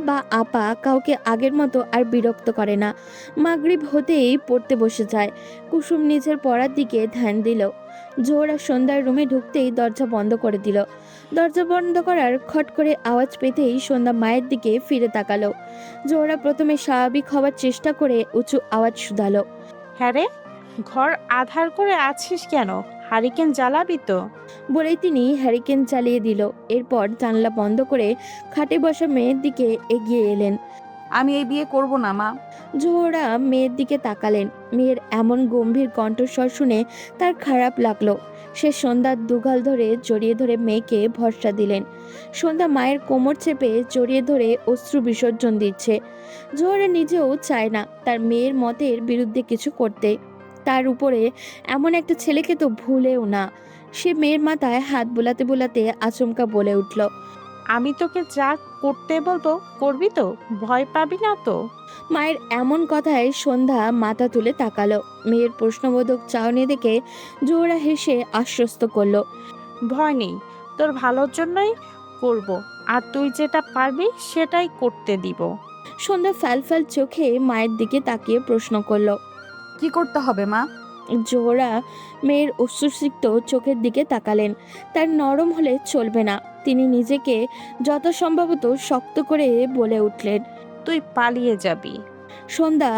বা আপা কাউকে আগের মতো আর বিরক্ত করে না। মাগরিব হতেই পড়তে বসে যায়। কুসুম নিজের পড়ার দিকে ধ্যান দিল। জোহরা সন্ধ্যার রুমে ঢুকতেই দরজা বন্ধ করে দিল। দরজা বন্ধ করার খট করে আওয়াজ পেতেই সন্ধ্যা মায়ের দিকে ফিরে তাকালো। জোহরা প্রথমে স্বাভাবিক হওয়ার চেষ্টা করে উঁচু আওয়াজ শুধালো, হ্যাঁ রে, ঘর আধার করে আছিস কেন? হারিকেন জ্বালাবি তো? বলেই তিনি হ্যারিকেন চালিয়ে দিল। এরপর জানলা বন্ধ করে খাটে বসা মেয়ের দিকে এগিয়ে এলেন। আমি এই বিয়ে করব না মা। জোহরা মেয়ের দিকে তাকালেন। মেয়ের এমন গম্ভীর কণ্ঠস্বর শুনে তার খারাপ লাগলো। সে সন্ধ্যার দুগাল ধরে জড়িয়ে ধরে মেয়েকে ভরসা দিলেন। সন্ধ্যা মায়ের কোমর চেপে জড়িয়ে ধরে অশ্রু বিসর্জন দিচ্ছে। জোহরা নিজেও চায় না তার মেয়ের মতের বিরুদ্ধে কিছু করতে। তার উপরে এমন একটা ছেলেকে তো ভুলেও না। সে মেয়ের মাথায় হাত বোলাতে বোলাতে আচমকা বলে উঠল, আমি তোকে যা করতে বলবো করবি তো? ভয় পাবি না তো? মায়ের এমন কথায় সন্ধ্যা মাথা তুলে তাকালো। মেয়ের প্রশ্নবোধক চাহনি দেখে জোহরা হেসে আশ্বস্ত করলো, ভয় নেই, তোর ভালোর জন্যই করব, আর তুই যেটা পারবি সেটাই করতে দিব। সন্ধ্যা ফ্যালফ্যাল চোখে মায়ের দিকে তাকিয়ে প্রশ্ন করলো, কি করতে হবে মা? জোহরা মেয়ের অশ্রুসিক্ত চোখের দিকে তাকালেন। তার নরম হলে চলবে না। তিনি নিজেকে যথাসম্ভবত শক্ত করে বলে উঠলেন, তুই পালিয়ে যাবি। সন্ধ্যা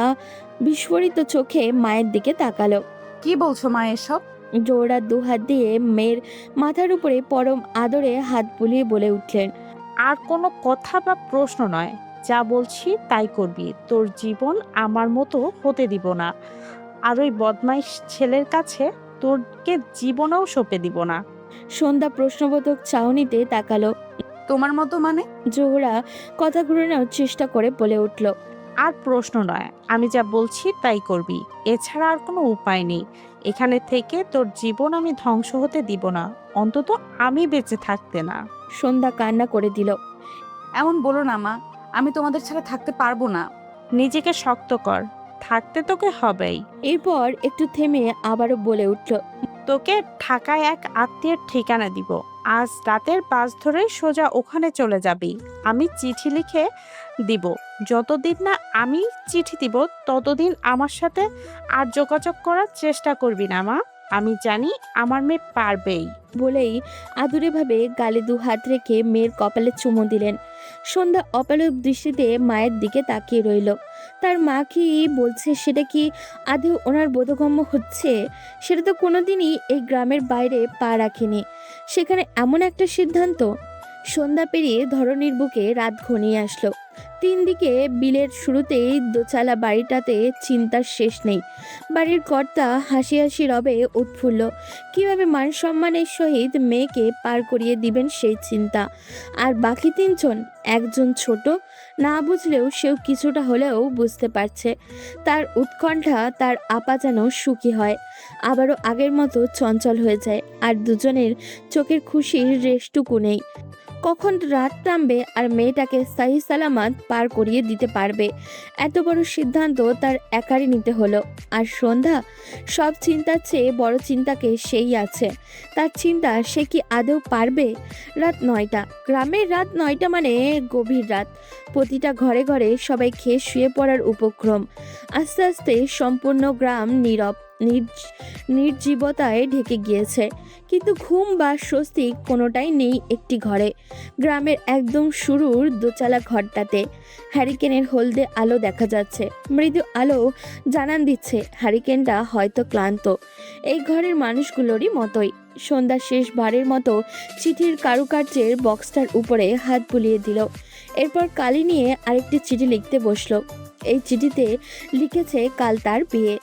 বিস্ফোরিত চোখে মায়ের দিকে তাকালো। কি বলছো মা এসব? জোহরা দুহাত দিয়ে মেয়ের মাথার উপরে পরম আদরে হাত বুলিয়ে বলে উঠলেন, আর কোনো কথা বা প্রশ্ন নয়, যা বলছি তাই করবি। তোর জীবন আমার মতো হতে দিব না, আর ওই বদমাইশ ছেলের কাছে তোরকে জীবনেও সঁপে দিব না। সন্ধ্যা প্রশ্নবোধক চাহনিতে তাকালো। তোমার মতো মানে? জোহরা কথা ঘুরানোর চেষ্টা করে বলে উঠল, আর প্রশ্ন নয়, আমি যা বলছি তাই করবি। এছাড়া আর কোনো উপায় নেই। এখানে থেকে তোর জীবন আমি ধ্বংস হতে দিব না, অন্তত আমি বেঁচে থাকতে না। সন্ধ্যা কান্না করে দিল। এমন বলো না মা, আমি তোমাদের ছাড়া থাকতে পারবো না। নিজেকে শক্ত কর, থাকতে তোকে হবেই। এরপর একটু থেমে আবারও বলে উঠল, তোকে ঢাকায় এক আত্মীয়ের ঠিকানা দিব। আজ রাতের বাস ধরে সোজা ওখানে চলে যাবি। আমি চিঠি লিখে দিব। যতদিন না আমি চিঠি দিব ততদিন আমার সাথে আর যোগাযোগ করার চেষ্টা করবি না মা। আমি জানি আমার মেয়ে পারবেই। বলেই আদুরেভাবে গালে দু হাত রেখে মেয়ের কপালে চুমু দিলেন। সন্ধ্যা অপলক দৃষ্টিতে মায়ের দিকে তাকিয়ে রইল। তার মা কি বলছে সেটা কি আদৌ ওনার বোধগম্য হচ্ছে? সেটা তো কোনোদিনই এই গ্রামের বাইরে পা রাখেনি। সেখানে এমন একটা সিদ্ধান্ত! সন্ধ্যা পেরিয়ে ধরনীর বুকে রাত ঘনিয়ে আসলো। 3 দিকে বিলের শুরুতেই দোচালা বাড়িটাতে চিন্তার শেষ নেই। বাড়ির কর্তা হাসি হাসি রবে উৎফুল্ল। কিভাবে মান সম্মানের সহিত মেয়েকে পার করিয়ে দিবেন সেই চিন্তা। আর বাকি 3 জন, একজন ছোট, না বুঝলেও সেও কিছুটা হলেও বুঝতে পারছে। তার উৎকণ্ঠা তার আপা যেন সুখী হয়, আবারও আগের মতো চঞ্চল হয়ে যায়। আর দুজনের চোখের খুশির রেশটুকু নেই। কখন রাত নামবে আর মেয়েটাকে সহি সালামত পার করিয়ে দিতে পারবে, এত বড় সিদ্ধান্ত তার একারই নিতে হলো। আর সন্ধ্যা সব চিন্তার চেয়ে বড় চিন্তাকে সেই আছে। তার চিন্তা সে কি আদৌ পারবে। রাত 9টা। গ্রামের রাত 9টা মানে গভীর রাত। প্রতিটা ঘরে ঘরে সবাই খেয়ে শুয়ে পড়ার উপক্রম। আস্তে আস্তে সম্পূর্ণ গ্রাম নীরব, নির্জীবতায় ঢেকে গিয়েছে। কিন্তু ঘুম বা স্বস্তি কোনোটাই নেই একটি ঘরে। গ্রামের একদম শুরুর দোচালা ঘরটাতে হ্যারিকেনের হলদে আলো দেখা যাচ্ছে। মৃদু আলো জানান দিচ্ছে হ্যারিকেনটা হয়তো ক্লান্ত। এই ঘরের মানুষগুলোরই মতোই। সন্ধ্যা শেষবারের মতো চিঠির কারুকার্যের বক্সটার উপরে হাত বুলিয়ে দিল। এরপর কালি নিয়ে আরেকটি চিঠি লিখতে বসলো। এই চিঠিতে লিখেছে কাল তার বিয়ে।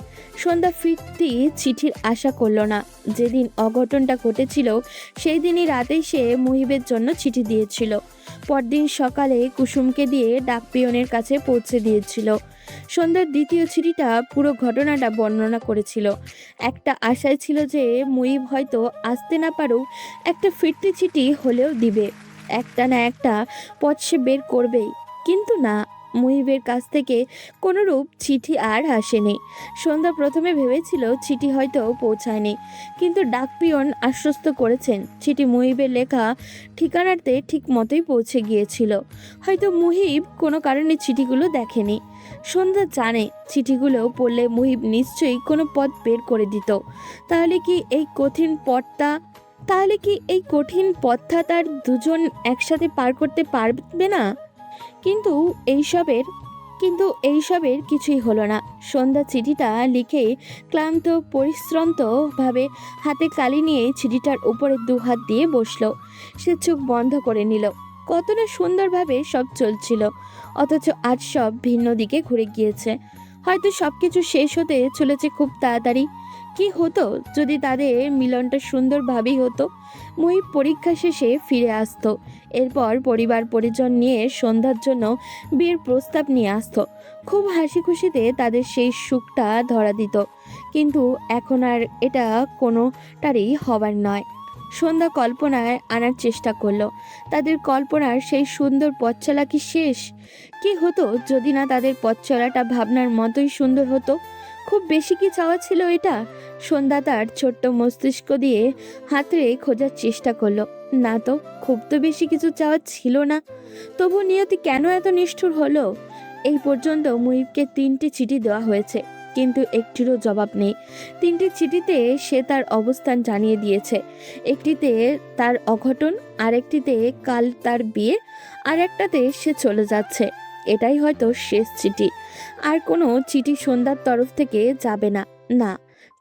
সন্ধ্যা ফিরতি চিঠির আশা করল না। যেদিন অঘটনটা ঘটেছিল সেই দিনই রাতেই সে মুহিবের জন্য চিঠি দিয়েছিল। পরদিন সকালে কুসুমকে দিয়ে ডাকপিয়নের কাছে পৌঁছে দিয়েছিল। সন্ধ্যার দ্বিতীয় চিঠিটা পুরো ঘটনাটা বর্ণনা করেছিল। একটা আশায় ছিল যে মুহিব হয়তো আসতে না পারুক, একটা ফিরতি চিঠি হলেও দিবে, একটা না একটা পথ সে বের করবেই। কিন্তু না, মুহিবের কাছ থেকে কোনোরূপ চিঠি আর আসেনি। সন্ধ্যা প্রথমে ভেবেছিল চিঠি হয়তো পৌঁছায়নি, কিন্তু ডাকপিয়ন আশ্বস্ত করেছেন চিঠি মুহিবের লেখা ঠিকানাতে ঠিক মতোই পৌঁছে গিয়েছিল। হয়তো মুহিব কোনো কারণে চিঠিগুলো দেখেনি। সন্ধ্যা জানে চিঠিগুলো পড়লে মুহিব নিশ্চয়ই কোনো পথ বের করে দিত। তাহলে কি এই কঠিন পথটা তার দুজন একসাথে পার করতে পারবে না? কিন্তু এইসবের কিছুই হলো না। সন্ধ্যা চিঠিটা লিখে ক্লান্ত পরিশ্রান্ত ভাবে হাতে কালি নিয়ে চিঠিটার উপরে 2 হাত দিয়ে বসলো। সে চোখ বন্ধ করে নিল। কত না সুন্দরভাবে সব চলছিল, অথচ আজ সব ভিন্ন দিকে ঘুরে গিয়েছে। হয়তো সবকিছু শেষ হতে চলেছে খুব তাড়াতাড়ি। কি হতো যদি তাদের মিলনটা সুন্দরভাবেই হতো? মুহিব পরীক্ষা শেষে ফিরে আসতো। এরপর পরিবার পরিজন নিয়ে সন্ধ্যার জন্য বিয়ের প্রস্তাব নিয়ে আসতো। খুব হাসি খুশিতে তাদের সেই সুখটা ধরা দিত। কিন্তু এখন আর এটা কোনোটারই হবার নয়। সন্ধ্যা কল্পনায় আনার চেষ্টা করলো। তাদের কল্পনার সেই সুন্দর পথ চলা কি শেষ? কি হতো যদি না তাদের পথ চলাটা ভাবনার মতোই সুন্দর হতো? খুব বেশি কি চাওয়া ছিল এটা? সন্ধ্যা তার ছোট্ট মস্তিষ্ক দিয়ে হাতড়ে খোঁজার চেষ্টা করলো। না তো, খুব তো বেশি কিছু চাওয়া ছিল না। তবু নিয়তি কেন এত নিষ্ঠুর হলো? এই পর্যন্ত মুহিবকে 3টি চিঠি দেওয়া হয়েছে, কিন্তু একটিরও জবাব নেই। 3টি চিঠিতে সে তার অবস্থান জানিয়ে দিয়েছে। একটিতে তার অঘটন, আরেকটিতে কাল তার বিয়ে, আর একটাতে সে চলে যাচ্ছে। এটাই হয়তো শেষ চিঠি। আর কোনো চিঠি সন্ধ্যার তরফ থেকে যাবে না। না,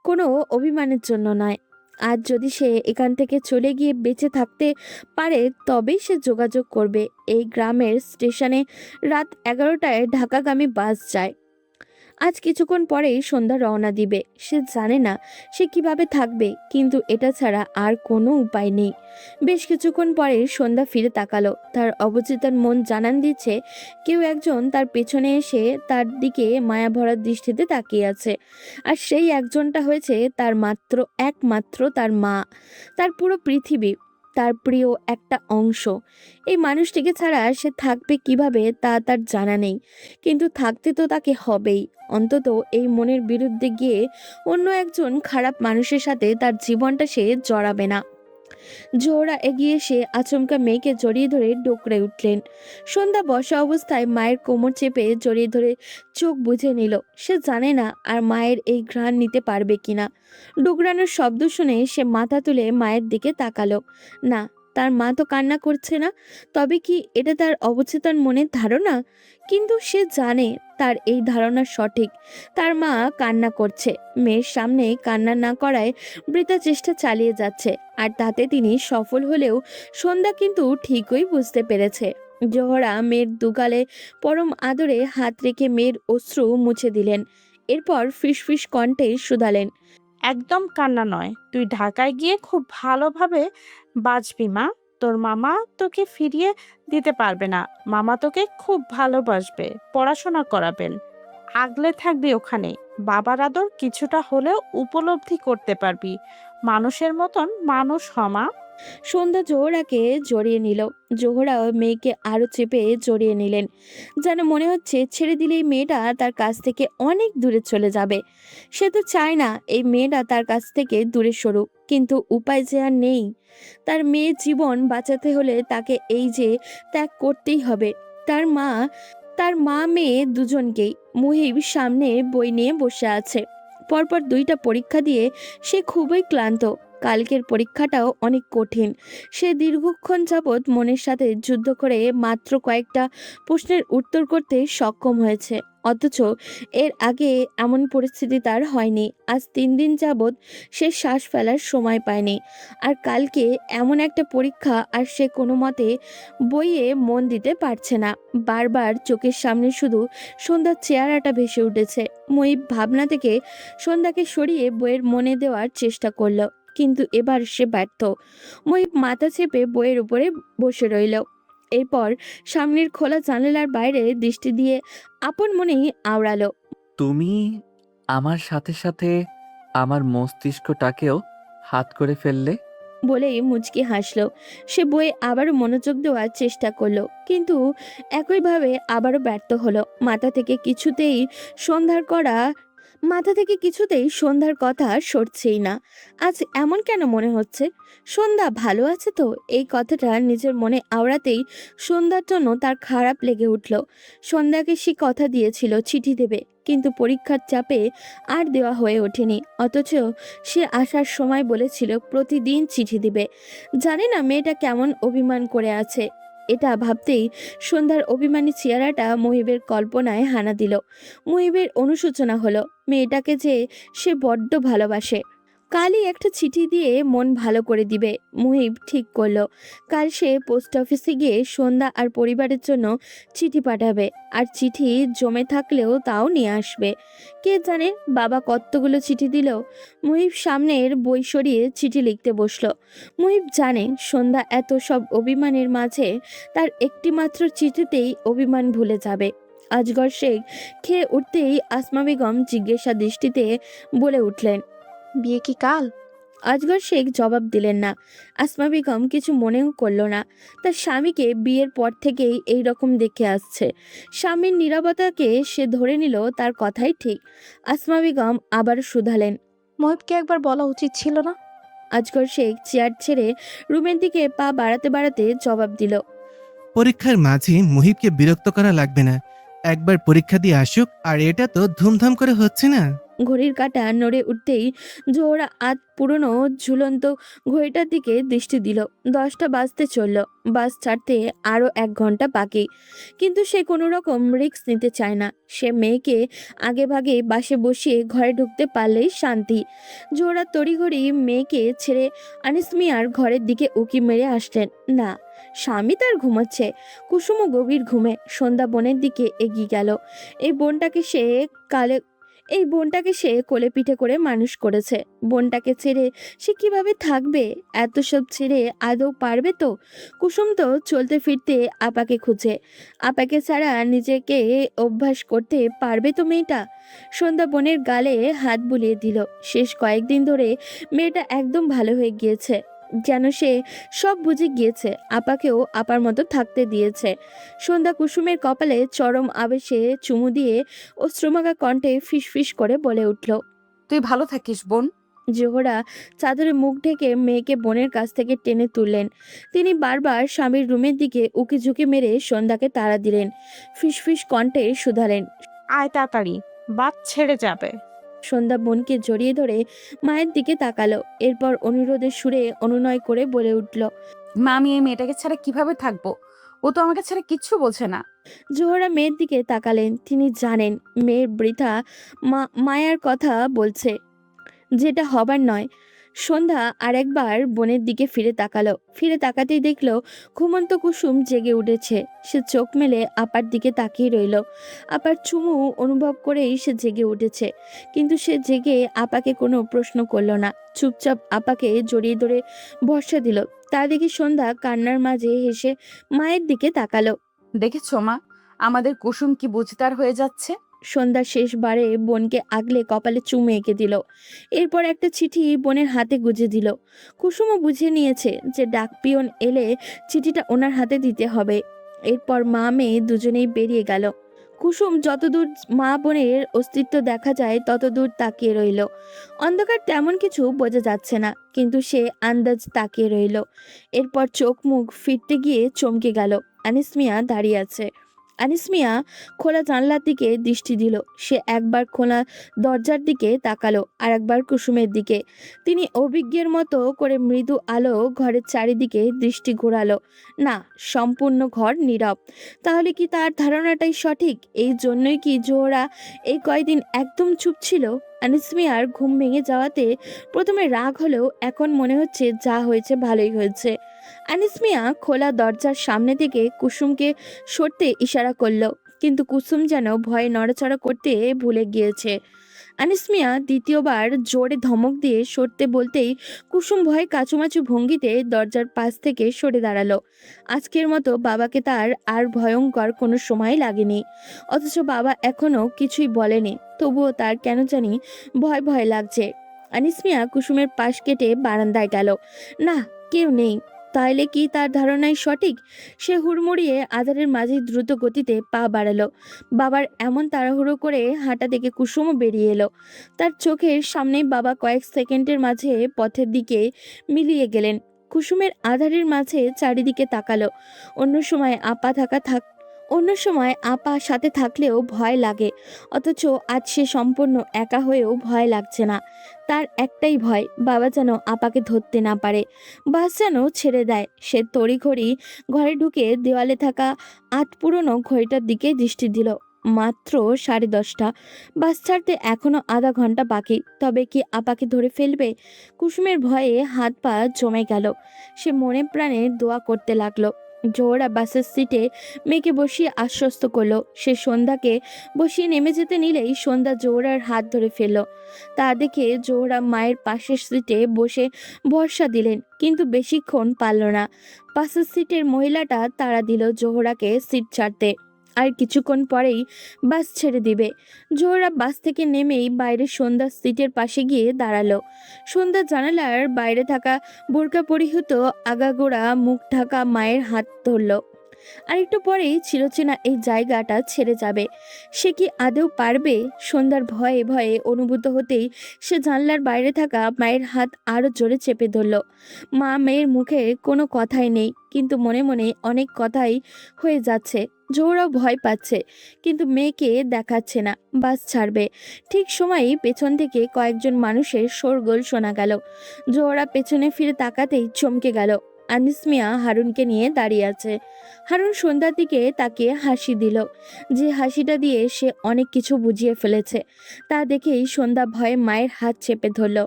কোনো অভিমানের জন্য নয়। আজ যদি সে এখান থেকে চলে গিয়ে বেঁচে থাকতে পারে তবেই সে যোগাযোগ করবে। এই গ্রামের স্টেশনে রাত 11টায় ঢাকাগামী বাস যায়। আজ কিছুক্ষণ পরেই সন্ধ্যা রওনা দিবে। সে জানে না সে কিভাবে থাকবে, কিন্তু এটা ছাড়া আর কোনো উপায় নেই। বেশ কিছুক্ষণ পরে সন্ধ্যা ফিরে তাকালো। তার অবচেতন মন জানান দিচ্ছে কেউ একজন তার পেছনে এসে তার দিকে মায়াভরা দৃষ্টিতে তাকিয়ে আছে। আর সেই একজনটা হয়েছে একমাত্র তার মা। তার পুরো পৃথিবী। তার প্রিয় একটা অংশ। এই মানুষটিকে ছাড়া সে থাকবে কিভাবে তা তার জানা নেই, কিন্তু থাকতে তো তাকে হবেই। অন্তত এই মনের বিরুদ্ধে গিয়ে অন্য একজন খারাপ মানুষের সাথে তার জীবনটা সে জড়াবে না। জোহরা এগিয়ে এসে আচমকা মেয়েকে জড়িয়ে ধরে ডোকরে উঠলেন। সন্ধ্যা বসা অবস্থায় মায়ের কোমর চেপে জড়িয়ে ধরে চোখ বুজে নিল। সে জানে না আর মায়ের এই ঘ্রাণ নিতে পারবে কিনা। ডোকরানোর শব্দ শুনে সে মাথা তুলে মায়ের দিকে তাকালো। না, তার মা তো কান্না করছে না। তবে কি এটা তার অবচেতন মনের ধারণা? কিন্তু সে জানে তার এই ধারণা সঠিক। তার মা কান্না করছে। মেয়ের সামনে কান্না না করায় বৃথা চেষ্টা চালিয়ে যাচ্ছে, আর তাতে তিনি সফল হলেও সন্ধ্যা কিন্তু ঠিকই বুঝতে পেরেছে। জোহরা মেয়ের দুগালে পরম আদরে হাত রেখে মেয়ের অশ্রু মুছে দিলেন। এরপর ফিসফিস কণ্ঠে শুধালেন, একদম কান্না নয়, তুই ঢাকায় গিয়ে খুব ভালোভাবে বাঁচবি মা। তোর মামা তোকে ফিরিয়ে দিতে পারবে না। মামা তোকে খুব ভালোবাসবে, পড়াশোনা করাবেন, আগলে থাকবি ওখানে। বাবার আদর কিছুটা হলেও উপলব্ধি করতে পারবি। মানুষের মতন মানুষ হ মা। সন্ধ্যা জোহরাকে জড়িয়ে নিল। জোহরাও মেয়েকে আরো চেপে জড়িয়ে নিলেন। যেন মনে হচ্ছে ছেড়ে দিলেই মেয়েটা তার কাছ থেকে অনেক দূরে চলে যাবে। সে তো চায় না এই মেয়েটা তার কাছ থেকে দূরে সরুক, কিন্তু উপায় যে আর নেই। তার মেয়ের জীবন বাঁচাতে হলে তাকে এই যে ত্যাগ করতেই হবে। তার মা মেয়ে দুজনকেই। মুহিব সামনে বই নিয়ে বসে আছে। পরপর 2টা পরীক্ষা দিয়ে সে খুবই ক্লান্ত। কালকের পরীক্ষাটাও অনেক কঠিন। সে দীর্ঘক্ষণ যাবৎ মনের সাথে যুদ্ধ করে মাত্র কয়েকটা প্রশ্নের উত্তর করতে সক্ষম হয়েছে। অথচ এর আগে এমন পরিস্থিতি তার হয়নি। আজ 3 দিন যাবৎ সে শ্বাস ফেলার সময় পায়নি। আর কালকে এমন একটা পরীক্ষা, আর সে কোনো মতে বইয়ে মন দিতে পারছে না। বারবার চোখের সামনে শুধু সন্ধ্যার চেহারাটা ভেসে উঠেছে। মুহিব ভাবনা থেকে সন্ধ্যাকে সরিয়ে বইয়ের মনে দেওয়ার চেষ্টা করলো, কিন্তু এবার সে ব্যর্থ। মুহিব মাথা চেপে বইয়ের উপরে বসে রইল। এরপর সামনের খোলা জানালার বাইরে দৃষ্টি দিয়ে আপন মনেই আওড়ালো, তুমি আমার সাথে সাথে আমার মস্তিষ্কটাকেও হাত করে ফেললে। বলেই মুচকি হাসলো। সে বইয়ে আবারও মনোযোগ দেওয়ার চেষ্টা করলো, কিন্তু একইভাবে আবারও ব্যর্থ হলো। মাথা থেকে কিছুতেই সন্ধ্যার কথা সরছেই না। আজ এমন কেন মনে হচ্ছে? সন্ধ্যা ভালো আছে তো? এই কথাটা নিজের মনে আওড়াতেই সন্ধ্যার জন্য তার খারাপ লেগে উঠল। সন্ধ্যাকে সে কথা দিয়েছিল চিঠি দেবে, কিন্তু পরীক্ষার চাপে আর দেওয়া হয়ে ওঠেনি। অথচ সে আসার সময় বলেছিল প্রতিদিন চিঠি দিবে। জানি না মেয়েটা কেমন অভিমান করে আছে। এটা ভাবতেই সন্ধ্যার অভিমানী চেহারাটা মুহিবের কল্পনায় হানা দিল। মুহিবের অনুশোচনা হলো, মেয়েটাকে যে সে বড্ড ভালোবাসে। কালই একটা চিঠি দিয়ে মন ভালো করে দিবে। মুহিব ঠিক করলো, কাল সে পোস্ট অফিসে গিয়ে সন্ধ্যা আর পরিবারের জন্য চিঠি পাঠাবে, আর চিঠি জমে থাকলেও তাও নিয়ে আসবে। কে জানে বাবা কতগুলো চিঠি দিল। মুহিব সামনের বই সরিয়ে চিঠি লিখতে বসলো। মুহিব জানে সন্ধ্যা এত সব অভিমানের মাঝে তার একটিমাত্র চিঠিতেই অভিমান ভুলে যাবে। আজগর শেখ খেয়ে উঠতেই আসমা বেগম জিজ্ঞাসা দৃষ্টিতে বলে উঠলেন, বিয়ে কি কাল? আজগর শেখ জবাব দিলেন না। আসমা বেগম কিছু মনেও করলো না। তার স্বামীকে বিয়ের পর থেকেই এই রকম দেখে আসছে। স্বামীর নীরবতাকে সে ধরে নিল তার কথাই ঠিক। আসমা বেগম আবার শুধালেন, মহিবকে একবার বলা উচিত ছিল না? আজগর শেখ চেয়ার ছেড়ে রুমের দিকে পা বাড়াতে বাড়াতে জবাব দিল, পরীক্ষার মাঝে মুহিবকে বিরক্ত করা লাগবে না। একবার পরীক্ষা দিয়ে আসুক, আর এটা তো ধুমধাম করে হচ্ছে না। ঘড়ির কাঁটা নড়ে উঠতেই জোহরা পুরনো ঝুলন্ত ঘড়িটার দিকে দৃষ্টি দিল। 10টা বাজতে চলল। বাস ছাড়তে আরো 1 ঘন্টা বাকি, কিন্তু সে কোনো রকম রিস্ক নিতে চায় না। সে মেয়েকে আগে ভাগে বাসে বসিয়ে ঘরে ঢুকতে পারলেই শান্তি। জোহরা তড়িঘড়ি মেয়েকে ছেড়ে আনিস মিয়ার ঘরের দিকে উকি মেরে আসলেন। না, স্বামী তার ঘুমাচ্ছে। কুসুমও গভীর ঘুমে। সন্ধ্যা বোনের দিকে এগিয়ে গেল। এই বোনটাকে সে কোলে পিঠে করে মানুষ করেছে। বোনটাকে ছেড়ে সে কিভাবে থাকবে? এত সব ছেড়ে আদৌ পারবে তো? কুসুম তো চলতে ফিরতে আপাকে খুঁজে। আপাকে ছাড়া নিজেকে অভ্যাস করতে পারবে তো মেয়েটা? সন্ধ্যা বোনের গালে হাত বুলিয়ে দিল। শেষ কয়েকদিন ধরে মেয়েটা একদম ভালো হয়ে গিয়েছে। যেন সে সব বুঝে গিয়েছে, আপাকেও আপার মতো থাকতে দিয়েছে। সন্ধ্যা কুসুমের কপালে চরম আবেশে চুমু দিয়ে অশ্রুমাখা কণ্ঠে ফিসফিস করে বলে উঠল। তুই ভালো থাকিস বোন। জোহরা চাদরে মুখ ঢেকে মেয়েকে বোনের কাছ থেকে টেনে তুললেন। তিনি বারবার স্বামীর রুমের দিকে উকি ঝুঁকি মেরে সন্ধ্যাকে তাড়া দিলেন। ফিসফিস কণ্ঠে শুধালেন। আয় তাড়াতাড়ি, বাদ ছেড়ে যাবে। সন্ধ্যা বোনকে জড়িয়ে ধরে মায়ের দিকে তাকালো, এরপর অনুরোধের সুরে অনুনয় করে বলে উঠল। মা, আমি এই মেয়েটাকে ছাড়া কিভাবে থাকবো? ও তো আমাকে ছাড়া কিচ্ছু বলছে না। জোহরা মেয়ের দিকে তাকালেন। তিনি জানেন মেয়ের বৃথা মায়ার কথা বলছে, যেটা হবার নয়। সন্ধ্যা আরেকবার বোনের দিকে ফিরে তাকালো। ফিরে তাকাতেই দেখলো ঘুমন্ত কুসুম জেগে উঠেছে। সে চোখ মেলে আপার দিকে তাকিয়ে রইল। আপার চুমু অনুভব করেই সে জেগে উঠেছে, কিন্তু সে জেগে আপাকে কোনো প্রশ্ন করলো না। চুপচাপ আপাকে জড়িয়ে ধরে ভরসা দিল। তা দেখে সন্ধ্যা কান্নার মাঝে হেসে মায়ের দিকে তাকালো। দেখেছো মা, আমাদের কুসুম কি বুঝতার হয়ে যাচ্ছে। সন্ধ্যা শেষবারে বোনকে আগলে কপালে চুমু এঁকে দিল। এরপর একটা চিঠি বোনের হাতে গুজে দিল। কুসুমও বুঝে নিয়েছে যে ডাকপিয়ন এলে চিঠিটা ওনার হাতে দিতে হবে। এরপর মা মেয়ে দুজনেই বেরিয়ে গেল। কুসুম যতদূর মা বোনের অস্তিত্ব দেখা যায় ততদূর তাকিয়ে রইল। অন্ধকার তেমন কিছু বোঝা যাচ্ছে না, কিন্তু সে আন্দাজ তাকিয়ে রইল। এরপর চোখ মুখ ফিরতে গিয়ে চমকে গেল। আনিস মিয়া দাঁড়িয়ে আছে। আনিস মিয়া খোলা জানলার দিকে দৃষ্টি দিল। সে একবার খোলা দরজার দিকে তাকালো, আর একবার কুসুমের দিকে। তিনি অভিজ্ঞের মতো করে মৃদু আলো ঘরের চারিদিকে দৃষ্টি ঘোরালো। না, সম্পূর্ণ ঘর নীরব। তাহলে কি তার ধারণাটাই সঠিক? এই জন্যই কি জোহরা এই কয়দিন একদম চুপ ছিল? আনিস মিয়ার ঘুম ভেঙে যাওয়াতে প্রথমে রাগ হলেও এখন মনে হচ্ছে যা হয়েছে ভালোই হয়েছে। আনিস মিয়া খোলা দরজার সামনে থেকে কুসুমকে সরতে ইশারা করলো, কিন্তু কুসুম যেন ভয়ে নড়াচড়া করতে ভুলে গিয়েছে। আনিস মিয়া দ্বিতীয়বার জোরে ধমক দিয়ে সরতে বলতেই কুসুম ভয়ে কাচুমাচু ভঙ্গিতে দরজার পাশ থেকে সরে দাঁড়ালো। আজকের মতো বাবাকে তার আর ভয়ঙ্কর কোনো সময় লাগেনি, অথচ বাবা এখনো কিছুই বলেনি। তবুও তার কেন জানি ভয় ভয় লাগছে। আনিস মিয়া কুসুমের পাশ কেটে বারান্দায় গেল। না, কেউ নেই। তাইলে কি তার ধারণাই সঠিক? সে হুড়মুড়িয়ে আধারের মাঝে দ্রুত গতিতে পা বাড়ালো। বাবার এমন তাড়াহুড়ো করে হাঁটা দেখে কুসুমও বেরিয়ে এলো। তার চোখের সামনেই বাবা কয়েক সেকেন্ডের মাঝে পথের দিকে মিলিয়ে গেলেন। কুসুমের আধারের মাঝে চারিদিকে তাকালো। অন্য সময় আপা সাথে থাকলেও ভয় লাগে, অথচ আজ সে সম্পূর্ণ একা হয়েও ভয় লাগছে না। তার একটাই ভয়, বাবা যেন আপাকে ধরতে না পারে, বাস যেন ছেড়ে দেয়। সে তড়িঘড়ি ঘরে ঢুকে দেওয়ালে থাকা পুরনো ঘড়িটার দিকে দৃষ্টি দিল। মাত্র 10:30। বাস ছাড়তে এখনো আধা ঘন্টা বাকি। তবে কি আপাকে ধরে ফেলবে? কুসুমের ভয়ে হাত পা জমে গেল। সে মনে প্রাণে দোয়া করতে লাগলো। জোহরা বাসের সিটে মেয়েকে বসিয়ে আশ্বস্ত করলো। সে সন্ধ্যাকে বসিয়ে নেমে যেতে নিলেই সন্ধ্যা জোহরার হাত ধরে ফেলল। তা দেখে জোহরা মায়ের পাশের সিটে বসে ভরসা দিলেন, কিন্তু বেশিক্ষণ পারল না। পাশের সিটের মহিলাটা তাড়া দিল জোহরাকে সিট ছাড়তে। আর কিছুক্ষণ পরেই বাস ছেড়ে দিবে। জোহরা বাস থেকে নেমেই বাইরে সন্ধ্যার সিটের পাশে গিয়ে দাঁড়ালো। সন্ধ্যা জানালার বাইরে থাকা বোরকা পরিহিত আগাগোড়া মুখ ঢাকা মায়ের হাত ধরল। আর একটু পরেই চিরচেনা এই জায়গাটা ছেড়ে যাবে। সে কি আদৌ পারবে? সন্ধ্যার ভয়ে ভয়ে অনুভূত হতেই সে জানলার বাইরে থাকা মায়ের হাত আরো জোরে চেপে ধরল। মা মেয়ের মুখে কোনো কথাই নেই, কিন্তু মনে মনে অনেক কথাই হয়ে যাচ্ছে। জোহরাও ভয় পাচ্ছে, কিন্তু মেয়েকে দেখাচ্ছে না। বাস ছাড়বে ঠিক সময়েই পেছন থেকে কয়েকজন মানুষের শোরগোল শোনা গেল। জোহরা পেছনে ফিরে তাকাতেই চমকে গেল। আনিস মিয়া হারুনকে নিয়ে দাঁড়িয়ে আছে। হারুন সন্ধ্যার দিকে তাকিয়ে হাসি দিল, যে হাসিটা দিয়ে সে অনেক কিছু বুঝিয়ে ফেলেছে। তা দেখেই সন্ধ্যা ভয়ে মায়ের হাত চেপে ধরল।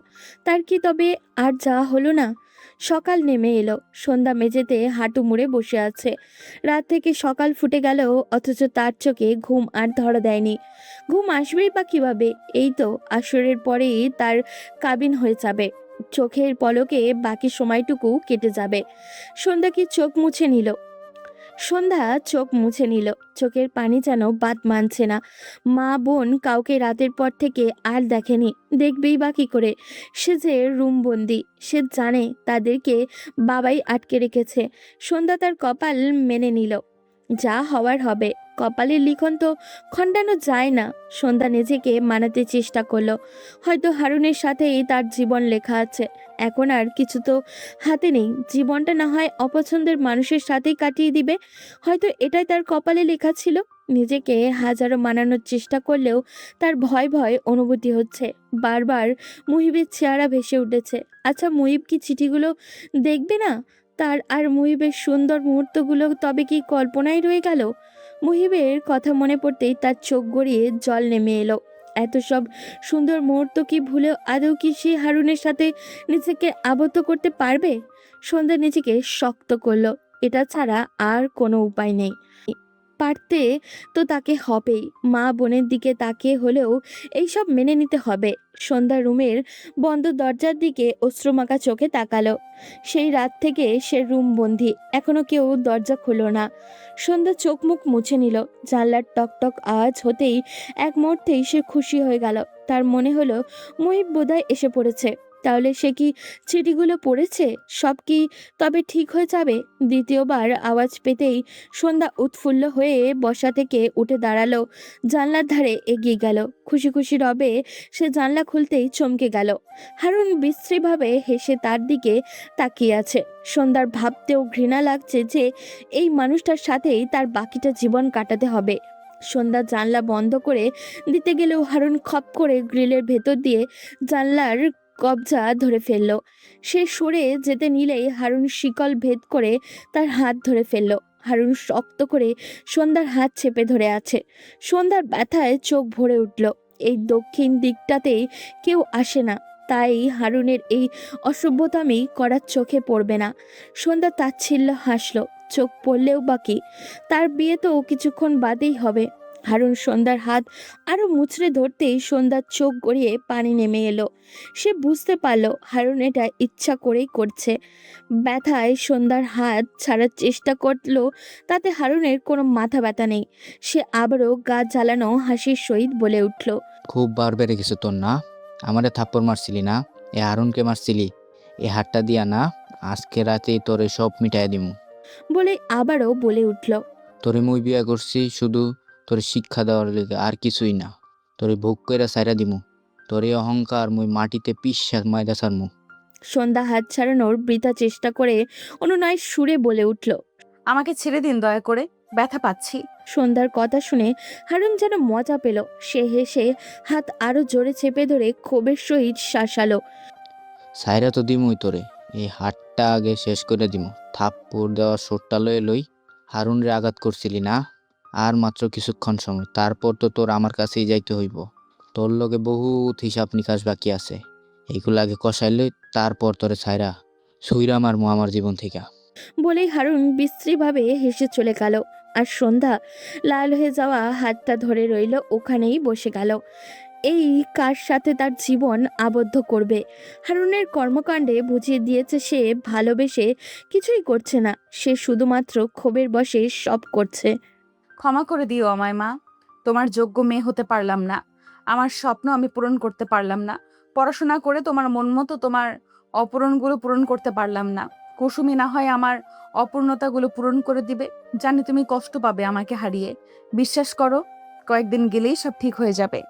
তার কি তবে আর যাওয়া হলো না? সকাল নেমে এলো। সন্ধ্যা মেঝেতে হাঁটু মুড়ে বসে আছে। রাত থেকে সকাল ফুটে গেলেও অথচ তার চোখে ঘুম আর ধরা দেয়নি। ঘুম আসবেই বা কিভাবে? এই তো আসরের পরেই তার কাবিন হয়ে যাবে। চোখের পলকে বাকি সময়টুকু কেটে যাবে। সন্ধ্যা কি চোখ মুছে নিল। সন্ধ্যা চোখ মুছে নিল, চোখের পানি যেন বাদ মানছে না। মা বোন কাউকে রাতের পর থেকে আর দেখেনি, দেখবেই বা কি করে? সে যে রুমবন্দি, সে জানে তাদেরকে বাবাই আটকে রেখেছে। সন্ধ্যা তার কপাল মেনে নিল, যা হওয়ার হবে। কপালের লিখন তো খণ্ডানো যায় না। সন্ধ্যা নিজেকে মানাতে চেষ্টা করলো, হয়তো হারুনের সাথেই তার জীবন লেখা আছে। এখন আর কিছু তো হাতে নেই, জীবনটা না হয় অপছন্দের মানুষের সাথেই কাটিয়ে দিবে। হয়তো এটাই তার কপালে লেখা ছিল। নিজেকে হাজারো মানানোর চেষ্টা করলেও তার ভয় ভয় অনুভূতি হচ্ছে। বারবার মুহিবের চেহারা ভেসে উঠেছে। আচ্ছা, মুহিব কি চিঠিগুলো দেখবে না? তার আর মুহিবের সুন্দর মুহূর্তগুলো তবে কি কল্পনায় রয়ে গেল? মুহিবের কথা মনে পড়তেই তার চোখ গড়িয়ে জল নেমে এলো। এত সব সুন্দর মুহূর্ত কি ভুলেও আদৌ কি সে হারুনের সাথে নিজেকে আবদ্ধ করতে পারবে? সন্ধ্যা নিজেকে শক্ত করলো, এটা ছাড়া আর কোনো উপায় নেই। পারতে তো তাকে হবেই। মা বোনের দিকে তাকিয়ে হলেও এইসব মেনে নিতে হবে। সন্ধ্যা রুমের বন্ধ দরজার দিকে অশ্রুমাখা চোখে তাকালো। সেই রাত থেকে সে রুম বন্দি, এখনো কেউ দরজা খুলো না। সন্ধ্যা চোখ মুখ মুছে নিল। জানলার টকটক আওয়াজ হতেই এক মুহূর্তেই সে খুশি হয়ে গেল। তার মনে হলো মুহিব বোধহয় এসে পড়েছে। তাহলে সে কি চিঠিগুলো পড়েছে? সব কি তবে ঠিক হয়ে যাবে? দ্বিতীয়বার আওয়াজ পেতেই সন্ধ্যা উৎফুল্ল হয়ে বসা থেকে উঠে দাঁড়ালো, জানলার ধারে এগিয়ে গেল। খুশি খুশি রবে সে জানলা খুলতেই চমকে গেল। হারুন বিশ্রীভাবে হেসে তার দিকে তাকিয়ে আছে। সন্ধ্যার ভাবতেও ঘৃণা লাগছে যে এই মানুষটার সাথেই তার বাকিটা জীবন কাটাতে হবে। সন্ধ্যা জানলা বন্ধ করে দিতে গেলেও হারুন খপ করে গ্রিলের ভেতর দিয়ে জানলার কবজা ধরে ফেলল। সে সরে যেতে নিলেই হারুন শিকল ভেদ করে তার হাত ধরে ফেলল। হারুন শক্ত করে সন্ধ্যার হাত চেপে ধরে আছে। সন্ধ্যার ব্যথায় চোখ ভরে উঠল। এই দক্ষিণ দিকটাতেই কেউ আসে না, তাই হারুনের এই অসভ্যতামি করার চোখে পড়বে না। সন্ধ্যা তাচ্ছিল্য হাসল, চোখ পড়লেও বাকি, তার বিয়ে তো কিছুক্ষণ বাদেই হবে। হারুন সন্ধ্যার হাত আরো মুচড়ে ধরতেই সন্ধ্যার চোখ গড়িয়ে পানি নেমে এলো। সে বুঝতে পারলো হারুন এটা ইচ্ছা করেই করছে। ব্যথায় সন্ধ্যার হাত ছাড়ার চেষ্টা করলো, তাতে হারুনের কোনো মাথা ব্যথা নেই। সে আবারও গা জ্বালানো হাসির সহিত বলে উঠল, খুব বার বেড়ে গেছে তোর না? আমারে থাপ্পড় মারছিলি না? এ হারুনকে মারছিলি? এ হাতটা দিয়া না আজকে রাতেই তোরে সব মিটাই দিমু। বলে আবারও বলে উঠল, তোরে মুই বিয়া করছি শুধু তোরে শিক্ষা দেওয়ার লেগে, আর কিছুই না। তোরে ভোগ কইরা সাইরা দিমু। তোর এই অহংকার মুই মাটিতে পিস্যা মাইদা ছাড়মু। সন্ধ্যা হাত ছাড়ানোর বৃথা চেষ্টা করে অনুনয় সুরে বলে উঠল, আমাকে ছেড়ে দিন দয়া করে, ব্যথা পাচ্ছি। সন্ধ্যার কথা শুনে হারুন যেন মজা পেল। সে হেসে হাত আরো জোরে চেপে ধরে ক্ষোভের সহিত শাসালো, সাইরা তো দিমুই তোরে, এই হাতটা আগে শেষ করে দিমু। থাপ্পড় দেওয়ার শোটটা লয়ে লই। হারুন রে আঘাত করছিলি না? আর মাত্র কিছুক্ষণ সময়, তারপর তো তোর আমার কাছেই যাইতে হইব। তোর লগে বহুত হিসাব নিকাশ বাকি আছে, এইগুলো আগে কষাইলই, তারপর তোরে সাইরা সুইরা মারমু আমার জীবন থেকে। বলেই হারুন বিশ্রীভাবে হেসে চলে গেল। আর সন্ধ্যা লাল হয়ে যাওয়া হাতটা ধরে রইল, ওখানেই বসে গেল। এই কার সাথে তার জীবন আবদ্ধ করবে? হারুনের কর্মকাণ্ডে বুঝিয়ে দিয়েছে সে ভালোবেসে কিছুই করছে না, সে শুধুমাত্র ক্ষোভের বশে সব করছে। ক্ষমা করে দিও আমায় মা, তোমার যোগ্য মেয়ে হতে পারলাম না। আমার স্বপ্ন আমি পূরণ করতে পারলাম না। পড়াশোনা করে তোমার মন মতো তোমার অপূরণগুলো পূরণ করতে পারলাম না। কুসুমি না হয় আমার অপূর্ণতাগুলো পূরণ করে দিবে। জানি তুমি কষ্ট পাবে আমাকে হারিয়ে। বিশ্বাস করো, কয়েকদিন গেলেই সব ঠিক হয়ে যাবে।